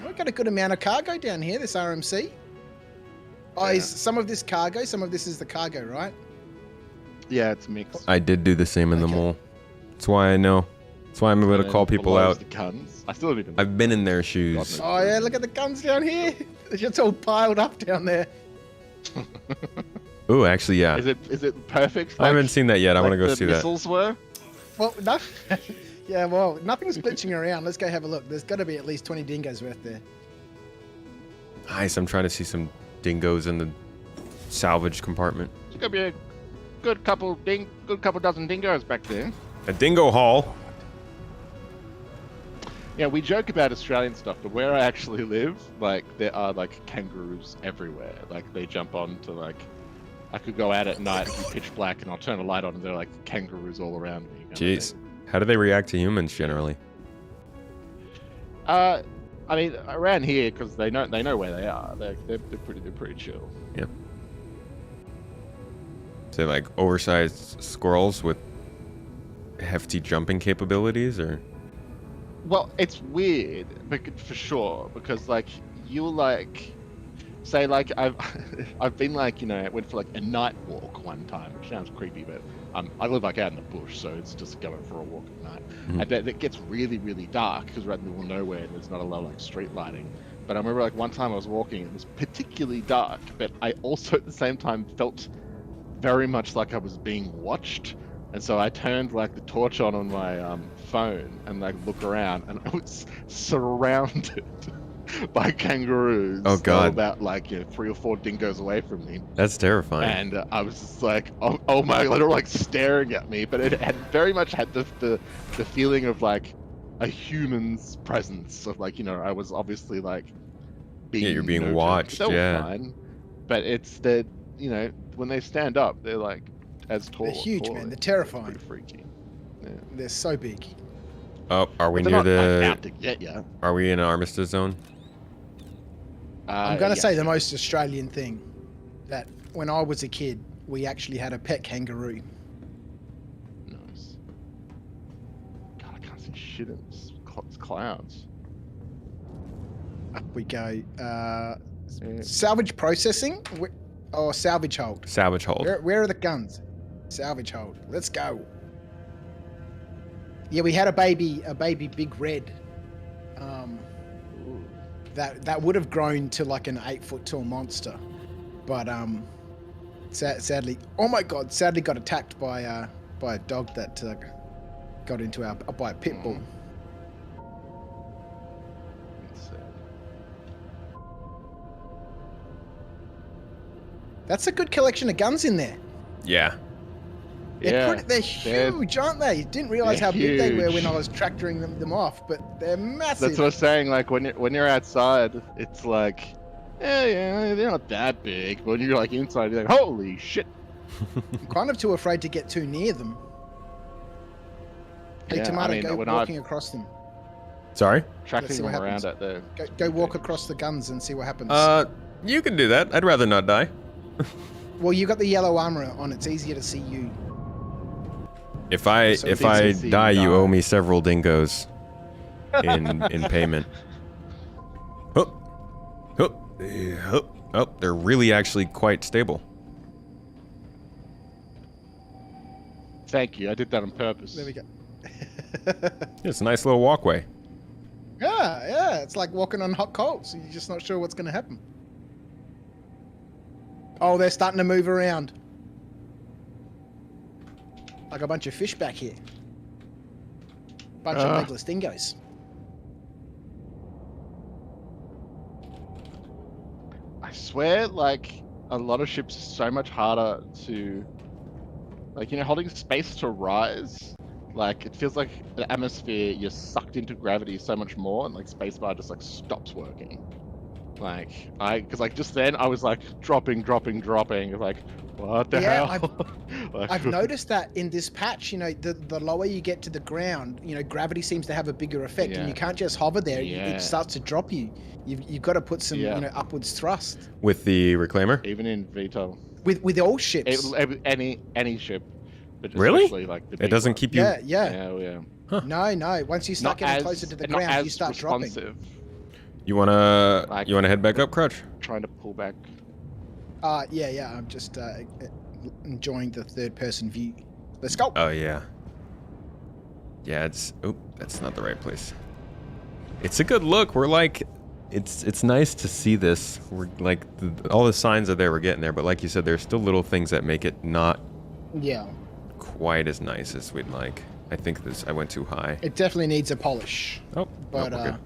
We've got a good amount of cargo down here, this RMC. Oh, Yeah. is some of this cargo, some of this is the cargo, right? Yeah, it's mixed. I did do the same in the Okay. mole. That's why I know. That's why I'm able to And call then people below is out. The guns. I still haven't even. I've been in their shoes. God Oh yeah, look at the guns down here. It's all piled up down there. Ooh, actually, yeah. Is it perfect? I haven't seen that yet. I want to go the see that. missiles were. Well, no. Yeah, well, nothing's glitching around. Let's go have a look. There's got to be at least 20 dingoes worth there. Nice. I'm trying to see some dingoes in the salvage compartment. There's gonna be a good couple dozen dingoes back there. A dingo haul. Yeah, we joke about Australian stuff, but where I actually live, like, there are, like, kangaroos everywhere. Like, they jump on to, like, I could go out at night and be pitch black and I'll turn a light on and there are, like, kangaroos all around me. Jeez. How do they react to humans generally? I mean, around here, because they know where they are. They're pretty chill. Yeah. So like oversized squirrels with hefty jumping capabilities, or? Well, it's weird, for sure, because like you'll like say like I've been like, you know, I went for like a night walk one time, which sounds creepy, but I live like out in the bush, so it's just going for a walk at night. And it gets really, really dark because we're out in the middle of nowhere and there's not a lot of like street lighting. But I remember like one time I was walking, it was particularly dark, but I also at the same time felt very much like I was being watched. And so I turned like the torch on my phone and like look around, and I was surrounded by kangaroos. Oh God! About like 3 or 4 dingoes away from me. That's terrifying. And I was just like, oh my God, they were like staring at me, but it had very much had the feeling of like a human's presence of like, you know, I was obviously like being you're being watched. They were yeah. fine, but it's that, you know, when they stand up, they're like as tall. They're huge, taller. man. They're terrifying. It's pretty freaky. Yeah. They're so big. Oh, are we But near they're not, the? out to get ya. Are we in an armistice zone? I'm going to say yes. the most Australian thing, that when I was a kid, we actually had a pet kangaroo. Nice. God, I can't see shit in this. It's clouds. Up we go. Salvage processing or salvage hold? Salvage hold. Where are the guns? Salvage hold. Let's go. Yeah, we had a baby big red. That would have grown to like an 8-foot tall monster, but sadly, oh my God, sadly got attacked by a dog that got into by a pit bull. That's a good collection of guns in there. Yeah. They're huge, aren't they? Didn't realize how big they were when I was tractoring them off, but they're massive. That's what I was saying. Like when you're outside, it's like, yeah, they're not that big. But when you're like inside, you're like, holy shit. I'm kind of too afraid to get too near them. Hey, Yeah, Tomato, I mean, go when walking across them. Sorry. Tracking see them what around happens. at the. Go walk across the guns and see what happens. You can do that. I'd rather not die. Well, you got the yellow armor on. It's easier to see you. If I So if it's I easy to see die, you you die. owe me several dingoes in payment. Oh, they're really actually quite stable. Thank you. I did that on purpose. There we go. It's a nice little walkway. Yeah. It's like walking on hot coals. You're just not sure what's going to happen. Oh, they're starting to move around. Like a bunch of fish back here. Bunch of legless dingoes. I swear, like, a lot of ships are so much harder to, like, you know, holding space to rise. Like, it feels like the atmosphere, you're sucked into gravity so much more, and like spacebar just like stops working. Like, because like just then I was like dropping, like, what the hell? I've noticed that in this patch, you know, the lower you get to the ground, you know, gravity seems to have a bigger effect, and you can't just hover there. Yeah. It starts to drop you. You've got to put some, you know, upwards thrust. With the reclaimer? Even in VTOL. With all ships. Any ship. But Really? especially, like, the It big doesn't ones. keep you... Yeah. Huh. No. Once you start getting closer to the not ground, as you start responsive. dropping. You wanna Like- head back up, Crutch? Trying to pull back. Yeah. I'm just enjoying the third-person view. Let's go. Oh yeah. Yeah, it's... Oh, that's not the right place. It's a good look. We're like... It's nice to see this. We're like... all the signs are there. We're getting there. But like you said, there's still little things that make it not Yeah. quite as nice as we'd like. I think I went too high. It definitely needs a polish. Oh, But we're good.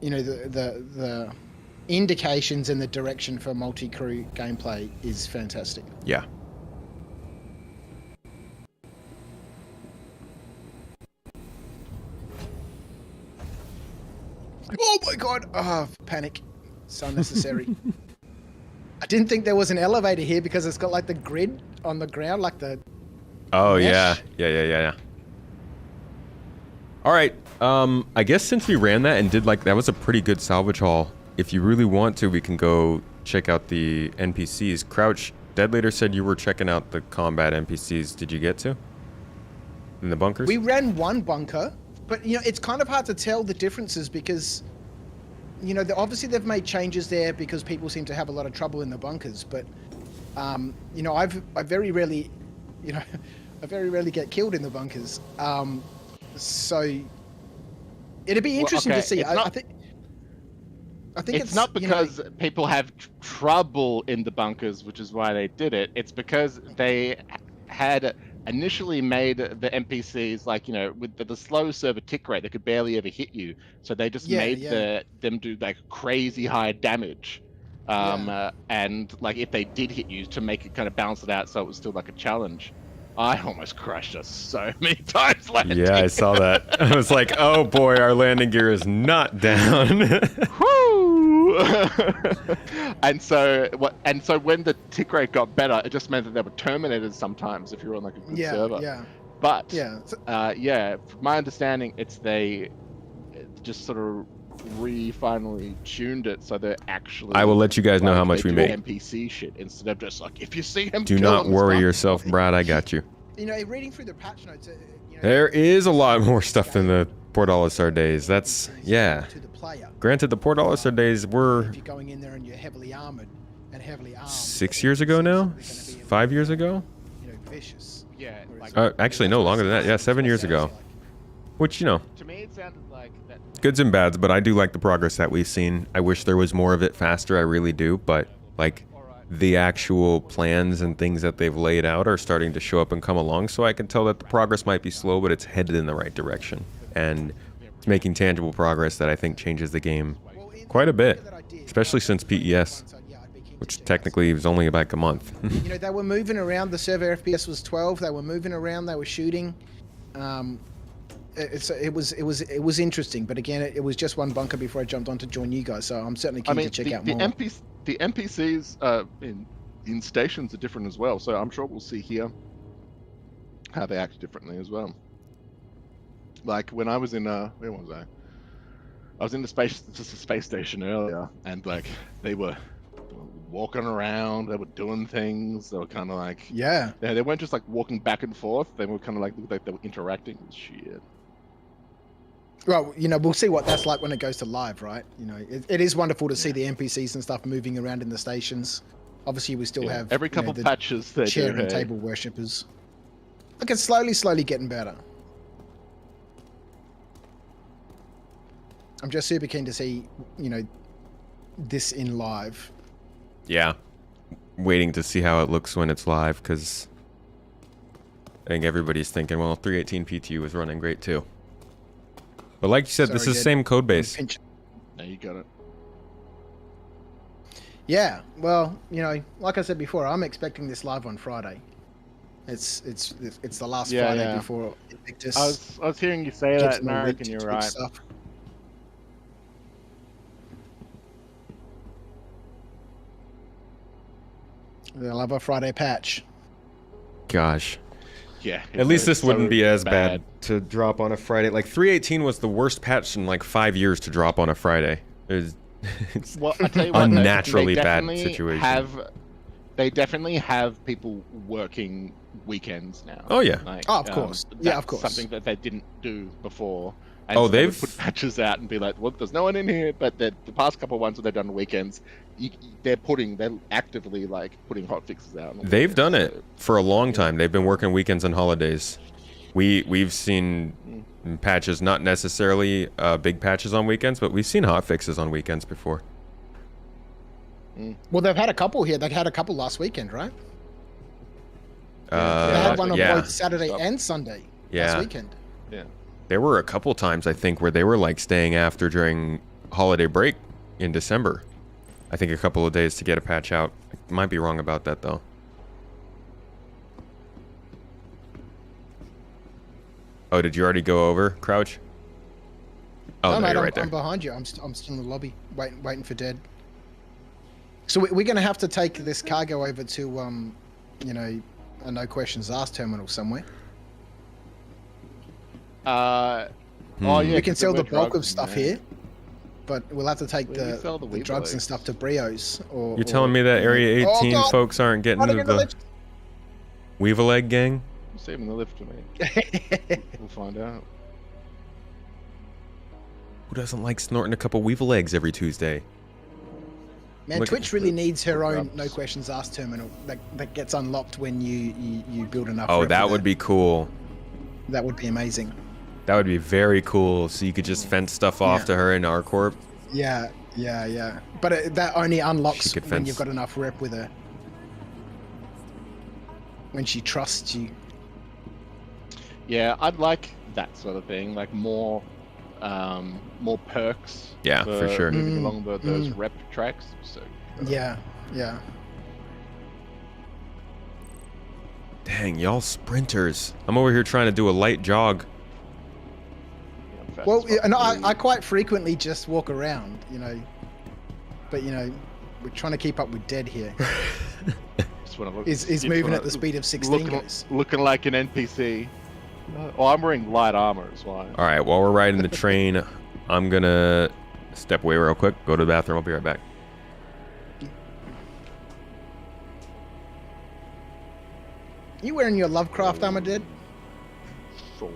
you know, the indications and the direction for multi-crew gameplay is fantastic. Yeah. Oh my god! Oh, panic. So unnecessary. I didn't think there was an elevator here because it's got like the grid on the ground, like the... Oh, mesh. yeah. All right. I guess since we ran that and did like, that was a pretty good salvage haul. If you really want to, we can go check out the NPCs. Crouch, Dedleader said you were checking out the combat NPCs. Did you get to? In the bunkers? We ran one bunker, but you know, it's kind of hard to tell the differences because, you know, obviously they've made changes there because people seem to have a lot of trouble in the bunkers. But, you know, I very rarely, you know, I very rarely get killed in the bunkers. So it'd be interesting to see. I think it's not because people have trouble in the bunkers, which is why they did it. It's because they had initially made the NPCs like, you know, with the slow server tick rate, they could barely ever hit you. So they just made them do like crazy high damage. And like if they did hit you, to make it kind of balance it out so it was still like a challenge. I almost crushed us so many times landing. Yeah, I saw that. I was like, oh boy, our landing gear is not down. Woo! and so when the tick rate got better, it just meant that they were terminated sometimes if you were on like a good server. Yeah. But from my understanding, they just sort of finally tuned it so they're actually. I will let you guys know how much we made. NPC shit instead of just like, if you see him. Do not worry yourself, Brad. I got you. You know, reading through the patch notes, you know, there is a lot more stuff than the Port Olisar days. That's to the player. Granted, the Port Olisar days were If you're going in there and you're heavily armored and heavily armed. 6 years ago now, 5 years ago. You know, vicious. Yeah. Like, actually, no longer than that. Yeah, 7 years ago. Which, you know, to me, it sounded like that. goods and bads, but I do like the progress that we've seen. I wish there was more of it faster. I really do, but like the actual plans and things that they've laid out are starting to show up and come along. So I can tell that the progress might be slow, but it's headed in the right direction, and it's making tangible progress that I think changes the game quite a bit, especially since PES, which technically was only like a month. You know, they were moving around. The server FPS was 12. They were moving around. They were shooting. It was interesting, but again, it was just one bunker before I jumped on to join you guys. So I'm certainly keen to check out more. The NPCs in stations are different as well. So I'm sure we'll see here how they act differently as well. Like when I was in where was I? I was in the space station earlier, and like they were walking around, they were doing things, they were kind of like they weren't just like walking back and forth. They were kind of like looked like they were interacting with shit. Well, you know, we'll see what that's like when it goes to live, right? You know, it is wonderful to see the NPCs and stuff moving around in the stations. Obviously, we still have every couple patches they chair do, and table worshippers. Look, it's slowly getting better. I'm just super keen to see, you know, this in live. Yeah, waiting to see how it looks when it's live, because I think everybody's thinking, well, 318 PTU is running great too. But like you said, this is the same code base. Now you got it. Yeah, well, you know, like I said before, I'm expecting this live on Friday. It's the last Friday before Invictus. I was hearing you say that, and I reckon you're right. Stuff. They'll have a Friday patch. Gosh. Yeah. At least this wouldn't be as bad to drop on a Friday. Like 318 was the worst patch in like 5 years to drop on a Friday. It's well, I tell you what, unnaturally bad situation. They definitely have people working weekends now. Oh yeah. Like, of course. Yeah, of course. Something that they didn't do before. And so they've put patches out and be like, well, there's no one in here. But the past couple of ones that they've done on weekends, they're actively like putting hot fixes out. They've done it for a long time. They've been working weekends and holidays. We've seen patches, not necessarily big patches on weekends, but we've seen hot fixes on weekends before. Well, they've had a couple here. They had a couple last weekend, right? They had one on both Saturday and Sunday last weekend. Yeah. There were a couple times, I think, where they were like staying after during holiday break in December. I think a couple of days to get a patch out. I might be wrong about that though. Oh, did you already go over, Crouch? Oh, no, mate, you're right there. I'm behind you. I'm still in the lobby, waiting for Dead. So we're going to have to take this cargo over to, you know, a no questions asked terminal somewhere. Oh Hmm. yeah, We can 'cause sell there the were bulk of drugs in stuff there. here, but we'll have to take Where do we sell the the drugs and Weeblades? stuff to Brios. You're telling me that Area Oh, 18 God. folks aren't getting Running to in the the lift. Weevil Egg gang? Saving the lift to me. We'll find out. Who doesn't like snorting a couple Weevil Eggs every Tuesday? Man, Look at Twitch really needs her own grubs. no questions asked terminal that gets unlocked when you build enough. Oh, rep that with would it. be cool. That would be amazing. That would be very cool. So you could just fence stuff off Yeah. to her in our corp. Yeah. But that only unlocks could when fence. you've got enough rep with her. When she trusts you. Yeah, I'd like that sort of thing, like more perks. Yeah, for sure. Moving Mm, along those rep tracks. So Yeah. Dang, y'all sprinters. I'm over here trying to do a light jog. fast Well, as fuck. and I quite frequently just walk around, you know. But you know, we're trying to keep up with Dead here. Just wanna look- Is just moving wanna at the speed of 16 looking, goes. looking like an NPC. Oh, I'm wearing light armor as well. All right, while we're riding the train, I'm gonna step away real quick, go to the bathroom. I'll be right back. You wearing your Lovecraft armor, Dead? So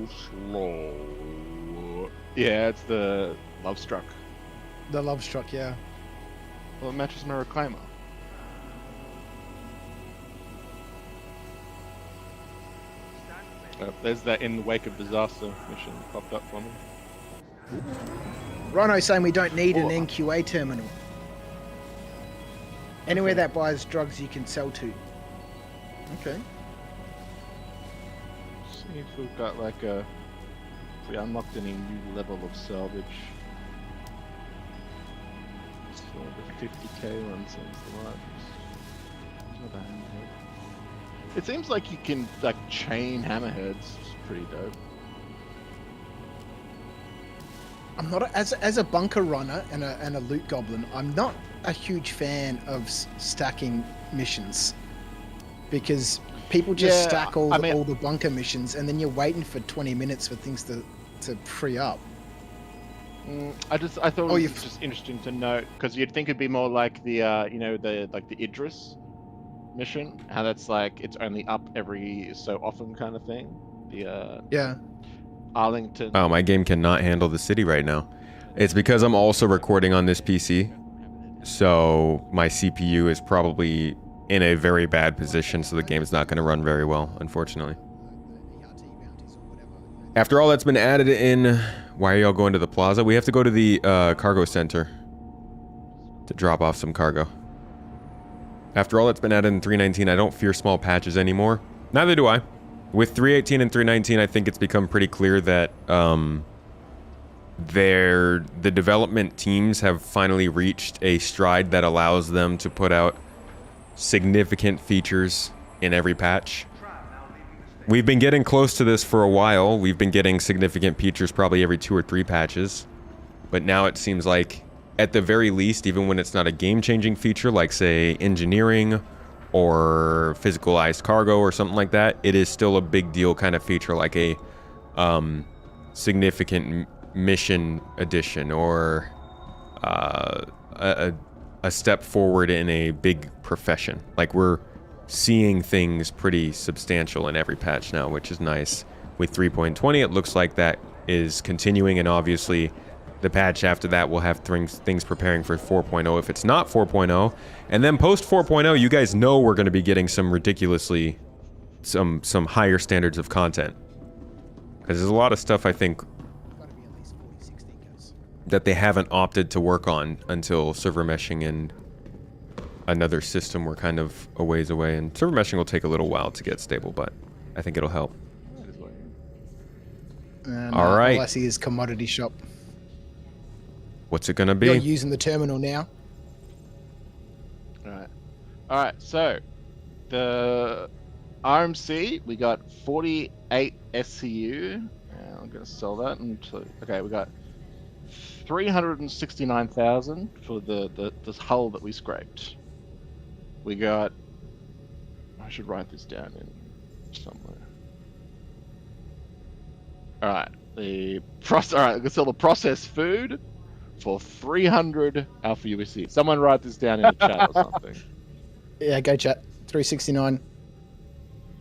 slow. Yeah, it's the Love Struck. The Love Struck, yeah. Well, it matches my reclaimer. There's that In the Wake of Disaster mission popped up for me. Rhino saying we don't need an Oh. NQA terminal. Anywhere that buys drugs you can sell to. Okay. See if we've got like a. If we unlocked any new level of salvage. So the 50k one seems the largest. Another hammerhead. It seems like you can like chain hammerheads. It's pretty dope. I'm not as a bunker runner and a loot goblin. I'm not a huge fan of stacking missions because people just Yeah, stack all I the, mean- all the bunker missions and then you're waiting for 20 minutes for things to free up. I thought it Oh, was you've- just interesting to note because you'd think it'd be more like the you know the Idris mission, how that's like it's only up every so often kind of thing. The Yeah. Arlington. Oh, my game cannot handle the city right now. It's because I'm also recording on this PC. So my CPU is probably in a very bad position, so the game's not going to run very well, unfortunately. After all that's been added in, why are y'all going to the plaza? We have to go to the cargo center to drop off some cargo. After all that's been added in 319, I don't fear small patches anymore. Neither do I. With 318 and 319, I think it's become pretty clear that the development teams have finally reached a stride that allows them to put out significant features in every patch. We've been getting close to this for a while. We've been getting significant features probably every 2 or 3 patches. But now it seems like, at the very least, even when it's not a game-changing feature, like, say, engineering or physicalized cargo or something like that, it is still a big deal kind of feature, like a significant mission addition or a step forward in a big profession. Like, we're seeing things pretty substantial in every patch now, which is nice. With 3.20, it looks like that is continuing, and obviously the patch after that will have things preparing for 4.0 if it's not 4.0. And then post 4.0, you guys know we're going to be getting some ridiculously some higher standards of content. Because there's a lot of stuff I think that they haven't opted to work on until server meshing and another system were kind of a ways away. And server meshing will take a little while to get stable, but I think it'll help. And, All right. All I see is commodity shop. What's it gonna You're be? using the terminal now. All right, so the RMC, we got 48 SCU. I'm gonna sell that. Okay, we got 369,000 for the hull that we scraped. We got. I should write this down in somewhere. All right, All right, we can sell the processed food for 300 Alpha USC. Someone write this down in the chat or something. Yeah, go chat. 369.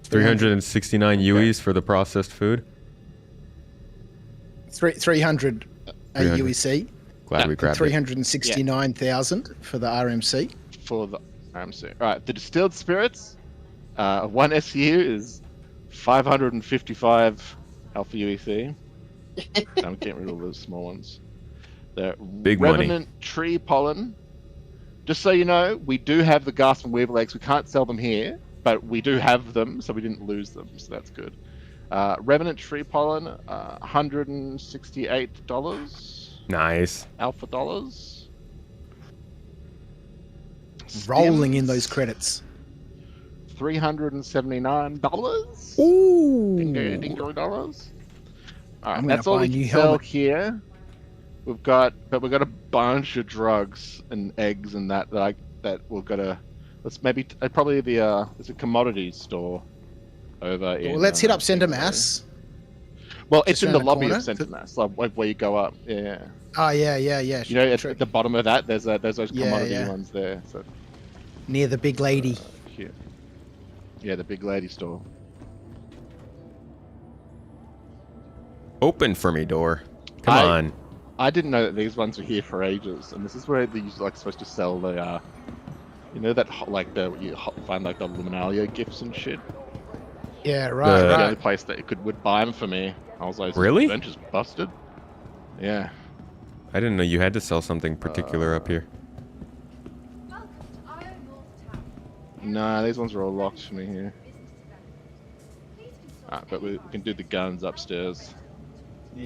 369 UEs for the processed food. 300 UEC. Glad we grabbed it. 369,000 for the RMC. For the RMC. All right, the distilled spirits. One SCU is 555 Alpha UEC. I'm getting rid of all those small ones. The Big Revenant money. Tree Pollen. Just so you know, we do have the Gasp and Weaver eggs. We can't sell them here, but we do have them, so we didn't lose them, so that's good. Revenant Tree Pollen, $168. Nice. Alpha dollars. Rolling in Stems, those credits. $379. Ooh. Dingo dollars. All right, I'm gonna that's all buy we a can new sell helmet. here. We've got a bunch of drugs and eggs and that we're gonna. Let's maybe probably there's a commodities store over in. Well, let's hit up Center Mass. Well, it's just in the around the lobby corner. of Center Mass, like where you go up. Yeah. Oh, yeah. You know, at the bottom of that, there's those Yeah, commodity yeah. ones there. So Near the big lady. here. Yeah, the big lady store. Open for me, door. Come on. I didn't know that these ones were here for ages, and this is where they're supposed to sell the, you know, that you find like the Luminalia gifts and shit. Yeah, The- right, The right. only place that would buy them for me. I was like, Really? Adventure's busted. Yeah. I didn't know you had to sell something particular up here. Nah, these ones are all locked for me here. But we can do the guns upstairs.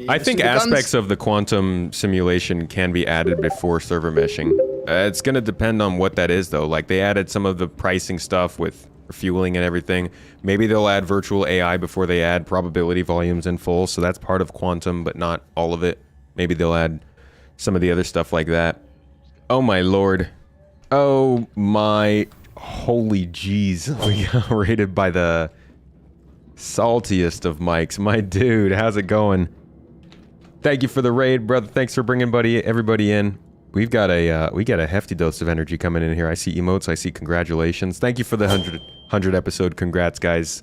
I think So the guns- aspects of the quantum simulation can be added before server meshing. It's going to depend on what that is, though. Like, they added some of the pricing stuff with fueling and everything. Maybe they'll add virtual AI before they add probability volumes in full, so that's part of quantum, but not all of it. Maybe they'll add some of the other stuff like that. Oh, my lord. Oh, my holy jeez. We got rated by the saltiest of mics. My dude, how's it going? Thank you for the raid, brother. Thanks for bringing everybody in. We got a hefty dose of energy coming in here. I see emotes. I see congratulations. Thank you for the 100 episode. Congrats, guys.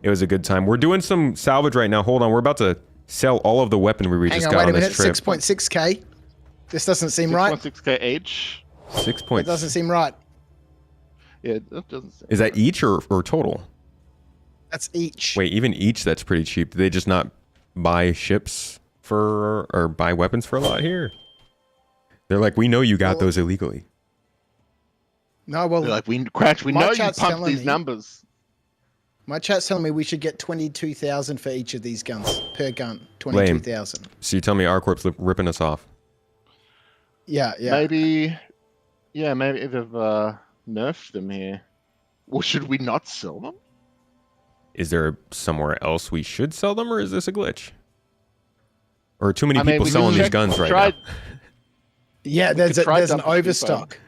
It was a good time. We're doing some salvage right now. Hold on. We're about to sell all of the weaponry we Hang just on, got wait a on minute. this trip. 6.6k. This doesn't seem right. 6.6k each. 6 It points. doesn't seem right. Yeah, that doesn't seem Is that each or total? That's each. Wait, even each, that's pretty cheap. Did they just not buy ships for, or buy weapons for a lot here? They're like, we know you got those illegally. No, well, They're like, Cratch, we My know you chat's pumped telling these me- numbers. my chat's telling me we should get 22,000 for each of these guns. Per gun. 22,000. So you tell me R-Corp's ripping us off. Yeah, yeah. Maybe they've nerfed them here. Well, should we not sell them? Is there somewhere else we should sell them, or is this a glitch? Or too many I mean, people we selling can these guns right try- now? Yeah, there's could try an dumping people. overstock.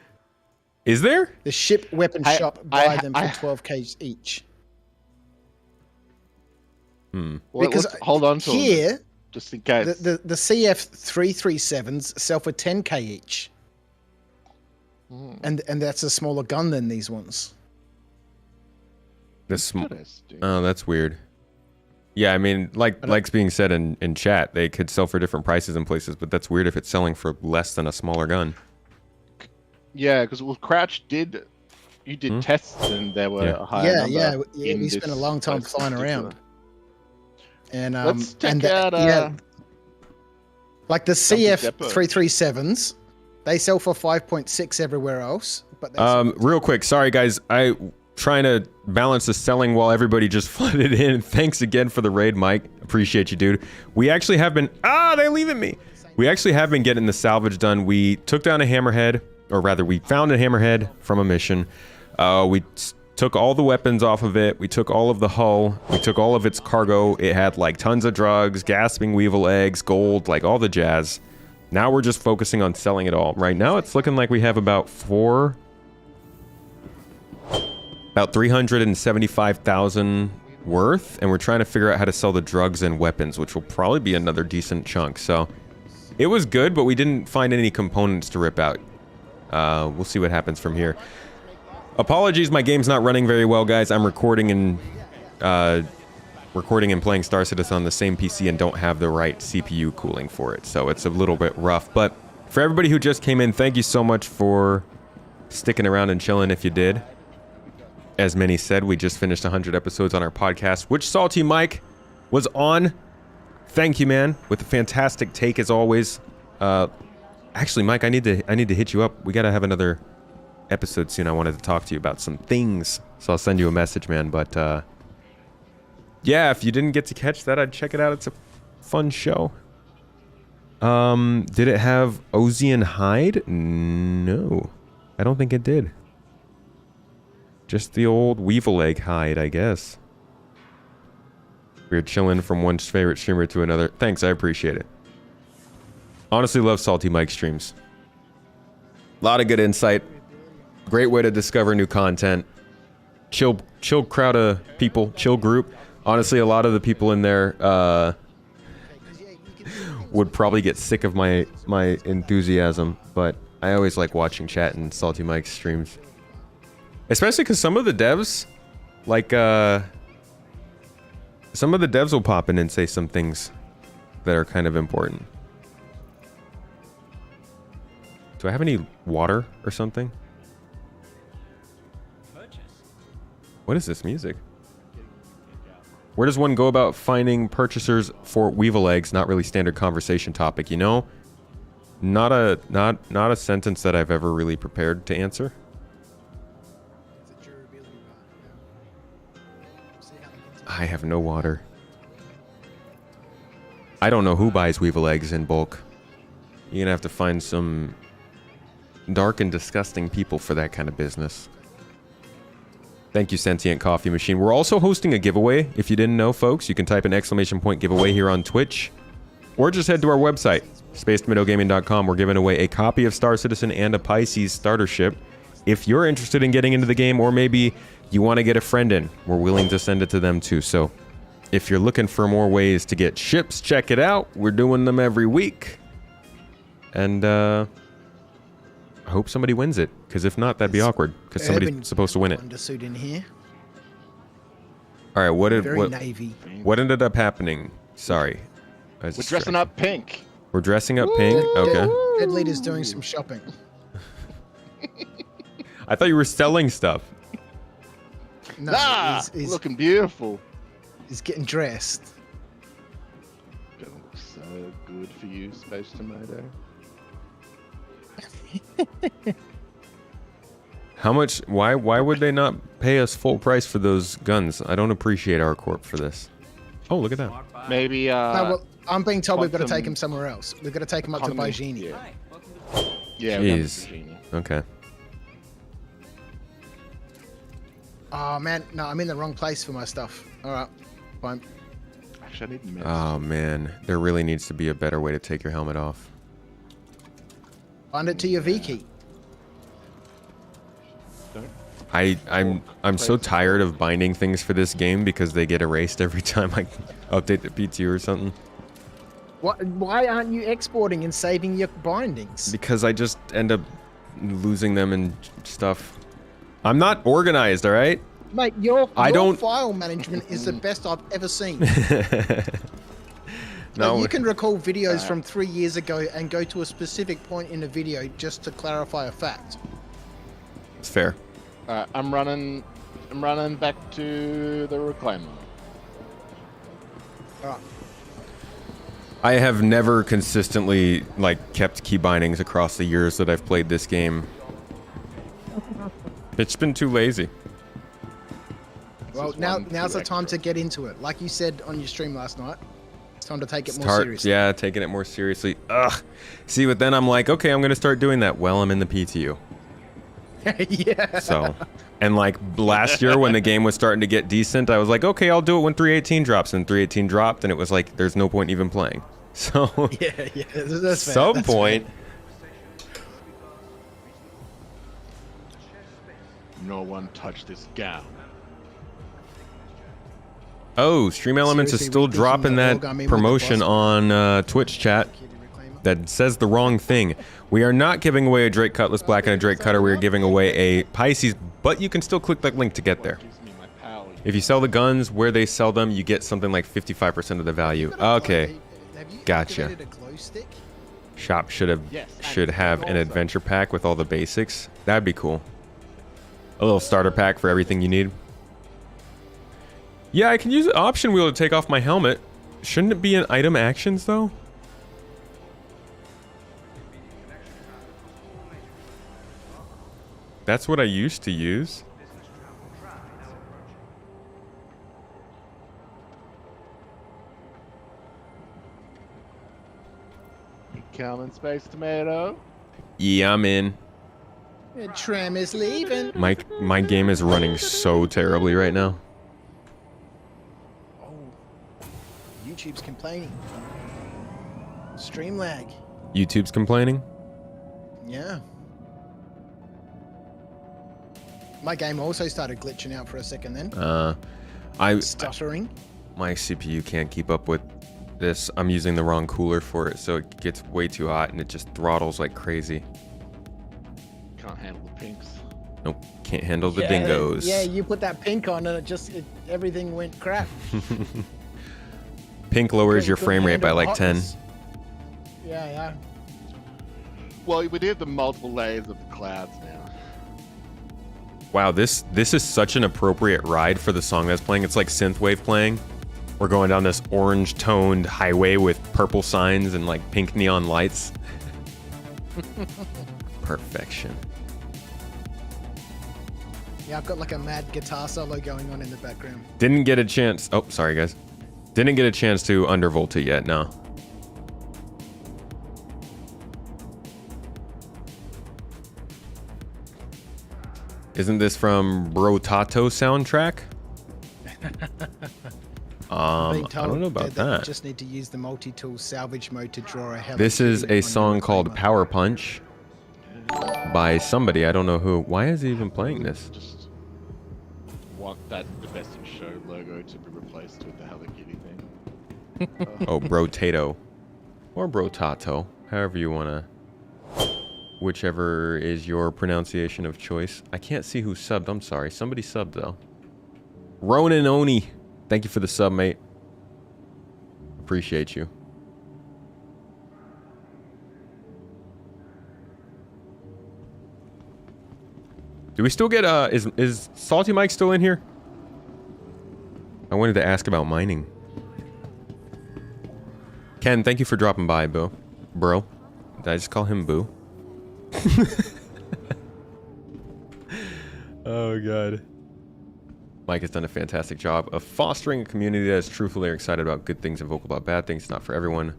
Is there? The ship weapon I- shop buy I- them for I- 12k each. Hmm. Well, Because let's hold on to them, here, just in case. the CF337s sell for 10k each. And that's a smaller gun than these ones. Interesting. Oh, that's weird. Yeah, I mean, like's being said in chat, they could sell for different prices in places, but that's weird if it's selling for less than a smaller gun. Yeah, because Crouch you did tests and there were a higher number. Yeah. in We spent a this long time place flying in around. And Let's check and out. like the Something depot. CF337s, they sell for 5.6 everywhere else. But they Real quick, sorry guys, I trying to balance the selling while everybody just flooded in. Thanks again for the raid, Mike. Appreciate you, dude. We actually have been they're leaving me. We actually have been getting the salvage done. We took down a hammerhead, or rather we found a hammerhead from a mission. We took all the weapons off of it. We took all of the hull. We took all of its cargo. It had like tons of drugs, gasping weevil eggs, gold, like all the jazz. Now we're just focusing on selling it all. Right now it's looking like we have about 375,000 worth, and we're trying to figure out how to sell the drugs and weapons, which will probably be another decent chunk. So it was good, but we didn't find any components to rip out. We'll see what happens from here. Apologies, my game's not running very well, guys. I'm recording and playing Star Citizen on the same PC and don't have the right CPU cooling for it, so it's a little bit rough. But for everybody who just came in, thank you so much for sticking around and chilling if you did. As many said, we just finished 100 episodes on our podcast, which Salty Mike was on. Thank you, man, with a fantastic take as always. Actually, Mike, I need to hit you up. We gotta have another episode soon. I wanted to talk to you about some things, so I'll send you a message, man. But yeah, if you didn't get to catch that, I'd check it out. It's a fun show. Did it have Ozian hide? No, I don't think it did. Just the old weevil egg hide, I guess. We're chilling from one favorite streamer to another. Thanks, I appreciate it. Honestly, love Salty Mike streams. A lot of good insight. Great way to discover new content. Chill crowd of people. Chill group. Honestly, a lot of the people in there would probably get sick of my enthusiasm, but I always like watching chat and Salty Mike's streams. Especially because some of the devs, like, some of the devs will pop in and say some things that are kind of important. Do I have any water or something? What is this music? Where does one go about finding purchasers for weevil eggs? Not really standard conversation topic, you know? Not a sentence that I've ever really prepared to answer. I have no water. I don't know who buys weevil eggs in bulk. You're gonna have to find some dark and disgusting people for that kind of business. Thank you, Sentient Coffee Machine. We're also hosting a giveaway. If you didn't know, folks, you can type an exclamation point giveaway here on Twitch, or just head to our website, spacedtomatogaming.com. We're giving away a copy of Star Citizen and a Pisces starter ship. If you're interested in getting into the game, or maybe you want to get a friend in, we're willing to send it to them too. So if you're looking for more ways to get ships, check it out. We're doing them every week. And I hope somebody wins it, because if not, that'd be awkward, because somebody's supposed to win it. Undersuit in here. All right, what Navy. What ended up happening? Sorry. We're dressing up pink. We're dressing up pink? Okay. Dedleader's doing some shopping. I thought you were selling stuff. No, he's looking beautiful. He's getting dressed. Gonna look so good for you, Space Tomato. How much? Why would they not pay us full price for those guns? I don't appreciate our corp for this. Oh, look at that. Maybe No, well, I'm being told we've got to quantum- take him somewhere else. We've got to take him up to economy. Bajini. Yeah. Jeez. Okay. Oh man, no, I'm in the wrong place for my stuff. All right, fine. Actually, I need meds. Oh man, there really needs to be a better way to take your helmet off. Find it to your V key. I'm so tired of binding things for this game because they get erased every time I update the PTU or something. Why aren't you exporting and saving your bindings? Because I just end up losing them and stuff. I'm not organized, all right? Mate, your file management is the best I've ever seen. No, you can recall videos from 3 years ago and go to a specific point in the video just to clarify a fact. It's fair. I'm running back to the reclaimer. All right. I have never consistently kept key bindings across the years that I've played this game. It's been too lazy. Well, now's the time to get into it. Like you said on your stream last night, it's time to take it more seriously. Yeah, taking it more seriously. Ugh. See, but then I'm like, okay, I'm going to start doing that while I'm in the PTU. Yeah. So, and like last year when the game was starting to get decent, I was like, okay, I'll do it when 318 drops, and 318 dropped, and it was like, there's no point even playing. So, Yeah, that's fair. some That's point. fair. No one touch this gown. Oh, Stream Elements is Seriously, still rethinking dropping the that origami with the promotion boss. on Twitch chat that says the wrong thing. We are not giving away a Drake Cutlass Black and a Drake Cutter. We are giving away a Pisces, but you can still click that link to get there. Gives me my power. If you sell the guns where they sell them, you get something like 55% of the value. Okay. Have you Gotcha. activated a glow stick? Shop should Yes, have an adventure pack with all the basics. That'd be cool. A little starter pack for everything you need. Yeah, I can use the option wheel to take off my helmet. Shouldn't it be in item actions though? That's what I used to use. You coming, Space Tomato? Yeah, I'm in. Tram is leaving. My game is running so terribly right now. Oh, YouTube's complaining. Stream lag. YouTube's complaining. Yeah. My game also started glitching out for a second then. Stuttering. My CPU can't keep up with this. I'm using the wrong cooler for it, so it gets way too hot and it just throttles like crazy. Can't handle the pinks. Nope, can't handle the Yeah, dingoes. Yeah, you put that pink on and everything went crap. Pink lowers Couldn't your frame rate by handle like 10. hotness. Yeah. Well, we did the multiple layers of the clouds now. Wow, this is such an appropriate ride for the song that's playing. It's like synthwave playing. We're going down this orange-toned highway with purple signs and like pink neon lights. Perfection. Yeah, I've got like a mad guitar solo going on in the background. Didn't get a chance. Oh, sorry guys. Didn't get a chance to undervolt it yet. No. Isn't this from Brotato soundtrack? I don't know about that. You just need to use the multi-tool salvage mode to draw a heli. This is a song called Power Punch by somebody. I don't know who. Why is he even playing this? Just want that the best in show logo to be replaced with the Hello Kitty thing. Oh, Brotato. Or Brotato. However you want to. Whichever is your pronunciation of choice. I can't see who subbed. I'm sorry. Somebody subbed, though. Ronan Oni. Thank you for the sub, mate. Appreciate you. Do we still get, is Salty Mike still in here? I wanted to ask about mining. Ken, thank you for dropping by, Boo. Bro. Did I just call him Boo? Oh, God. Mike has done a fantastic job of fostering a community that is truthfully excited about good things and vocal about bad things. Not for everyone.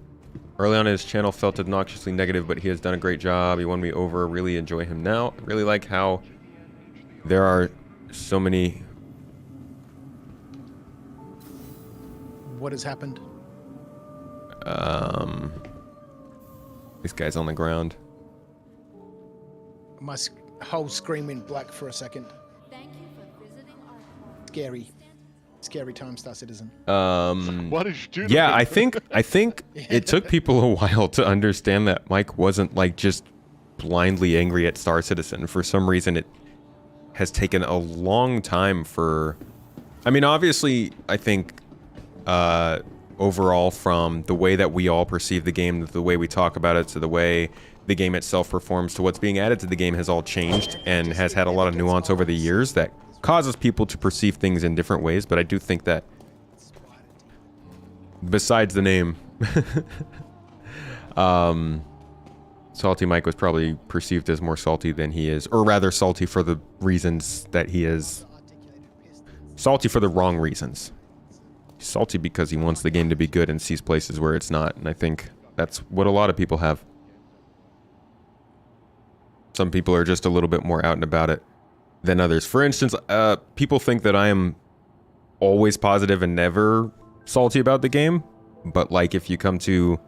Early on his channel felt obnoxiously negative, but he has done a great job. He won me over. Really enjoy him now. Really like how there are so many... What has happened? This guy's on the ground. My whole screen went black for a second. Thank you for visiting our Scary. Scary time, Star Citizen. Why did you do that? Yeah, I think it took people a while to understand that Mike wasn't like just blindly angry at Star Citizen. For some reason, it has taken a long time for... I mean, obviously, I think overall from the way that we all perceive the game, the way we talk about it, to the way the game itself performs, to what's being added to the game has all changed and has had a lot of nuance over the years that causes people to perceive things in different ways. But I do think that besides the name, Salty Mike was probably perceived as more salty than he is, or rather salty for the reasons that he is. Salty for the wrong reasons. Salty because he wants the game to be good and sees places where it's not, and I think that's what a lot of people have. Some people are just a little bit more out and about it than others. For instance, people think that I am always positive and never salty about the game. But like if you come to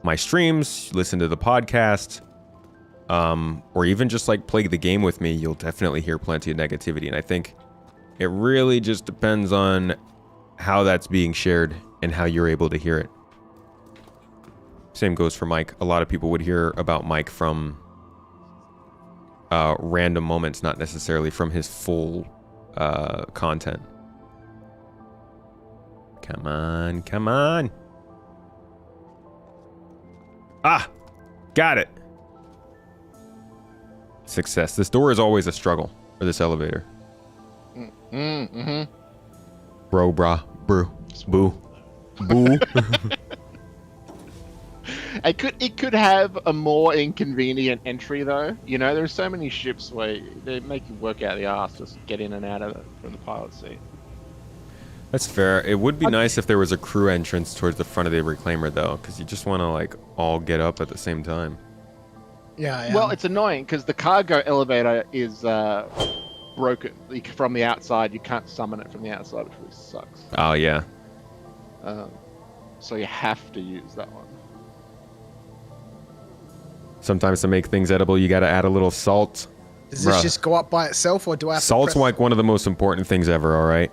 my streams, listen to the podcast, or even just like play the game with me, you'll definitely hear plenty of negativity. And I think it really just depends on how that's being shared and how you're able to hear it. Same goes for Mike. A lot of people would hear about Mike from random moments, not necessarily from his full content. Come on, come on. Ah, got it. Success. This door is always a struggle for this elevator. Bro, brah, brew, boo, boo. It could have a more inconvenient entry though. You know, there's so many ships where they make you work out the arse just get in and out of it from the pilot seat. That's fair. It would be nice if there was a crew entrance towards the front of the reclaimer though, because you just want to like all get up at the same time. Yeah. Well, it's annoying because the cargo elevator is broken from the outside. You can't summon it from the outside, which really sucks. Oh yeah. So you have to use that one. Sometimes to make things edible, you got to add a little salt. Does this just go up by itself, or do I have Salt's to press like one of the most important things ever, all right?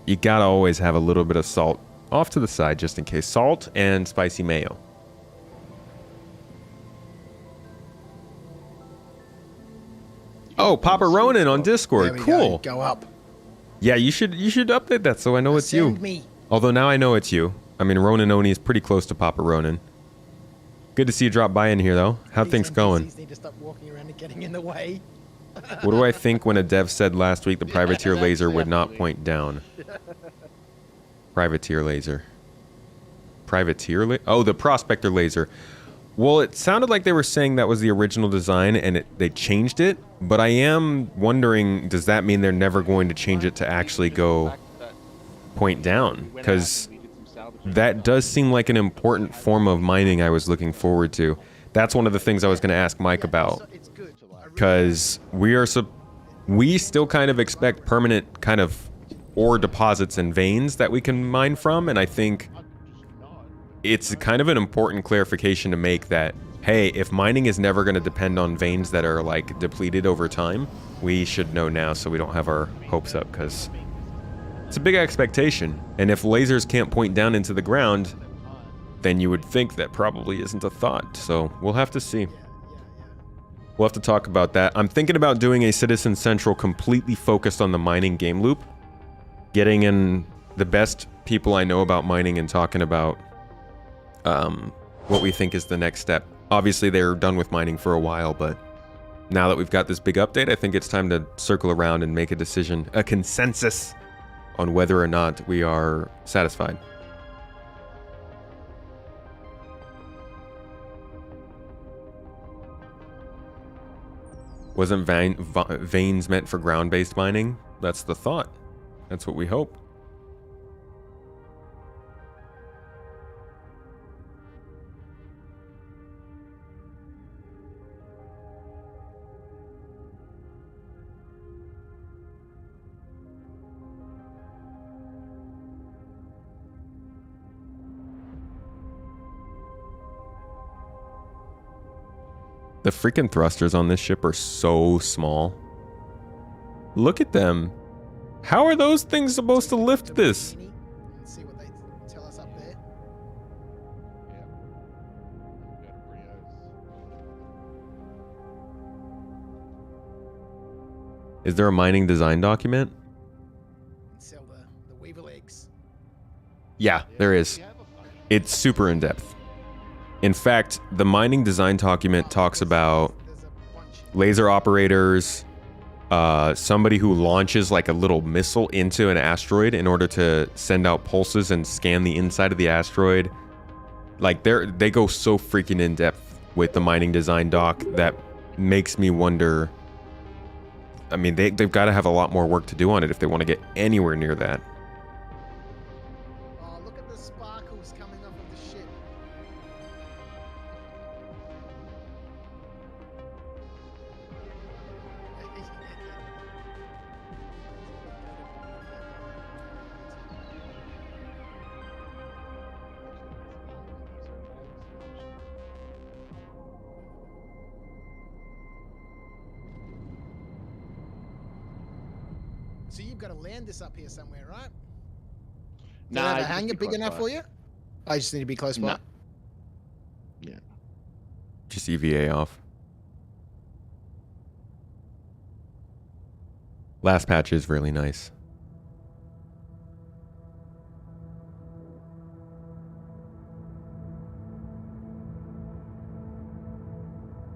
You got to always have a little bit of salt off to the side just in case. Salt and spicy mayo. Oh, Papa Ronin on Discord. There we Cool. Go up. Yeah, you should update that so I know it's you. Send me. Although now I know it's you. I mean, Ronin Oni is pretty close to Papa Ronin. Good to see you drop by in here, though. How things going? Need to stop walking around and getting in the way. What do I think when a dev said last week the privateer laser would not point down? Privateer laser. Oh, the prospector laser. Well, it sounded like they were saying that was the original design and they changed it, but I am wondering, does that mean they're never going to change it to actually go point down? Because that does seem like an important form of mining I was looking forward to. That's one of the things I was going to ask Mike about. Because we still kind of expect permanent kind of ore deposits and veins that we can mine from, and I think it's kind of an important clarification to make that, hey, if mining is never going to depend on veins that are like depleted over time, we should know now so we don't have our hopes up, because it's a big expectation. And if lasers can't point down into the ground, then you would think that probably isn't a thought. So we'll have to see. We'll have to talk about that. I'm thinking about doing a Citizen Central completely focused on the mining game loop. Getting in the best people I know about mining and talking about what we think is the next step. Obviously, they're done with mining for a while, but now that we've got this big update, I think it's time to circle around and make a decision, a consensus on whether or not we are satisfied. Wasn't veins meant for ground-based mining? That's the thought. That's what we hope. The freaking thrusters on this ship are so small. Look at them. How are those things supposed to lift this? See what they tell us up there. Is there a mining design document? Sell the weevil eggs. Yeah, there is. It's super in-depth. In fact, the mining design document talks about laser operators, somebody who launches like a little missile into an asteroid in order to send out pulses and scan the inside of the asteroid. Like they go so freaking in depth with the mining design doc that makes me wonder. I mean, they've got to have a lot more work to do on it if they want to get anywhere near that. Oh, look at the sparkles coming off of the ship. So you've got to land this up here somewhere, right? Do Nah, you have a you just hangar be big close enough by. for you? I just need to be close by. No. Yeah. Just EVA off. Last patch is really nice.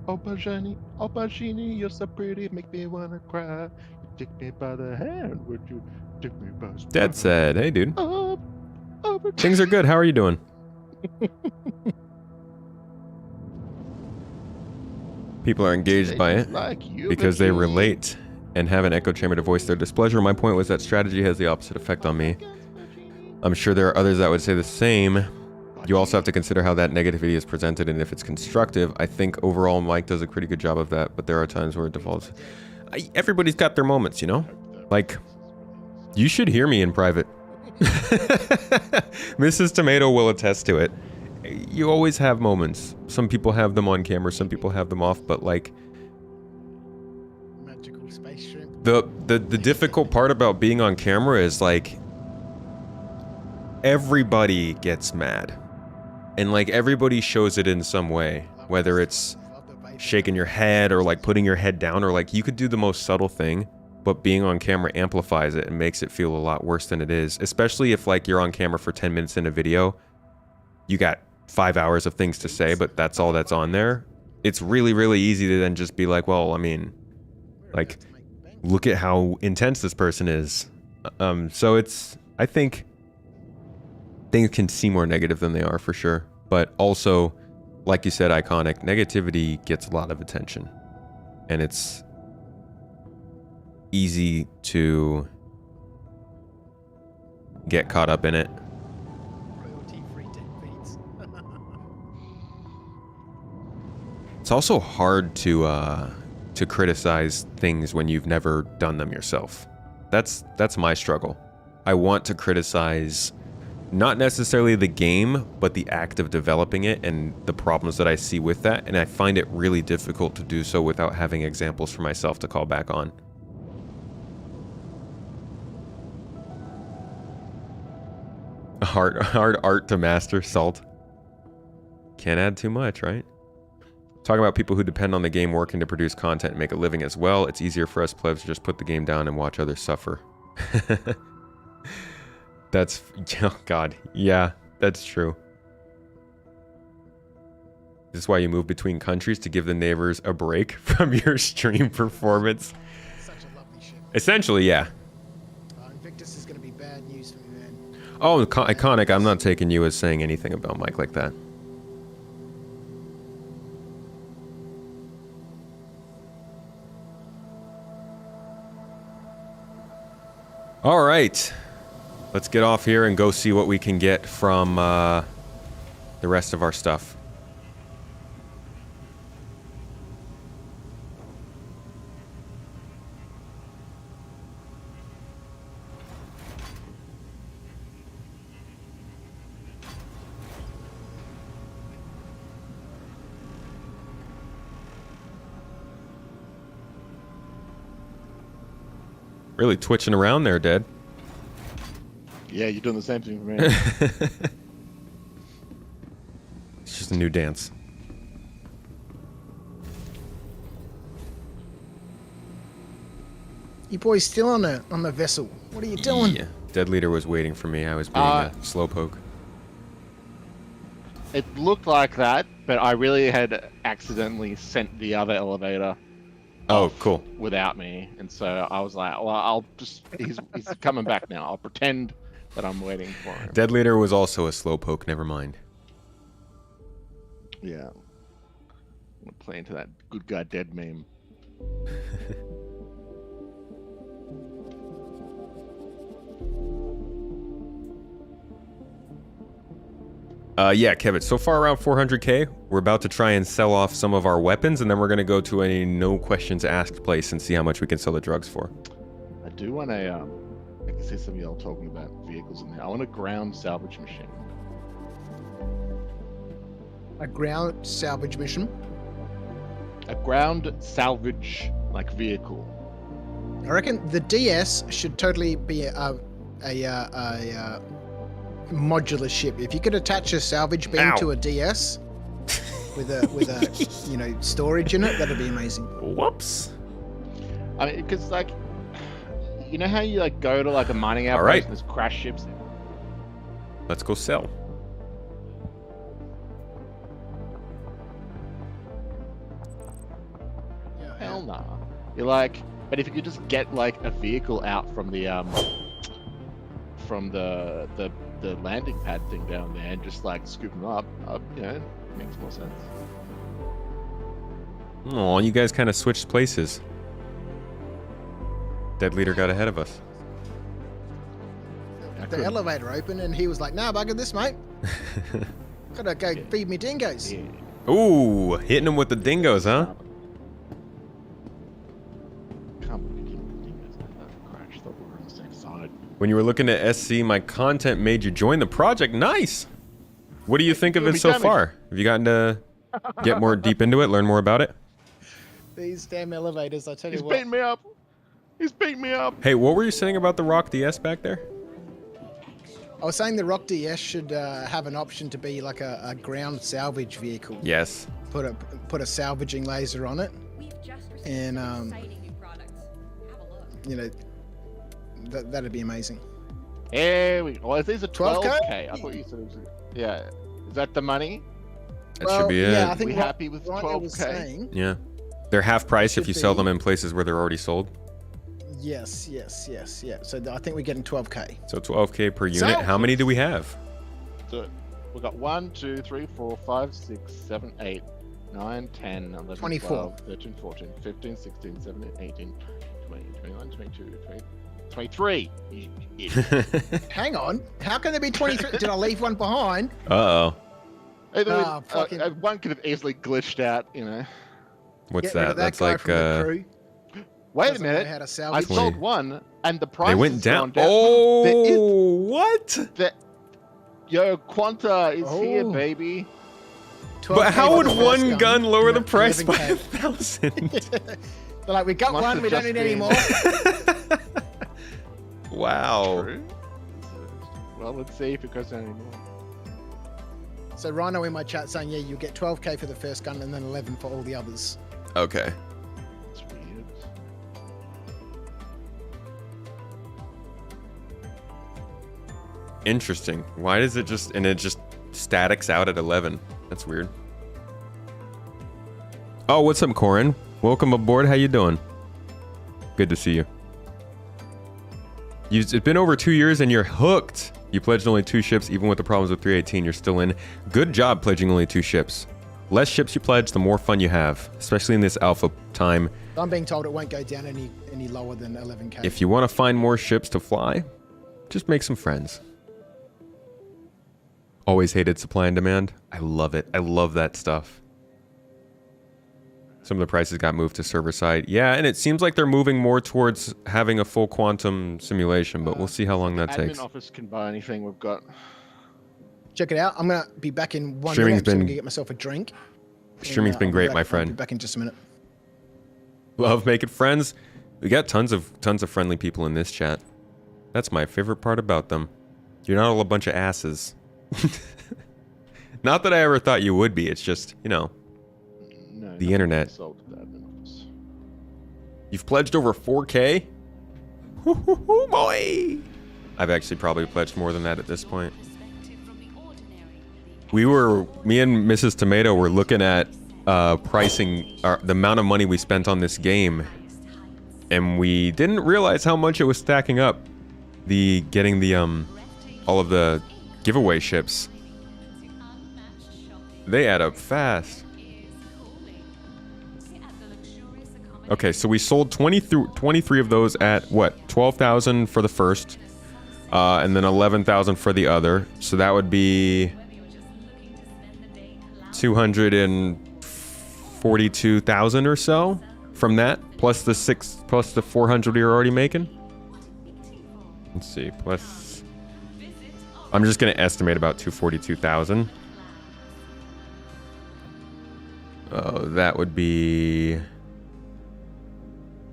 Aubergine, you're so pretty, make me wanna cry. You take me by the hand, would you take me by surprise? Dead said, hey dude. Oh, Aubergine. Things are good. How are you doing? People are engaged by it Like you, because they Virginie. relate and have an echo chamber to voice their displeasure. My point was that strategy has the opposite effect on me. I'm sure there are others that would say the same. You also have to consider how that negativity is presented and if it's constructive. I think overall Mike does a pretty good job of that, but there are times where it defaults. Everybody's got their moments, you know? Like, you should hear me in private. Mrs. Tomato will attest to it. You always have moments. Some people have them on camera, some people have them off, but like, Magical space shrimp. the difficult part about being on camera is like, everybody gets mad. And like everybody shows it in some way, whether it's shaking your head or like putting your head down, or like you could do the most subtle thing, but being on camera amplifies it and makes it feel a lot worse than it is. Especially if like you're on camera for 10 minutes in a video, you got 5 hours of things to say, but that's all that's on there. It's really, really easy to then just be like, well, I mean, like, look at how intense this person is. So it's, I think things can seem more negative than they are for sure. But also, like you said, iconic, negativity gets a lot of attention. And it's easy to get caught up in it. Royalty-free deadbeats. It's also hard to criticize things when you've never done them yourself. That's my struggle. I want to criticize not necessarily the game, but the act of developing it and the problems that I see with that, and I find it really difficult to do so without having examples for myself to call back on. Hard art to master, salt. Can't add too much, right? Talking about people who depend on the game working to produce content and make a living as well, it's easier for us plebs to just put the game down and watch others suffer. That's, oh god, yeah, that's true. This is why you move between countries, to give the neighbors a break from your stream performance. Such a lovely ship. Essentially, yeah. Invictus is going to be bad news for me, man. Oh, iconic, I'm not taking you as saying anything about Mike like that. All right. Let's get off here and go see what we can get from the rest of our stuff. Really twitching around there, Dad. Yeah, you're doing the same thing for me. It's just a new dance. You boys still on the vessel. What are you doing? Yeah. Dedleader was waiting for me. I was being a slowpoke. It looked like that, but I really had accidentally sent the other elevator Oh, cool. without me, and so I was like, well, I'll just, he's coming back now. I'll pretend that I'm waiting for him. Dedleader was also a slowpoke, never mind. Yeah. I'm gonna play into that good guy dead meme. Yeah, Kevin, so far around 400k. We're about to try and sell off some of our weapons, and then we're going to go to a no questions asked place and see how much we can sell the drugs for. I do want a, I can see some of y'all talking about vehicles in there. I want a ground salvage machine. A ground salvage mission. A ground salvage, like, vehicle. I reckon the DS should totally be a modular ship. If you could attach a salvage beam to a DS with a storage in it, that'd be amazing. Whoops. I mean, because like, you know how you like go to like a mining outpost right. and there's crash ships there? Let's go sell. Hell nah. You're like, but if you could just get like a vehicle out from the landing pad thing down there and just like scoop them up, makes more sense. Oh, you guys kind of switched places. Dedleader got ahead of us. The elevator opened and he was like, "Nah, bugger this, mate. Gotta go feed me dingoes." Yeah. Ooh, hitting him with the dingoes, huh? Can't believe you didn't crash. Thought we were on the same side. When you were looking at SC, my content made you join the project. Nice. What do you think of it so far? Have you gotten to get more deep into it, learn more about it? These damn elevators, I tell you He's what. beating me up. He's beating me up. Hey, what were you saying about the Rock DS back there? I was saying the Rock DS should have an option to be like a ground salvage vehicle. Yes. Put a salvaging laser on it, We've just received and some exciting new products. Have a look. that'd be amazing. Here we go. Well, these are 12K? 12K. I thought you said it was. Yeah. Is that the money? That should be it. Yeah, I think We what happy with Rhino was 12K? saying. Yeah. They're half price if Should you sell be. them in places where they're already sold. Yes. Yeah. So I think we're getting 12K. So 12K per unit. How many do we have? So we've got 1, 2, 3, 4, 5, 6, 7, 8, 9, 10, 11, 24. 12, 13, 14, 15, 16, 17, 18, 20, 21, 22, 23. You idiot. Hang on. How can there be 23? Did I leave one behind? Uh-oh. Fucking- One could have easily glitched out, What's Get rid of that? That's guy like from the crew. Wait a Doesn't know minute. how to I salvage. sold one, and the price they went has down. gone down. Oh, what? Yo, Quanta is here, Oh. baby. 12K But how for would the first one gun lower the 11K. price by 1,000? They're like, we got Must one, have we don't just need any been- more. Wow. True. Well, let's see if it goes down anymore. So Rhino in my chat saying, yeah, you get 12K for the first gun and then 11 for all the others. Okay. It's weird. Interesting. Why does it just statics out at 11? That's weird. Oh, what's up, Corin? Welcome aboard. How you doing? Good to see you. It's been over 2 years and you're hooked. You pledged only 2 ships, even with the problems with 318. You're still in. Good job pledging only 2 ships. Less ships you pledge, the more fun you have, especially in this alpha time. I'm being told it won't go down any lower than 11K. If you want to find more ships to fly, just make some friends. Always hated supply and demand. I love it. I love that stuff. Some of the prices got moved to server side. Yeah, and it seems like they're moving more towards having a full quantum simulation, but we'll see how long that Admin takes. office can buy anything we've got. Check it out. I'm going to be back in 1 Streaming's minute. I'm been- going to get myself a drink. Streaming's been I'll be great, back- my I'll be friend. back in just a minute. Love making friends. We got tons of friendly people in this chat. That's my favorite part about them. You're not all a bunch of asses. Not that I ever thought you would be. It's just, No, The internet. sold to the admin office. You've pledged over 4K? Hoo, boy! I've actually probably pledged more than that at this point. Me and Mrs. Tomato were looking at pricing, the amount of money we spent on this game, and we didn't realize how much it was stacking up. Getting the all of the giveaway ships. They add up fast. Okay, so we sold 23 of those at what? 12,000 for the first, and then 11,000 for the other. So that would be 242,000 or so from that, plus the 400 you're already making. Let's see, plus I'm just gonna estimate about 242,000. That would be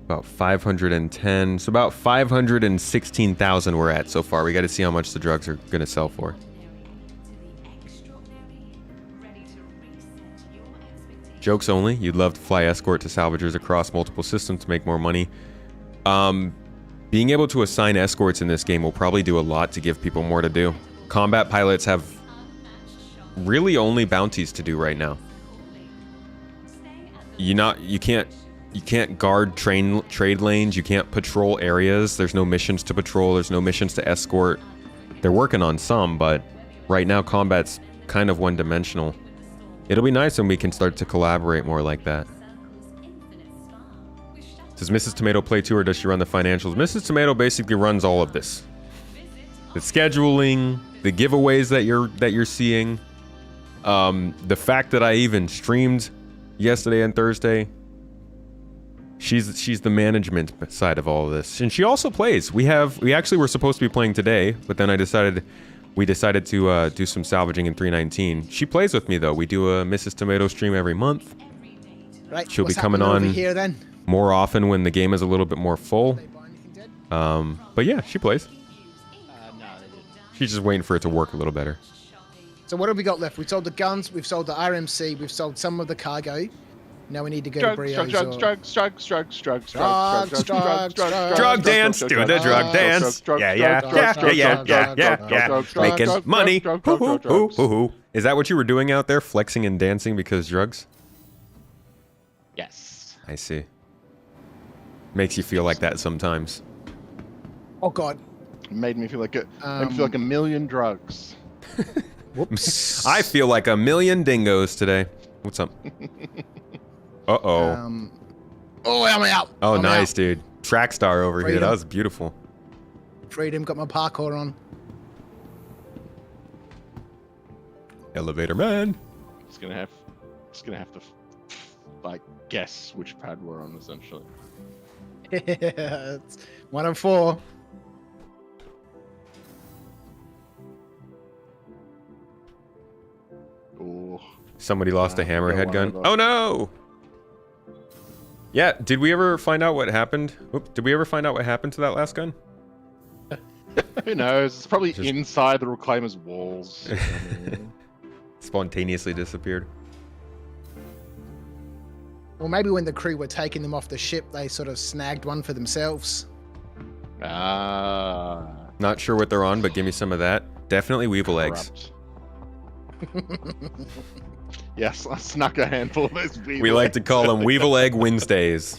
About 510. So about 516,000 we're at so far. We got to see how much the drugs are going to sell for. Jokes only. You'd love to fly escort to salvagers across multiple systems to make more money. Being able to assign escorts in this game will probably do a lot to give people more to do. Combat pilots have really only bounties to do right now. You can't guard trade lanes. You can't patrol areas. There's no missions to patrol. There's no missions to escort. They're working on some, but right now combat's kind of one-dimensional. It'll be nice when we can start to collaborate more like that. Does Mrs. Tomato play too, or does she run the financials? Mrs. Tomato basically runs all of this. The scheduling, the giveaways that you're seeing, the fact that I even streamed yesterday and Thursday. She's the management side of all of this, and she also plays. We actually were supposed to be playing today, but then we decided to do some salvaging in 319. She plays with me though. We do a Mrs. Tomato stream every month. Right. She'll be What's coming happening on over here then? more often when the game is a little bit more full. But yeah, she plays. No, they didn't. She's just waiting for it to work a little better. So what have we got left? We've sold the guns, we've sold the RMC, we've sold some of the cargo. Now we need to go to Brio's. Drug dance, do the drug dance. Yeah. Making money. Hoo. Is that what you were doing out there, flexing and dancing because drugs? Yes. I see. Makes you feel like that sometimes. Oh God. It made me feel like a million drugs. Whoops. I feel like a million dingoes today. What's up? Uh-oh. Oh, I'm out. Oh, I'm nice, out. dude. Track star over here. Freedom. That was beautiful. Freedom, got my parkour on. Elevator man. Just gonna have to like guess which pad we're on essentially. It's 1 of 4. Oh, Somebody lost a hammerhead one gun. of those. Oh no! Yeah, did we ever find out what happened? Did we ever find out what happened to that last gun? who knows? It's probably Just- inside the Reclaimer's walls. Spontaneously disappeared. Or maybe when the crew were taking them off the ship, they sort of snagged one for themselves. Ah. Not sure what they're on, but give me some of that. Definitely weevil eggs. Corrupt. Yes, I snuck a handful of those weevil We like to eggs. call them Weevil Egg Wednesdays.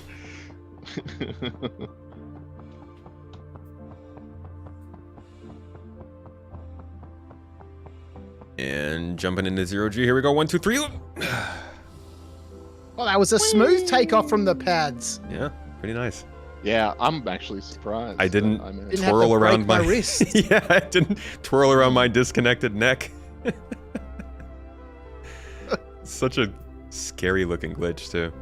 And jumping into 0G. Here we go. 1, 2, 3. Well, that was a smooth takeoff from the pads. Yeah, pretty nice. Yeah, I'm actually surprised. I didn't that managed- Didn't have twirl to break around my wrist. Yeah, I didn't twirl around my disconnected neck. Such a scary looking glitch too.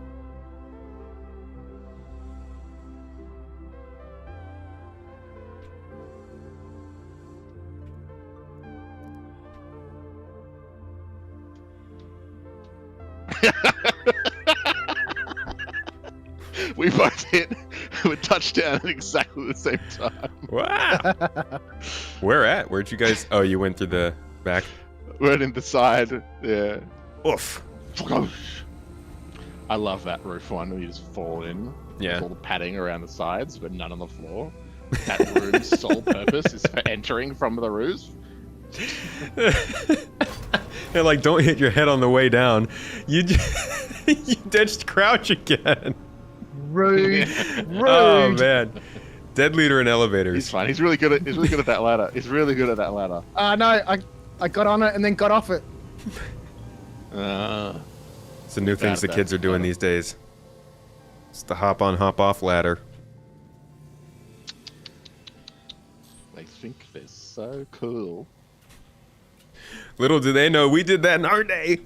We both hit with touchdown at exactly the same time. Wow. Where at? Where'd you guys? Oh, you went through the back. Right in the side. Yeah. Oof. I love that roof one where you just fall in. Yeah. With all the padding around the sides, but none on the floor. That room's sole purpose is for entering from the roof. They're like, don't hit your head on the way down. You you ditched crouch again. Rude. Oh man. Dedleader and elevators. He's fine. He's really good at that ladder. He's really good at that ladder. No, I got on it and then got off it. It's the new things the kids are doing these days. It's the hop on, hop off ladder. They think they're so cool. Little do they know we did that in our day.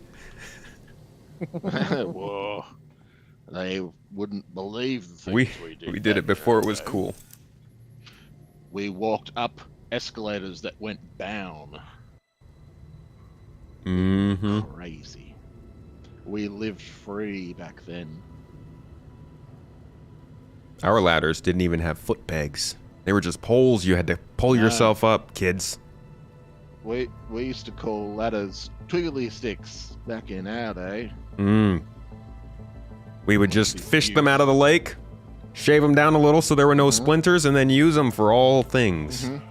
Whoa. They wouldn't believe the things we did. We did it before it was ago. cool. We walked up escalators that went down. Mm-hmm. Crazy. We lived free back then. Our ladders didn't even have foot pegs. They were just poles. You had to pull yourself up, kids. We used to call ladders twiggly sticks back in our day. We would just fish them out of the lake, shave them down a little so there were no splinters, and then use them for all things. And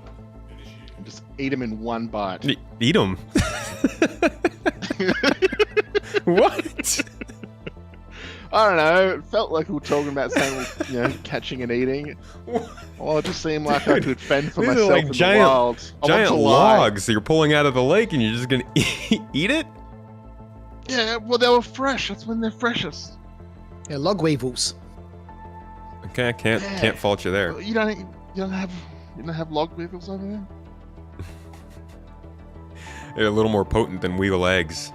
just eat them in one bite. Eat them? What? I don't know. It felt like we were talking about something, catching and eating. Well, it just seemed like I could fend for These are myself like in giant, the wild. giant logs that you're pulling out of the lake, and you're just gonna eat it? Yeah, well, they were fresh. That's when they're freshest. Yeah, log weevils. Okay, I can't fault you there. You don't have log weevils over there? They're a little more potent than weevil eggs.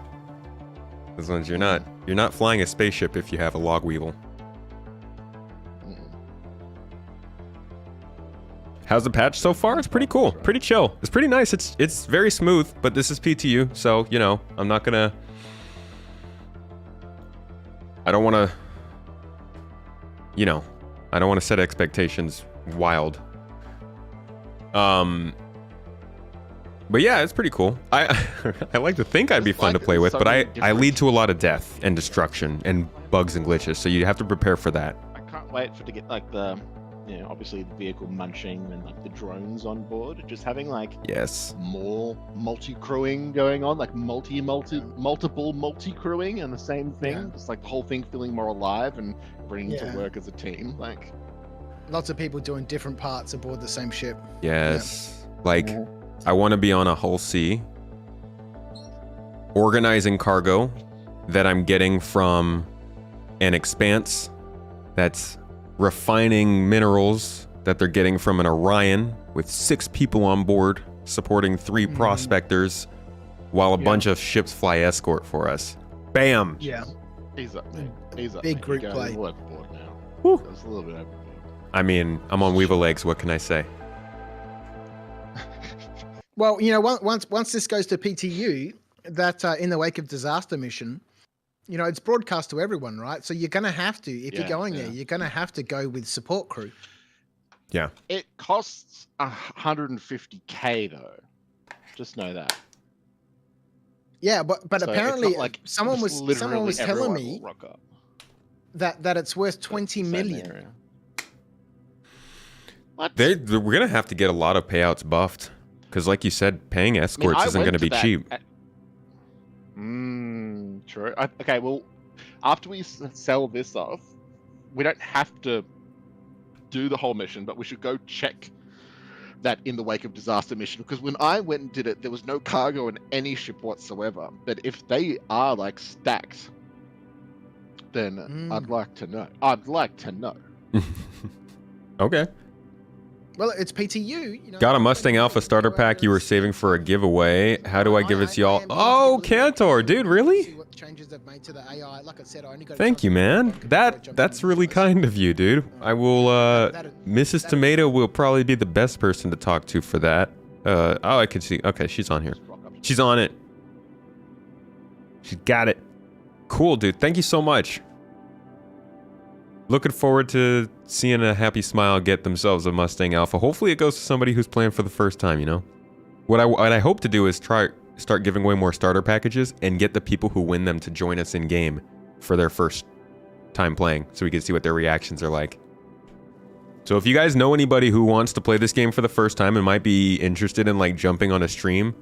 Those ones you're not flying a spaceship if you have a log weevil. How's the patch so far? It's pretty cool, pretty chill. It's pretty nice. It's very smooth, but this is PTU, so I'm not gonna. I don't want to set expectations wild. But yeah, it's pretty cool. I like to think I'd be fun to play with, but I lead to a lot of death and destruction and bugs and glitches, so you have to prepare for that. I can't wait to get like the, obviously the vehicle munching and like the drones on board. Just having like more multi-crewing going on, like multiple multi-crewing and the same thing. Yeah. Just like the whole thing feeling more alive and bringing to work as a team. Like lots of people doing different parts aboard the same ship. Yes, I want to be on a Hull C, organizing cargo that I'm getting from an Expanse that's refining minerals that they're getting from an Orion with 6 people on board supporting 3 prospectors while a bunch of ships fly escort for us. Bam! Yeah. He's up, man. He's up. Big group play. play. Overboard now. Woo. It's a little bit overboard. I mean, I'm on Weevil legs. What can I say? Well, once this goes to PTU, that in the wake of disaster mission, it's broadcast to everyone, right? So you're going to have to, if you're going there, you're going to have to go with support crew. Yeah. It costs 150k though. Just know that. Yeah, but So apparently it's not like somme was literally telling everyone me will rock up. that it's worth 20 Same million. area. What? We're going to have to get a lot of payouts buffed. Because like you said, paying escorts isn't going to be cheap. True. Okay, well, after we sell this off, we don't have to do the whole mission, but we should go check that in the wake of disaster mission. Because when I went and did it, there was no cargo in any ship whatsoever. But if they are like stacked, then I'd like to know. I'd like to know. Okay. Well, it's PTU. Got a Mustang Alpha starter pack you were saving for a giveaway. How do I give it to y'all? Oh, Cantor, dude, really? Thank you, man. That's really kind of you, dude. I will, Mrs. Tomato will probably be the best person to talk to for that. Oh, I can see. Okay, she's on here. She's on it. She got it. Cool, dude. Thank you so much. Looking forward to seeing a happy smile get themselves a Mustang Alpha. Hopefully it goes to somebody who's playing for the first time, What I hope to do is start giving away more starter packages and get the people who win them to join us in game for their first time playing so we can see what their reactions are like. So if you guys know anybody who wants to play this game for the first time and might be interested in like jumping on a stream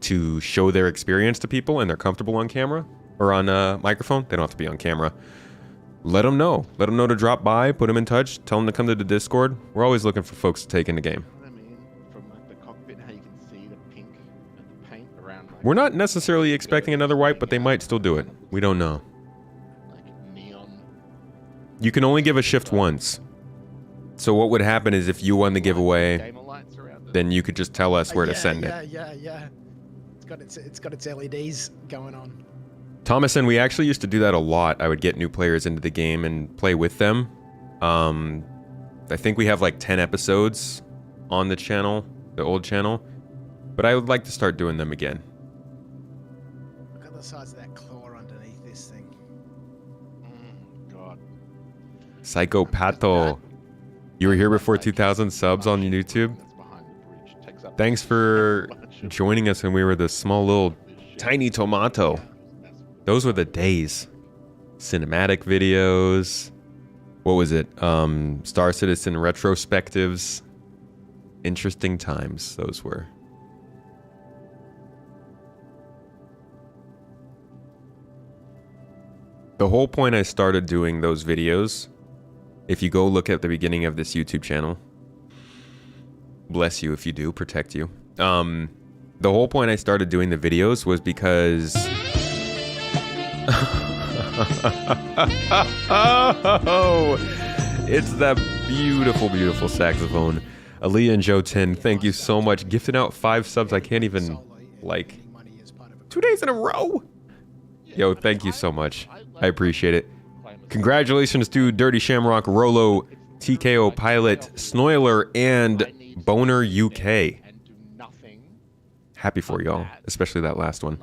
to show their experience to people and they're comfortable on camera or on a microphone, they don't have to be on camera. Let them know. Let them know to drop by, put them in touch, tell them to come to the Discord. We're always looking for folks to take in the game. I mean, from like the cockpit, how you can see the pink and the paint around. Like, We're not necessarily expecting another wipe, but they might still do it. We don't know. like neon. You can only give a shift once. So what would happen is if you won the giveaway, Gamer lights around it. then you could just tell us where to send it. Yeah. It's got its LEDs going on. Thomas and we actually used to do that a lot. I would get new players into the game and play with them. I think we have like 10 episodes on the channel, the old channel, but I would like to start doing them again. Look at the size of that claw underneath this thing. God. Psychopatho. You were here before 2,000 subs on YouTube. Thanks for joining us when we were the small little tiny tomato. Those were the days. Cinematic videos. What was it? Star Citizen retrospectives. Interesting times those were. The whole point I started doing those videos, if you go look at the beginning of this YouTube channel, bless you if you do, protect you. The whole point I started doing the videos was because... Oh, it's that beautiful, beautiful saxophone. Aaliyah and Joe 10, thank you so much. Gifting out 5 subs. I can't even, like, 2 days in a row. Yo, thank you so much. I appreciate it. Congratulations to Dirty Shamrock, Rolo, TKO Pilot, Snoiler, and Boner UK. Happy for y'all, especially that last one.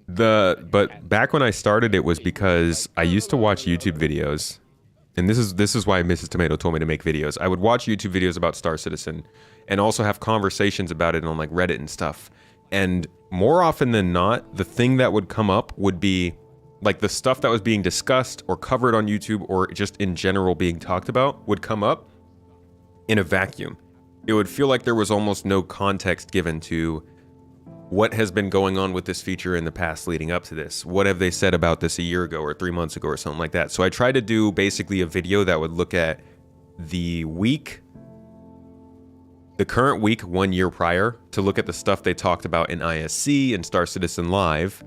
But back when I started, it was because I used to watch YouTube videos, and this is why Mrs. Tomato told me to make videos. I would watch YouTube videos about Star Citizen, and also have conversations about it on like Reddit and stuff. And more often than not, the thing that would come up would be like the stuff that was being discussed or covered on YouTube or just in general being talked about would come up in a vacuum. It would feel like there was almost no context given to what has been going on with this feature in the past leading up to this. What have they said about this a year ago or 3 months ago or something like that? So I tried to do basically a video that would look at the current week 1 year prior, to look at the stuff they talked about in ISC and Star Citizen Live.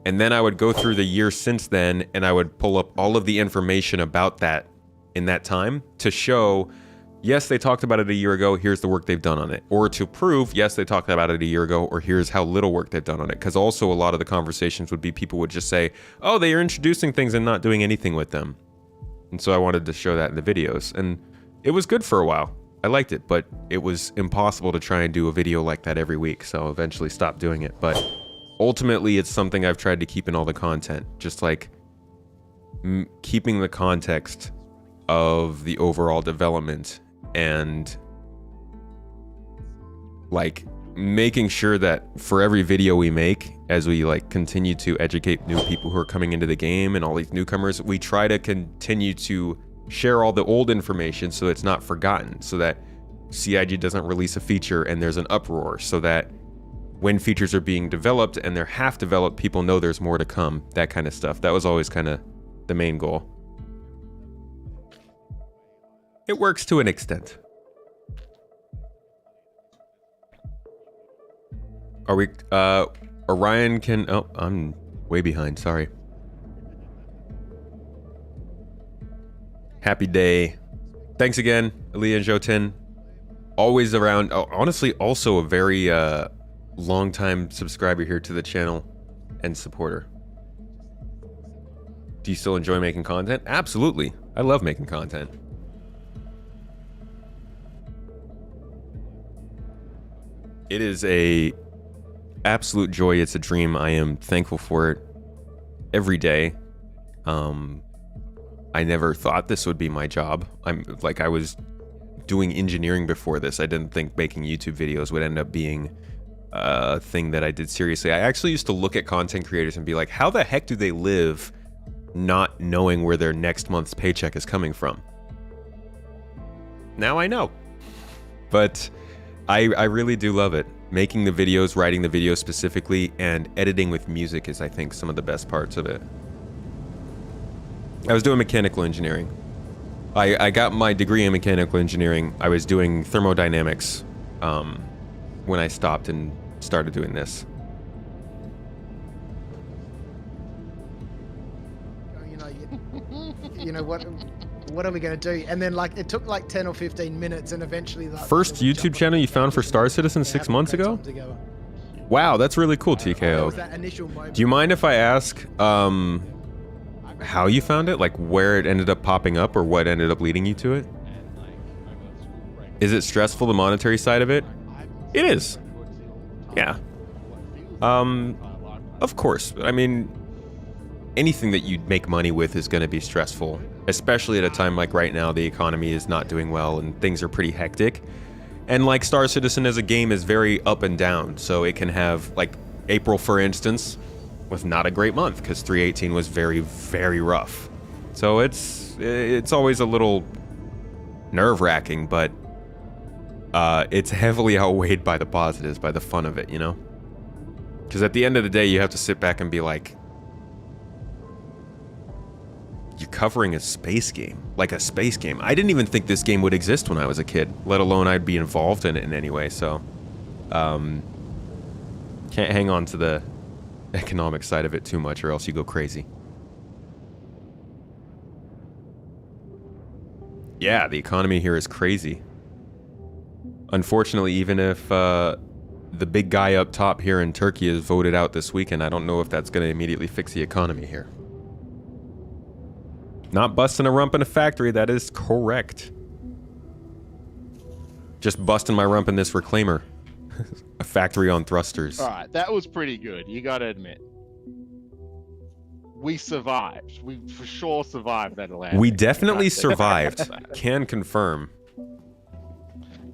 And then I would go through the year since then, and I would pull up all of the information about that in that time to show, yes, they talked about it a year ago, here's the work they've done on it. Or to prove, yes, they talked about it a year ago, or here's how little work they've done on it. Because also a lot of the conversations would be people would just say, oh, they are introducing things and not doing anything with them. And so I wanted to show that in the videos. And it was good for a while. I liked it, but it was impossible to try and do a video like that every week, so I eventually stopped doing it. But ultimately, it's something I've tried to keep in all the content, just like keeping the context of the overall development and like making sure that for every video we make, as we like continue to educate new people who are coming into the game and all these newcomers, we try to continue to share all the old information so it's not forgotten, so that CIG doesn't release a feature and there's an uproar, so that when features are being developed and they're half developed, people know there's more to come, that kind of stuff. That was always kind of the main goal. It works to an extent. Are we, Orion can, oh, I'm way behind, sorry. Happy day. Thanks again, Aaliyah and Jotin. Always around. Oh, honestly, also a very long-time subscriber here to the channel and supporter. Do you still enjoy making content? Absolutely. I love making content. It is a absolute joy. It's a dream. I am thankful for it every day. I never thought this would be my job. I was doing engineering before this. I didn't think making YouTube videos would end up being a thing that I did seriously. I actually used to look at content creators and be like, how the heck do they live not knowing where their next month's paycheck is coming from? Now I know. But I really do love it. Making the videos, writing the videos specifically, and editing with music is, I think, some of the best parts of it. I was doing mechanical engineering. I got my degree in mechanical engineering. I was doing thermodynamics when I stopped and started doing this. You know what are we going to do? And then like it took like 10 or 15 minutes, and eventually the first YouTube channel you found for Star Citizen 6 months ago? Wow, that's really cool, TKO. Do you mind if I ask how you found it? Like where it ended up popping up or what ended up leading you to it? Is it stressful, the monetary side of it? It is. Yeah. Of course. I mean, anything that you make money with is going to be stressful, especially at a time like right now. The economy is not doing well and things are pretty hectic. And like Star Citizen as a game is very up and down, so it can have, like April for instance was not a great month because 318 was very, very rough. So it's always a little nerve-wracking, but it's heavily outweighed by the positives, by the fun of it, you know? Because at the end of the day, you have to sit back and be like, you're covering a space game. Like a space game. I didn't even think this game would exist when I was a kid, let alone I'd be involved in it in any way, so... can't hang on to the economic side of it too much or else you go crazy. Yeah, the economy here is crazy. Unfortunately, even if the big guy up top here in Turkey is voted out this weekend, I don't know if that's going to immediately fix the economy here. Not busting a rump in a factory, that is correct. Just busting my rump in this reclaimer. A factory on thrusters. Alright, that was pretty good, you gotta admit. We survived. We for sure survived that landing. We definitely survived. Can confirm.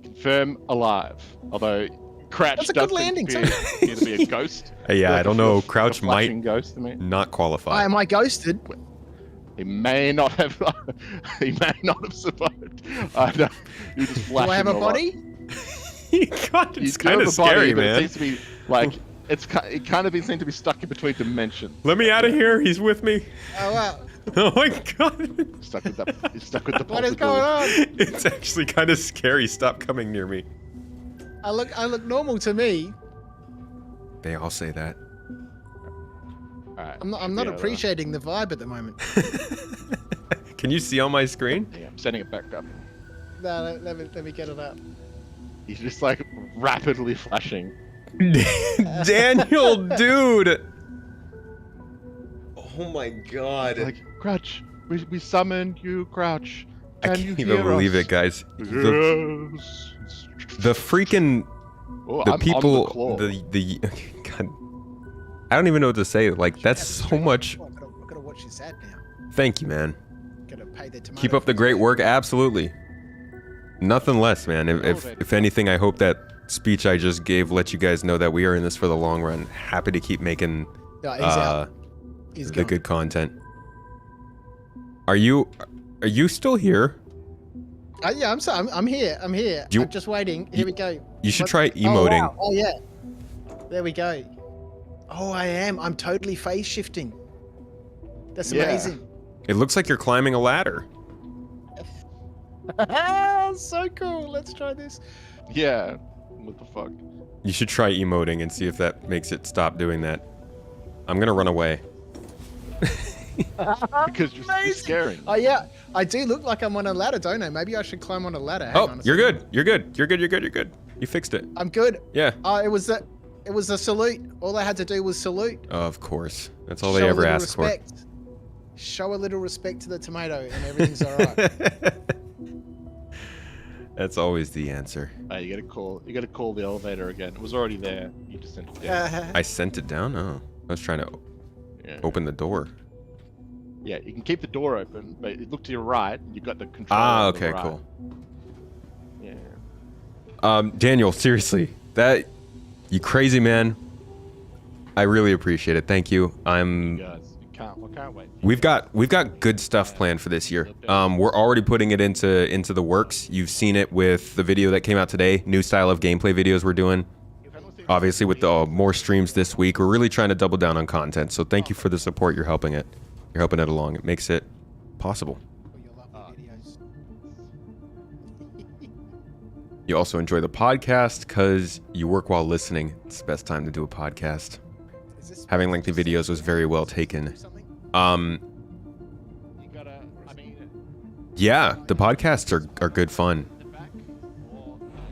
Confirm alive. Although Crouch That's a does good landing appear to be a ghost. Yeah, Like I don't know. Crouch might ghost to me. not qualify. Am I ghosted? He may not have. He may not have survived. I know. You just Do I have a body? God, You it's do have kind a of scary, body, but man. it seems to be like it kind of seems to be stuck in between dimensions. Let me out of here. He's with me. Oh wow. Oh my God. Stuck with the. He's stuck with the. What is going on? It's actually kind of scary. Stop coming near me. I look normal to me. They all say that. Right, I'm not appreciating the vibe at the moment. Can you see on my screen? Yeah, I'm setting it back up. No, let me get it up. He's just like rapidly flashing. Daniel, dude. Oh my God. Like Crouch, we summoned you, Crouch. I Can can't you even hear believe us? it, guys. Yes. The freaking Oh, the I'm people on the God, I don't even know what to say. Like that's so much. I've got to watch this ad now. Thank you, man. Got to pay the tomato. Keep up the great work. Absolutely. Nothing less, man. If anything, I hope that speech I just gave let you guys know that we are in this for the long run. Happy to keep making He's the gone. good content. Are you still here? Yeah, I'm here. I'm here. I'm just waiting. Here we go. You should try emoting. Oh, wow. Oh yeah. There we go. Oh, I am. I'm totally phase shifting. That's amazing. It looks like you're climbing a ladder. So cool. Let's try this. Yeah. What the fuck? You should try emoting and see if that makes it stop doing that. I'm gonna run away. Because you're scaring. Oh yeah, I do look like I'm on a ladder, don't I? Maybe I should climb on a ladder. Hang on a You're second. good. You're good. You're good. You're good. You're good. You fixed it. I'm good. Yeah. It was a salute. All I had to do was salute. Of course. That's all they ever ask for. Show a little respect to the tomato, and everything's all right. That's always the answer. You gotta call the elevator again. It was already there. You just sent it down. I sent it down? Oh. I was trying to open the door. Yeah, you can keep the door open, but look to your right. You've got the control. Ah, on the okay, right. cool. Yeah. Daniel, seriously, you crazy man. I really appreciate it. Thank you. You guys, can't wait. We've got good stuff planned for this year. We're already putting it into the works. You've seen it with the video that came out today. New style of gameplay videos we're doing. Obviously, with the more streams this week, we're really trying to double down on content. So thank you for the support. You're helping it. You're helping it along. It makes it possible. You also enjoy the podcast because you work while listening. It's the best time to do a podcast. Having lengthy videos was very well taken. Yeah, the podcasts are good fun.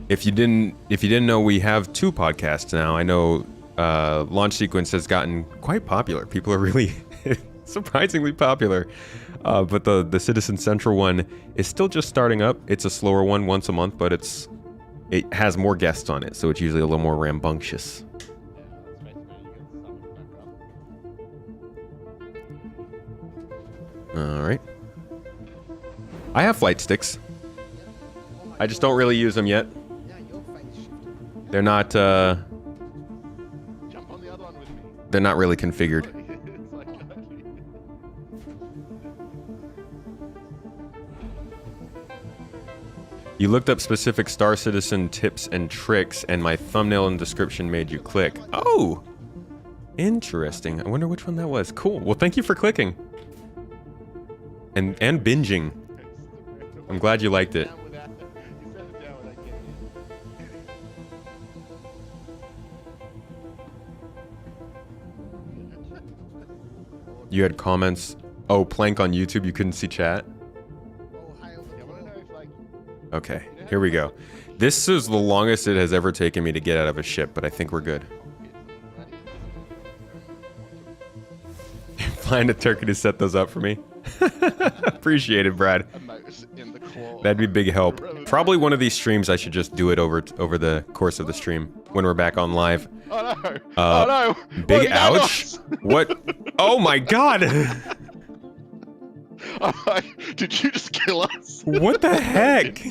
If you didn't know, we have 2 podcasts now. I know Launch Sequence has gotten quite popular. People are really surprisingly popular. But the Citizen Central one is still just starting up. It's a slower one once a month, but it has more guests on it, so it's usually a little more rambunctious. All right. I have flight sticks. I just don't really use them yet. They're not, Jump on the other one with me. they're not really configured. It's like, You looked up specific Star Citizen tips and tricks, and my thumbnail and description made you click. Oh! Interesting. I wonder which one that was. Cool. Well, thank you for clicking. And binging. I'm glad you liked it. You had comments. Oh, Plank on YouTube, you couldn't see chat? Okay, here we go. This is the longest it has ever taken me to get out of a ship, but I think we're good. Find a turkey to set those up for me. Appreciate it, Brad. That'd be big help. Probably one of these streams I should just do it over the course of the stream when we're back on live. Oh no! Oh no! Big ouch! What? Oh my god! Did you just kill us? What the heck?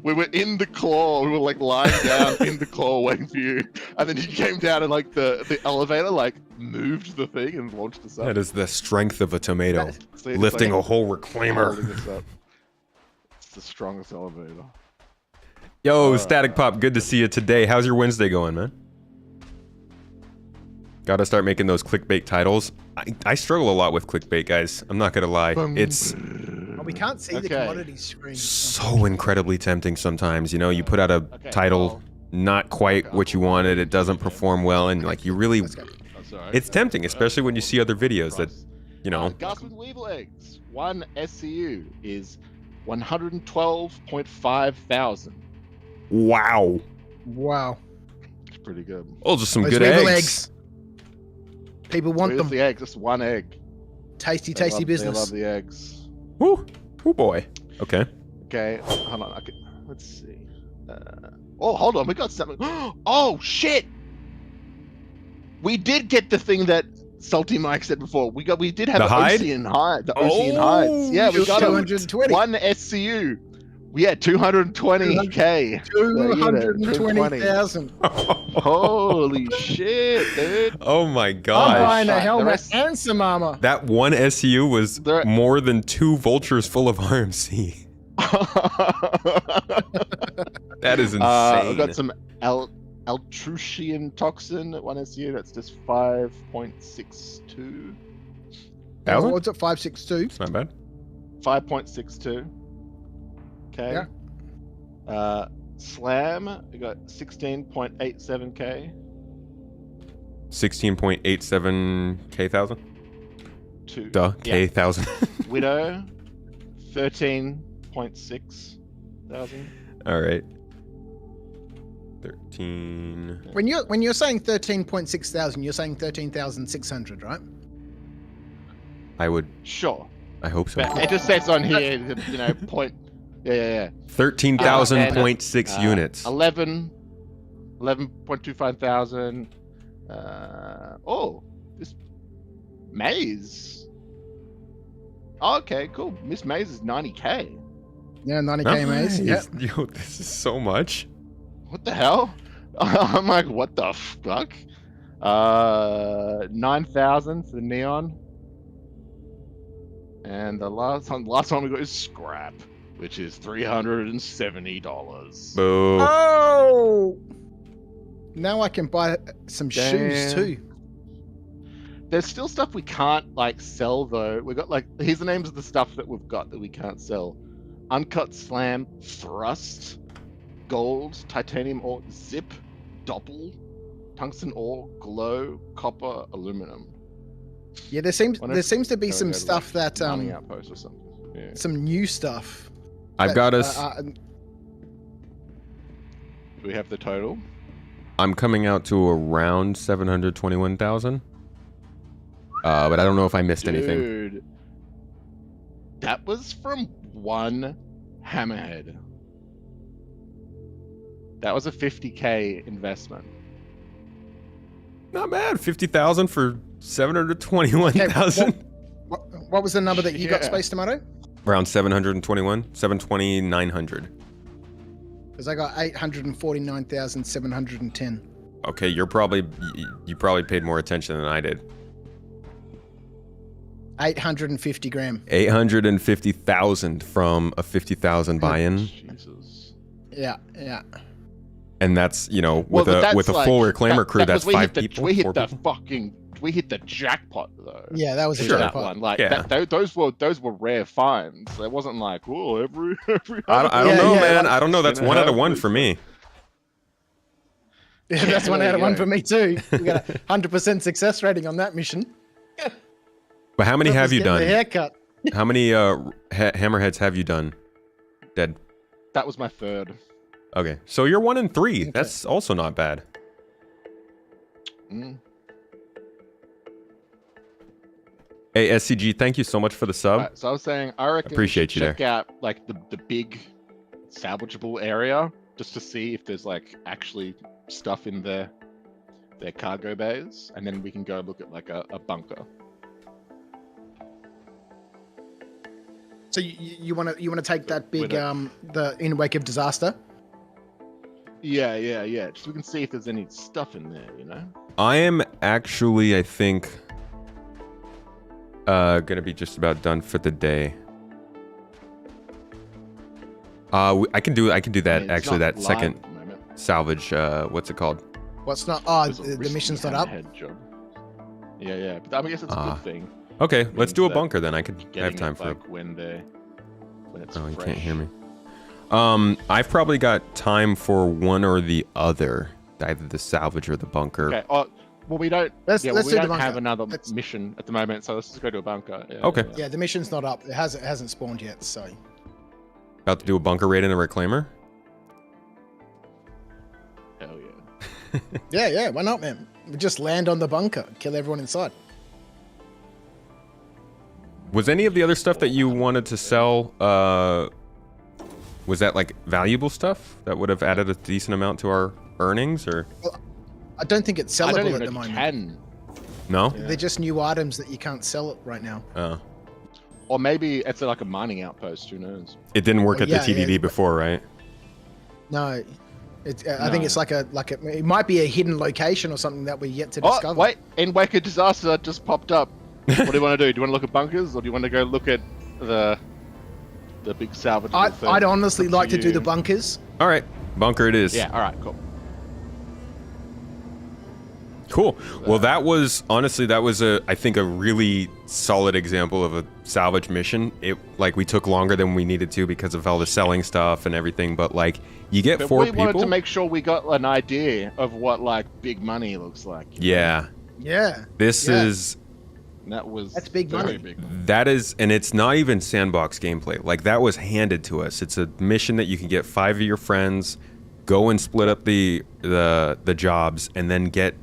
We were in the claw. We were like lying down in the claw waiting for you, and then you came down and like the elevator like moved the thing and launched us up. That is the strength of a tomato. See, Lifting like a whole reclaimer. holding us up. It's the strongest elevator. Yo, Static Pop, good to see you today. How's your Wednesday going, man? Gotta start making those clickbait titles. I struggle a lot with clickbait, guys. I'm not gonna lie. It's Oh, we can't see the commodity screen. so incredibly tempting sometimes. You know, you put out a title, not quite what you wanted, it doesn't perform well, and like you really... It's tempting, especially when you see other videos that, you know... Gus with Weevil eggs. One SCU is 112.5 thousand. Wow. Wow. It's pretty good. Oh, just some Those good Weevil eggs. People want them. The egg, just one egg. Tasty They business. love the eggs. Woo. Oh boy. Okay. Okay, hold on. Okay, let's see. Oh, hold on. We got something. Oh shit! We did get the thing that Salty Mike said before. We did have the an hide? Ocean hide. The Ocean hides. Yeah, we got 220. One SCU. We had 220k. 220,000. Holy shit, dude! Oh my I'm god. buying a The helmet rest- and some armor. That one SCU was There- more than 2 vultures full of RMC. That is insane. We've got some Altrusian toxin at one SCU. That's just 5.62. Thousand? What's it? 562. It's not bad. 5.62. Okay. Yeah. Slam, we got 16.87k. 16.87k thousand? Two. Duh, Yeah. K thousand. Widow, 13.6 thousand. All right. 13. When you're saying 13.6 thousand, you're saying 13,600, right? I would. Sure. I hope so. But it just says on here, you know, point. Yeah. 13,000.6 units. 11.25 thousand. This Maze. Oh, okay, cool. Miss Maze is 90k. Yeah, 90k maze. Yeah. Yo, this is so much. What the hell? I'm like, what the fuck? 9,000 for the neon. And the last one we got is scrap, which is $370. Boo. Oh! Now I can buy some shoes Damn. too. There's still stuff we can't like sell though. We got like, here's the names of the stuff that we've got that we can't sell: Uncut Slam, Thrust, Gold, Titanium Ore, Zip, Doppel, Tungsten Ore, Glow, Copper, Aluminum. Yeah, there seems to be some stuff like that Mining Outpost or something. Yeah. some new stuff. I've got us. Do we have the total? I'm coming out to around 721,000. But I don't know if I missed anything. Dude, that was from one Hammerhead. That was a 50k investment. Not bad. 50,000 for 721,000. What was the number that you got, Space Tomato? Around 721, 720, 900. Because I got 849,710. Okay, you probably paid more attention than I did. 850 grand. 850,000 from a 50,000 buy-in. Jesus. Yeah. And that's, with a full reclaimer crew, that's 5 people. We hit the jackpot though. Yeah, that was a Sure. jackpot. That one. Like Yeah. those were rare finds. It wasn't like, oh, every I don't know, yeah, man. like, I don't know. That's 1 out of 1 for me. Yeah, that's 1 out of 1 for me too. We got a 100% success rating on that mission. But how many have you Getting done? the haircut. How many hammerheads have you done? Dead. That was my third. Okay, so you're 1 in 3. Okay. That's also not bad. Mm. Hey, SCG, thank you so much for the sub. Right, so I was saying, I reckon Appreciate you check out like the big salvageable area just to see if there's like actually stuff in their cargo bays, and then we can go look at like a bunker. So you want to take that big the in wake of disaster? Yeah. Just so we can see if there's any stuff in there, I am actually, I think, gonna be just about done for the day. I can do that actually. That second salvage. What's it called? What's not? Oh, the mission's not up. Job. Yeah. But I guess it's a good thing. Okay, let's do a bunker then. I could have time for like when it's Oh, fresh. you can't hear me. I've probably got time for one or the other, either the salvage or the bunker. Okay. Well, we don't. Let's do the don't bunker. have another mission at the moment, so let's just go to a bunker. Yeah, Okay. Yeah, the mission's not up. It hasn't spawned yet. So. About to do a bunker raid in a reclaimer. Hell yeah. Yeah. Why not, man? We just land on the bunker, kill everyone inside. Was any of the other stuff that you wanted to sell, was that like valuable stuff that would have added a decent amount to our earnings, or? Well, I don't think it's I don't sellable even at the know if you moment. can. No? They're just new items that you can't sell right now. Oh. Or maybe it's like a mining outpost. Who knows? It didn't work Well, at the yeah, TDD before, right? No, I think it's like it might be a hidden location or something that we're yet to discover. Oh, wait! In wake of disaster just popped up. What do you want to do? Do you want to look at bunkers, or do you want to go look at the big salvage? I'd honestly like to do the bunkers. All right, bunker it is. Yeah. All right. Cool. Cool. Well, that was I think a really solid example of a salvage mission. We took longer than we needed to because of all the selling stuff and everything, but you get 4 people. We wanted to make sure we got an idea of what big money looks like. Yeah. Yeah. That's big money. Big. That is, and it's not even sandbox gameplay. That was handed to us. It's a mission that you can get 5 of your friends, go and split up the jobs, and then get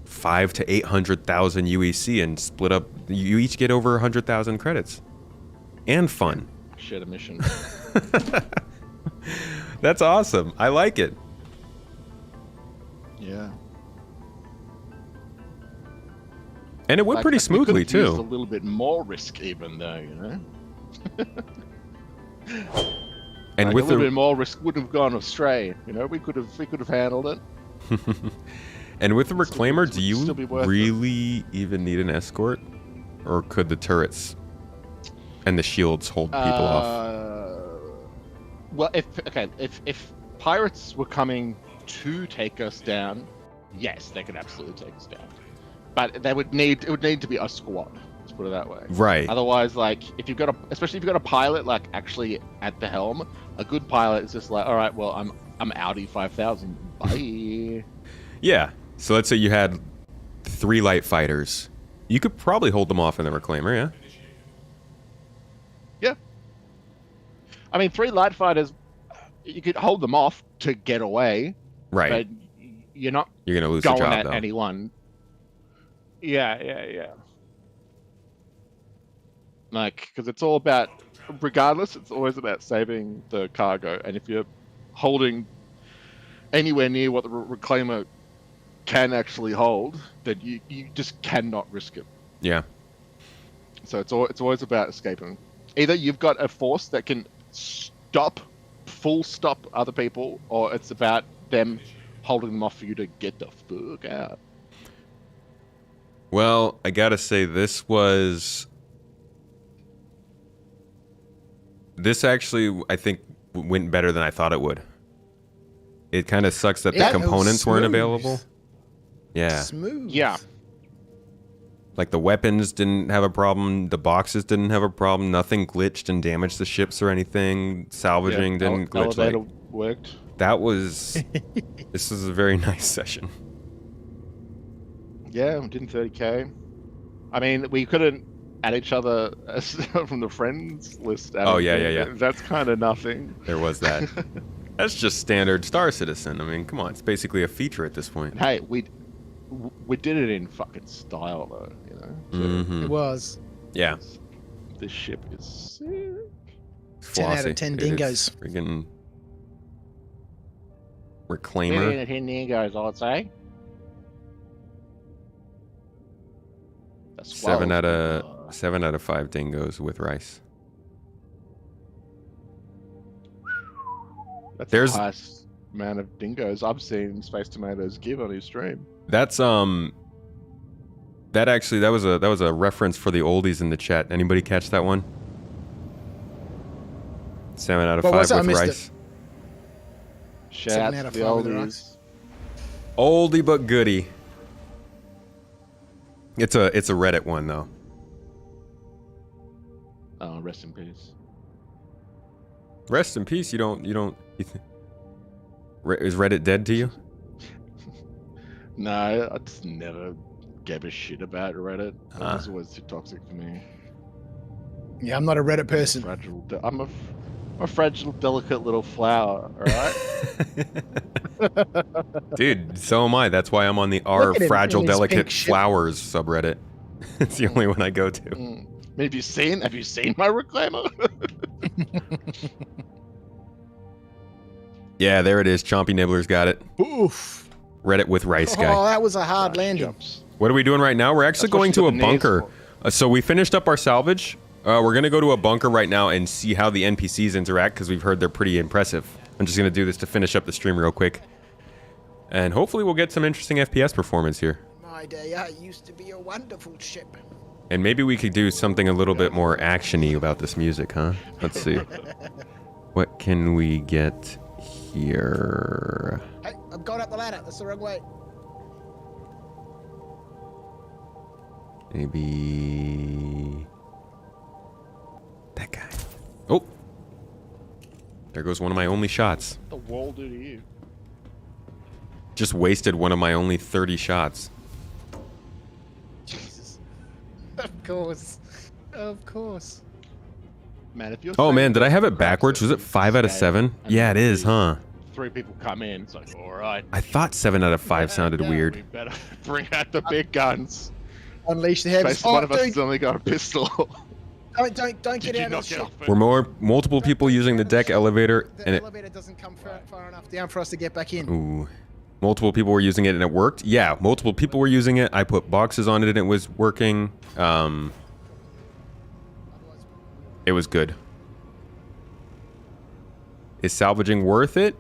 500,000 to 800,000 UEC and split up. You each get over 100,000 credits, and fun. Shit, a mission. That's awesome. I like it. Yeah. And it went pretty smoothly too. Used a little bit more risk, even though And with a little bit more risk wouldn't have gone astray. We could have handled it. And with the reclaimer, do you still be worth really even need an escort, or could the turrets and the shields hold people off? Well, if pirates were coming to take us down, yes, they could absolutely take us down. But it would need to be a squad. Let's put it that way. Right. Otherwise, especially if you've got a pilot actually at the helm, a good pilot is just all right. Well, I'm Audi 5000. Bye. Yeah. So let's say you had 3 light fighters. You could probably hold them off in the reclaimer, yeah? Yeah. I mean, 3 light fighters, you could hold them off to get away. Right. But you're not going to lose going the job, at though. anyone. Yeah. Because it's all about, regardless, it's always about saving the cargo. And if you're holding anywhere near what the reclaimer can actually hold, then you just cannot risk it. Yeah. So it's always about escaping. Either you've got a force that can full stop other people, or it's about them holding them off for you to get the fuck out. Well, I gotta say, this actually, I think, went better than I thought it would. It kind of sucks that the components weren't available. Yeah. Smooth. Yeah. Like the weapons didn't have a problem, the boxes didn't have a problem, nothing glitched and damaged the ships or anything. Salvaging didn't glitch. Elevator worked. That was. This was a very nice session. Yeah, we did 30k. I mean, we couldn't add each other from the friends list. Oh, yeah. That's kind of nothing. There was that. That's just standard Star Citizen. I mean, come on, it's basically a feature at this point. Hey, we did it in fucking style, though, you know? So It was. Yeah. This ship is sick. 10 out of 10 dingoes. Freaking Reclaimer. 10 out of 10 dingoes, I'd say. 7 out of 5 dingoes with rice. That's the highest amount of dingoes I've seen Space Tomatoes give on his stream. That's that was a reference for the oldies in the chat. Anybody catch that one? 7 out of 5 with rice. Shout out to the oldies. Oldie but goodie. It's a Reddit one though. Oh, rest in peace. Rest in peace. Is Reddit dead to you? No, I just never gave a shit about Reddit. It was always too toxic for me. Yeah, I'm not a Reddit person. I'm a fragile, delicate little flower, alright? Dude, so am I. That's why I'm on the fragile, delicate flowers subreddit. It's the only one I go to. I mean, have you seen my reclaimer? Yeah, there it is. Chompy Nibbler's got it. Oof. Reddit with rice guy. Oh, that was a hard landing. What are we doing right now? We're actually going to a bunker. So we finished up our salvage. We're going to go to a bunker right now and see how the NPCs interact because we've heard they're pretty impressive. I'm just going to do this to finish up the stream real quick. And hopefully we'll get some interesting FPS performance here. My day, I used to be a wonderful ship. And maybe we could do something a little bit more action-y about this music, huh? Let's see. What can we get here? Hey, I'm going up the ladder. That's the wrong way. Maybe that guy. Oh, there goes one of my only shots. What the wall do to you? Just wasted one of my only 30 shots. Jesus. Of course. Of course. Man, if you're man, did I have it backwards? Was it 5 out of 7? Yeah, it is, huh? 3 people come in, it's like, alright. I thought 7 out of 5 sounded weird. We better bring out the big guns. Unleash the heavens. One of us has only got a pistol. Don't get out of the ship. We're multiple people using the deck elevator, The and elevator doesn't come far enough down for us to get back in. Ooh. Multiple people were using it and it worked? Yeah, multiple people were using it. I put boxes on it and it was working. It was good. Is salvaging worth it?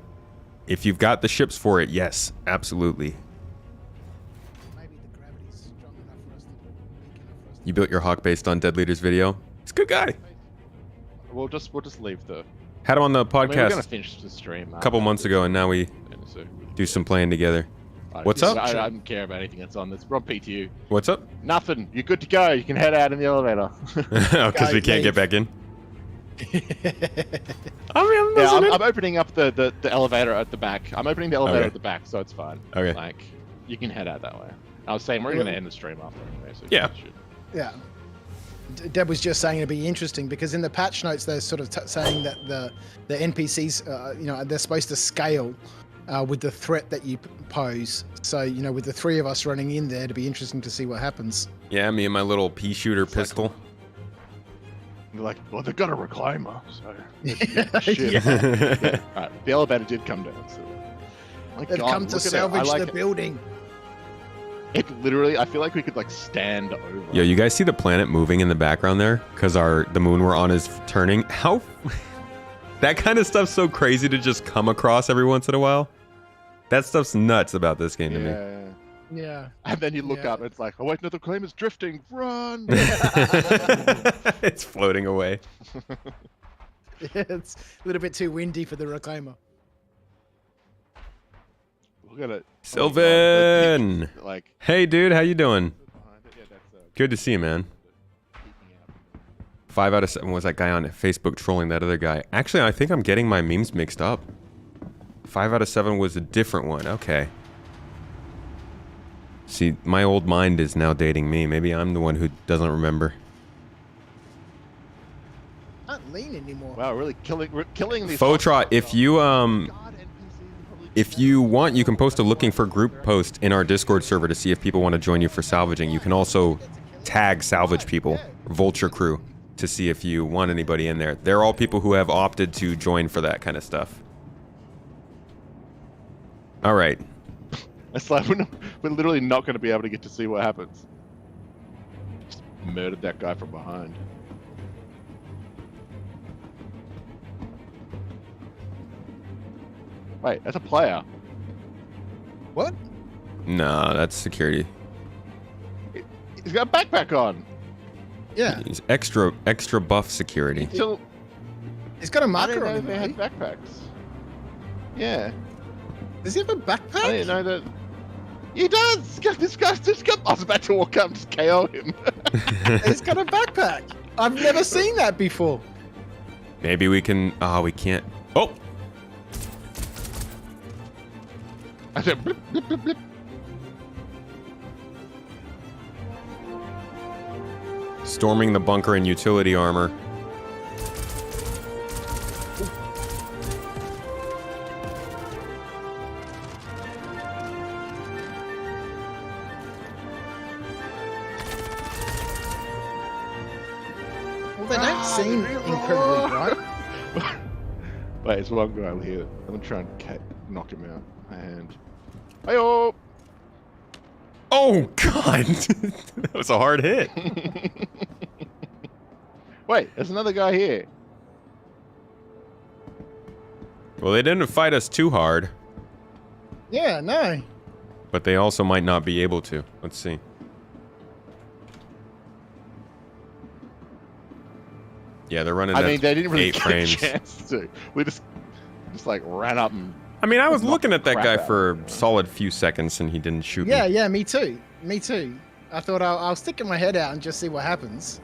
If you've got the ships for it, yes, absolutely. Maybe the gravity's strong enough for us to weak enough for us to... You built your hawk based on Dedleader's video? He's a good guy. We'll just leave the... Had him on the podcast we're gonna finish the stream a couple months ago, and now we do some playing together. What's up? I don't care about anything that's on this. We're on PTU. What's up? Nothing. You're good to go. You can head out in the elevator. Because we can't get back in? I'm opening up the elevator at the back. I'm opening the elevator at the back, so it's fine. Okay. Like, you can head out that way. I was saying we're going to end the stream after anyway. So yeah. Yeah. Deb was just saying it'd be interesting because in the patch notes they're sort of saying that the NPCs, they're supposed to scale with the threat that you pose. So, with the 3 of us running in there, it'd be interesting to see what happens. Yeah, me and my little pea shooter pistol. They're like, well, they've got a reclaimer, so... Yeah. Right, the elevator did come down, so... They've come to salvage the building. It literally, I feel like we could like stand over. Yo, you guys see the planet moving in the background there? Because the moon we're on is turning. How? That kind of stuff's so crazy to just come across every once in a while. That stuff's nuts about this game to me. Yeah. And then you look up, it's like, oh wait, no, the claim is drifting. Run! It's floating away. It's a little bit too windy for the reclaimer. Look at it. Sylvan! Like, hey, dude, how you doing? yeah, that's, Good to see you, man. 5 out of 7 was that guy on Facebook trolling that other guy. Actually, I think I'm getting my memes mixed up. 5 out of 7 was a different one. Okay. See, my old mind is now dating me. Maybe I'm the one who doesn't remember. Not lean anymore. wow, really killing these. Fotrot, if you want, you can post a looking for group post in our Discord server to see if people want to join you for salvaging. You can also tag salvage people, Vulture Crew, to see if you want anybody in there. They're all people who have opted to join for that kind of stuff. All right. It's like we're literally not going to be able to get to see what happens. Just murdered that guy from behind. Wait, that's a player. What? No, that's security. He's got a backpack on. Yeah. He's extra buff security. Still, He's got a I marker didn't on know him. they had Right? backpacks. Yeah, Does he have a backpack? I didn't know that. He does. This guy's just got. I was about to walk up and just KO him. He's got a backpack. I've never seen that before. Maybe we can. Oh, we can't. Oh, I said, blip, blip, blip, blip. storming the bunker in utility armor. Well, they don't seem incredibly bright. Wait, there's one guy over here. I'm gonna try and knock him out. And hey-oh! Oh God, that was a hard hit. Wait, there's another guy here. Well, they didn't fight us too hard, Yeah, no. but they also might not be able to. Let's see. Yeah, they're running. I that mean, they didn't really 8 get frames. a chance to. We just like ran up and. I mean, I was looking at that crap guy out for of him. a solid few seconds, and he didn't shoot Yeah, me. yeah, me too. Me too. I thought I'll stick my head out and just see what happens.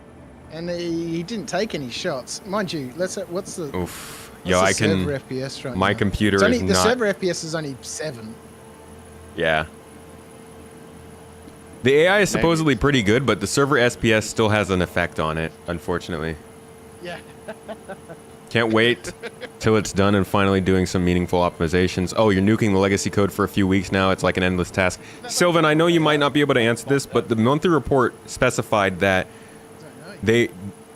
And he didn't take any shots. Mind you, what's the... Oof. what's Yo, the I can. server FPS right My now? computer It's only, is the not. server FPS is only 7. Yeah. The AI is supposedly pretty good, but the server SPS still has an effect on it, unfortunately. Yeah. Can't wait till it's done and finally doing some meaningful optimizations. Oh, you're nuking the legacy code for a few weeks now. It's like an endless task. Sylvan, I know you might not be able to answer this, but the monthly report specified that they,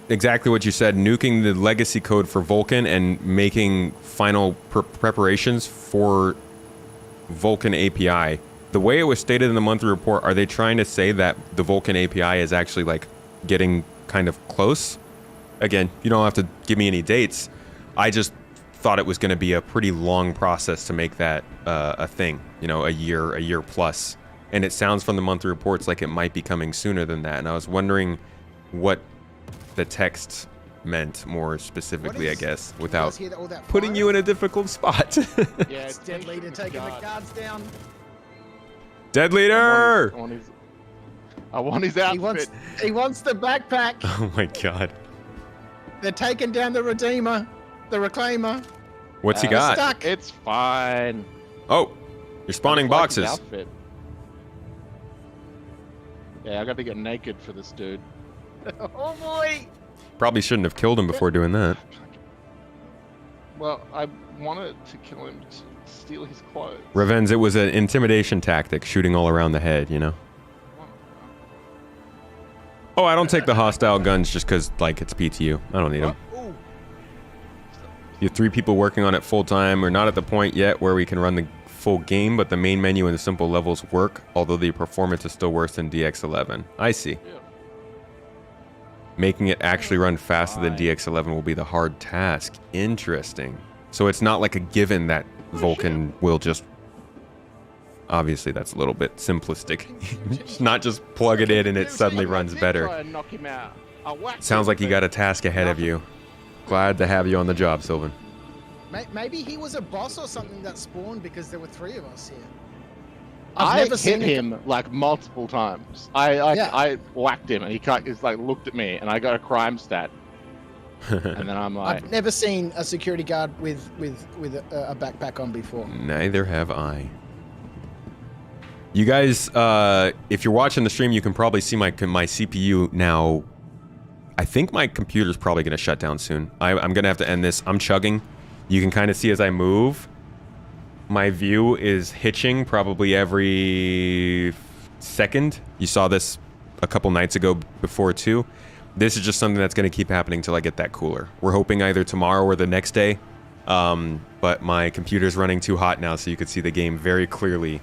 exactly what you said, nuking the legacy code for Vulkan and making final preparations for Vulkan API. The way it was stated in the monthly report, are they trying to say that the Vulkan API is actually like getting kind of close? Again, you don't have to give me any dates. I just thought it was going to be a pretty long process to make that a thing, you know, a year plus. And it sounds from the monthly reports like it might be coming sooner than that. And I was wondering what the text meant more specifically, I guess, without putting you in a difficult spot. Yeah, It's Dedleader taking the guards down. Dedleader! I want his outfit. He wants the backpack. Oh my God. They're taking down the Redeemer, the Reclaimer. What's he got? Stuck. It's fine. Oh, you're spawning I just like his boxes. outfit. Yeah, I got to get naked for this dude. Oh boy. Probably shouldn't have killed him before doing that. Well, I wanted to kill him to steal his clothes. Revenge, it was an intimidation tactic, shooting all around the head, you know? Oh, I don't take the hostile guns just because, like, it's PTU. I don't need them. Ooh. You have 3 people working on it full time. We're not at the point yet where we can run the full game, but the main menu and the simple levels work, although the performance is still worse than DX11. I see. Yeah. Making it actually run faster than DX11 will be the hard task. Interesting. So it's not like a given that Vulcan will just... Obviously, that's a little bit simplistic. It's not just plug it in and it suddenly runs better. Try and knock him out. I whacked Sounds him, like you but got a task ahead of you. Glad to have you on the job, Sylvan. Maybe he was a boss or something that spawned because there were 3 of us here. I hit him like multiple times. I whacked him and he just like looked at me and I got a crime stat. And then I'm like, I've never seen a security guard with a backpack on before. Neither have I. You guys, if you're watching the stream, you can probably see my CPU now. I think my computer's probably going to shut down soon. I'm going to have to end this. I'm chugging. You can kind of see as I move, my view is hitching probably every second. You saw this a couple nights ago before too. This is just something that's going to keep happening until I get that cooler. We're hoping either tomorrow or the next day. But my computer's running too hot now, so you could see the game very clearly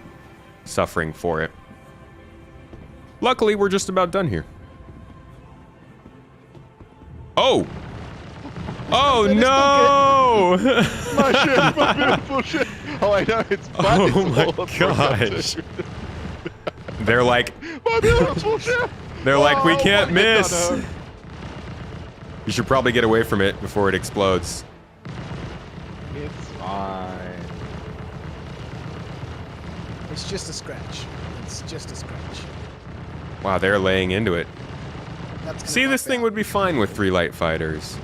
suffering for it. Luckily, we're just about done here. Oh! Oh no! my shit, my beautiful shit. Oh, I know, it's bad. Oh my gosh. They're like, my beautiful shit. They're like, we can't my God, miss. You should probably get away from it before it explodes. It's fine. It's just a scratch. It's just a scratch. Wow, they're laying into it. That's See, this thing would be fine with 3 light fighters.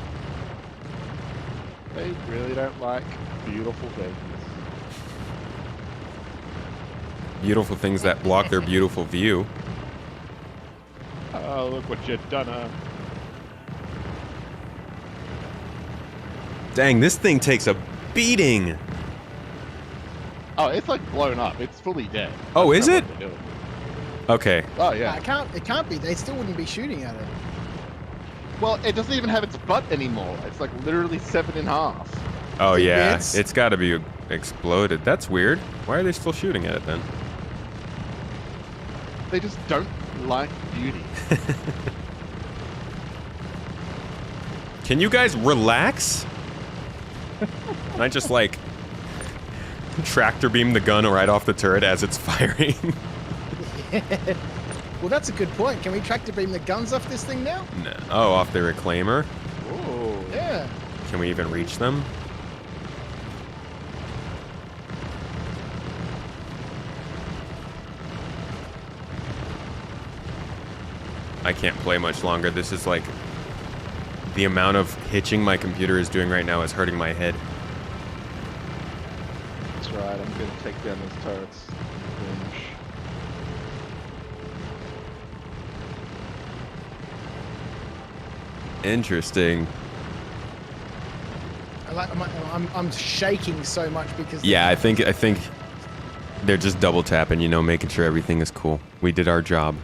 They really don't like beautiful things. Beautiful things that block their beautiful view. Oh, look what you've done. Dang, this thing takes a beating. Oh, it's like blown up. It's fully dead. Oh, is it? What they're doing. Okay. Oh, yeah. It can't be. They still wouldn't be shooting at it. Well, it doesn't even have its butt anymore. It's like literally 7 in half. Oh, yeah. It's- It's got to be exploded. That's weird. Why are they still shooting at it then? They just don't like beauty. Can you guys relax? Can I just like tractor beam the gun right off the turret as it's firing? Well, that's a good point. Can we tractor beam the guns off this thing now? No. Oh, off the reclaimer? Oh. Yeah. Can we even reach them? I can't play much longer. This is like... The amount of hitching my computer is doing right now is hurting my head. That's right. I'm going to take down those turrets. Binge. Interesting. I'm shaking so much because... Yeah, I think they're just double tapping, you know, making sure everything is cool. We did our job.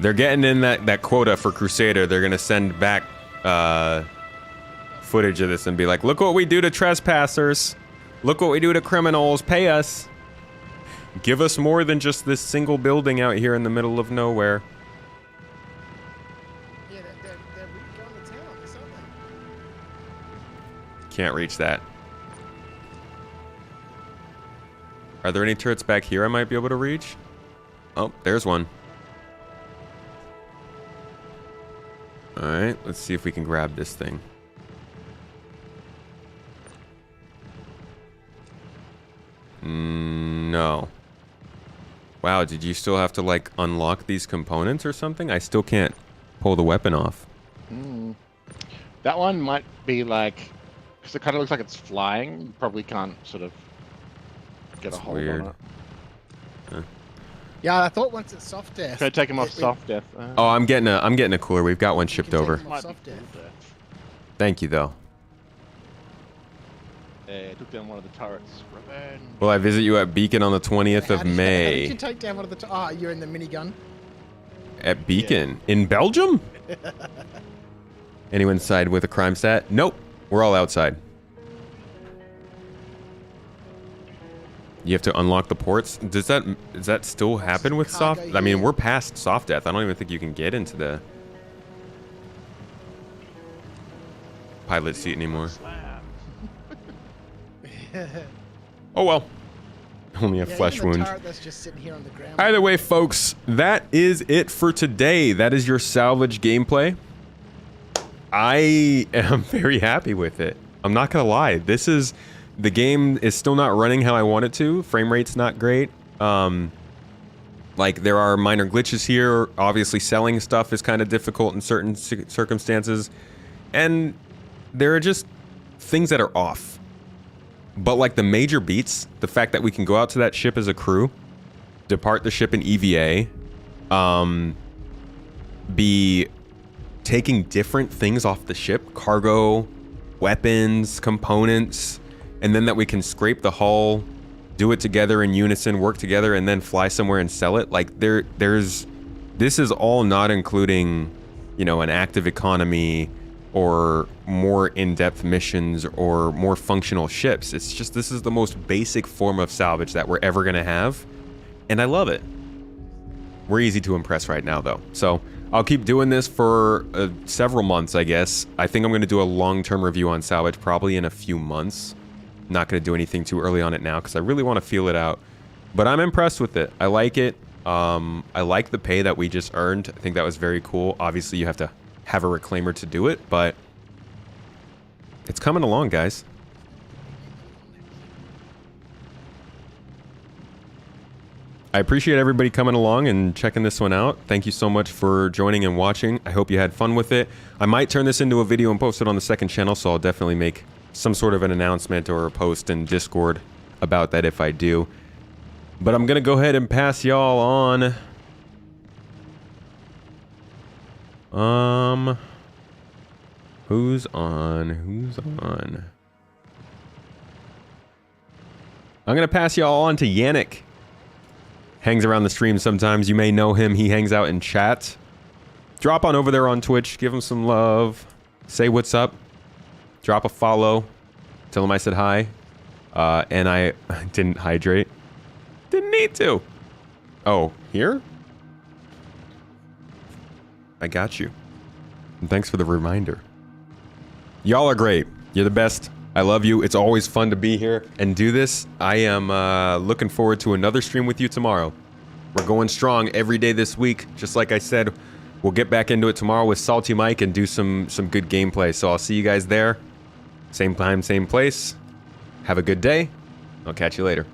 They're getting in that quota for Crusader. They're gonna send back footage of this and be like, look what we do to trespassers. Look what we do to criminals. Pay us. Give us more than just this single building out here in the middle of nowhere. Yeah, they're really going to town on this, aren't they? Can't reach that. Are there any turrets back here I might be able to reach? Oh, there's one. Alright, let's see if we can grab this thing. No. Wow, did you still have to like unlock these components or something? I still can't pull the weapon off. That one might be like... Because it kind of looks like it's flying. You probably can't sort of get That's a hold weird. on it. Yeah, I thought once it's soft death. Should I take him off it- soft death? Oh, I'm getting a cooler. We've got one you shipped can take over. them off soft death. Thank you though. I took down one of the turrets. Revenge. Will I visit you at Beacon on the 20th How of did you May? take down one of the... Ah, you're in the minigun. At Beacon? In Belgium? Anyone inside with a crime stat? Nope. We're all outside. You have to unlock the ports. Does that still happen with soft? I mean, we're past soft death. I don't even think you can get into the pilot seat anymore. Oh well. Only a flesh wound. That's just sitting here on the ground. Either way, folks, that is it for today. That is your salvage gameplay. I am very happy with it. I'm not gonna lie. The game is still not running how I want it to. Frame rate's not great. Like, there are minor glitches here. Obviously, selling stuff is kind of difficult in certain circumstances. And there are just things that are off. But like the major beats, the fact that we can go out to that ship as a crew, depart the ship in EVA, be taking different things off the ship, cargo, weapons, components, and then that we can scrape the hull, do it together in unison, work together, and then fly somewhere and sell it. Like this is all not including, you know, an active economy or more in-depth missions or more functional ships. It's just, this is the most basic form of salvage that we're ever gonna have, and I love it. We're easy to impress right now though. So I'll keep doing this for several months, I guess. I think I'm gonna do a long-term review on salvage probably in a few months. Not gonna do anything too early on it now because I really want to feel it out. But I'm impressed with it. I like it. I like the pay that we just earned. I think that was very cool. Obviously you have to have a reclaimer to do it, but it's coming along, guys. I appreciate everybody coming along and checking this one out. Thank you so much for joining and watching. I hope you had fun with it. I might turn this into a video and post it on the second channel, so I'll definitely make some sort of an announcement or a post in Discord about that if I do. But I'm gonna go ahead and pass y'all on. Who's on? I'm gonna pass y'all on to Yannick. Hangs around the stream sometimes. You may know him. He hangs out in chat. Drop on over there on Twitch. Give him some love. Say what's up. Drop a follow. Tell him I said hi. And I didn't hydrate. Didn't need to. Oh, here? I got you. And thanks for the reminder. Y'all are great. You're the best. I love you. It's always fun to be here and do this. I am looking forward to another stream with you tomorrow. We're going strong every day this week. Just like I said, we'll get back into it tomorrow with Salty Mike and do some good gameplay. So I'll see you guys there. Same time, same place. Have a good day. I'll catch you later.